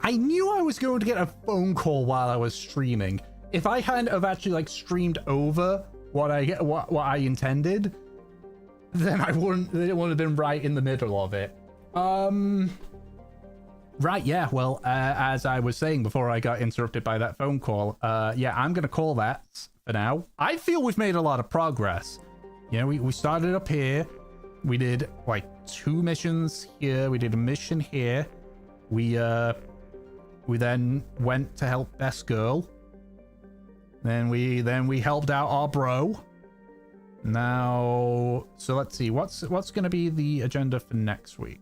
I knew I was going to get a phone call while I was streaming. If I hadn't have actually like streamed over what I intended, then it wouldn't have been right in the middle of it. Right, yeah, well, as I was saying before I got interrupted by that phone call, yeah, I'm gonna call that for now. I feel we've made a lot of progress. You know, we started up here. We did like 2 missions here. We did a mission here. We then went to help Best Girl. Then we helped out our bro. Now, so let's see what's going to be the agenda for next week.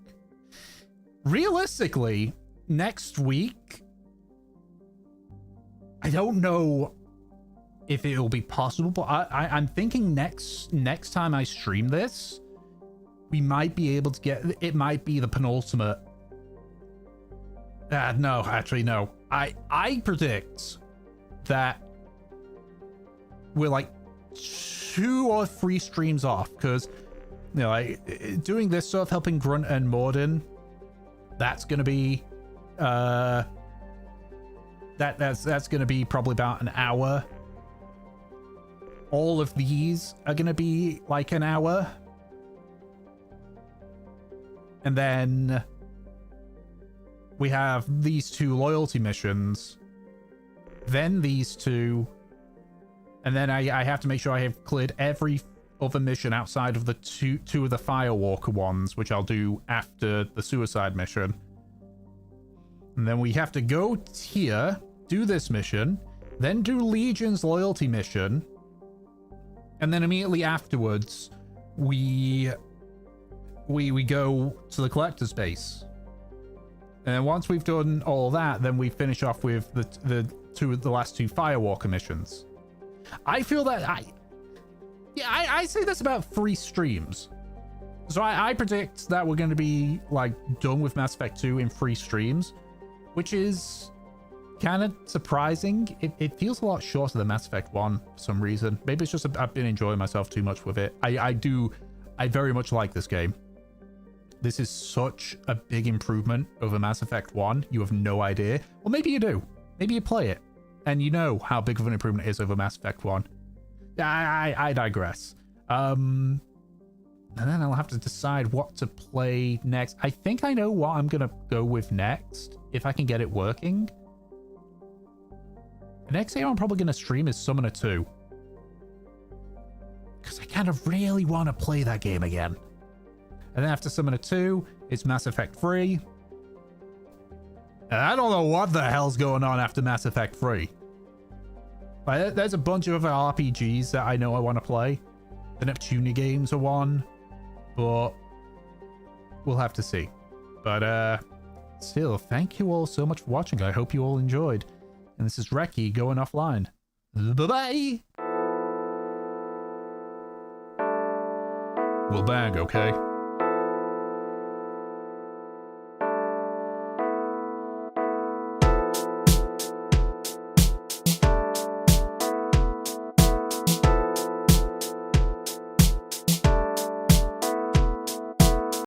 Realistically, next week, I don't know if it'll be possible, but I'm thinking next time I stream this, we might be able to get, it might be the penultimate. No, actually, no. I predict that we're like 2 or 3 streams off, because You know, like, doing this stuff, helping Grunt and Morden, that's going to be, that's going to be probably about an hour. All of these are going to be like an hour. And then we have these 2 loyalty missions, then these 2, and then I have to make sure I have cleared every other mission outside of the two of the Firewalker ones, which I'll do after the suicide mission. And then we have to go here, do this mission, then do Legion's loyalty mission, and then immediately afterwards we go to the collector's base. And once we've done all that, then we finish off with the last 2 Firewalker missions. I feel that I say that's about 3 streams. So I predict that we're going to be like done with Mass Effect 2 in 3 streams, which is kind of surprising. It feels a lot shorter than Mass Effect 1 for some reason. Maybe it's just I've been enjoying myself too much with it. I very much like this game. This is such a big improvement over Mass Effect 1. You have no idea. Well, maybe you do. Maybe you play it and you know how big of an improvement it is over Mass Effect 1. I digress. And then I'll have to decide what to play next. I think I know what I'm going to go with next, if I can get it working. The next game I'm probably going to stream is Summoner 2. Because I kind of really want to play that game again. And then after Summoner 2, it's Mass Effect 3. And I don't know what the hell's going on after Mass Effect 3. Like, there's a bunch of other RPGs that I know I want to play. The Neptunia games are one. But we'll have to see. But still, thank you all so much for watching. I hope you all enjoyed. And this is Reki going offline. Bye-bye! We'll bang, okay?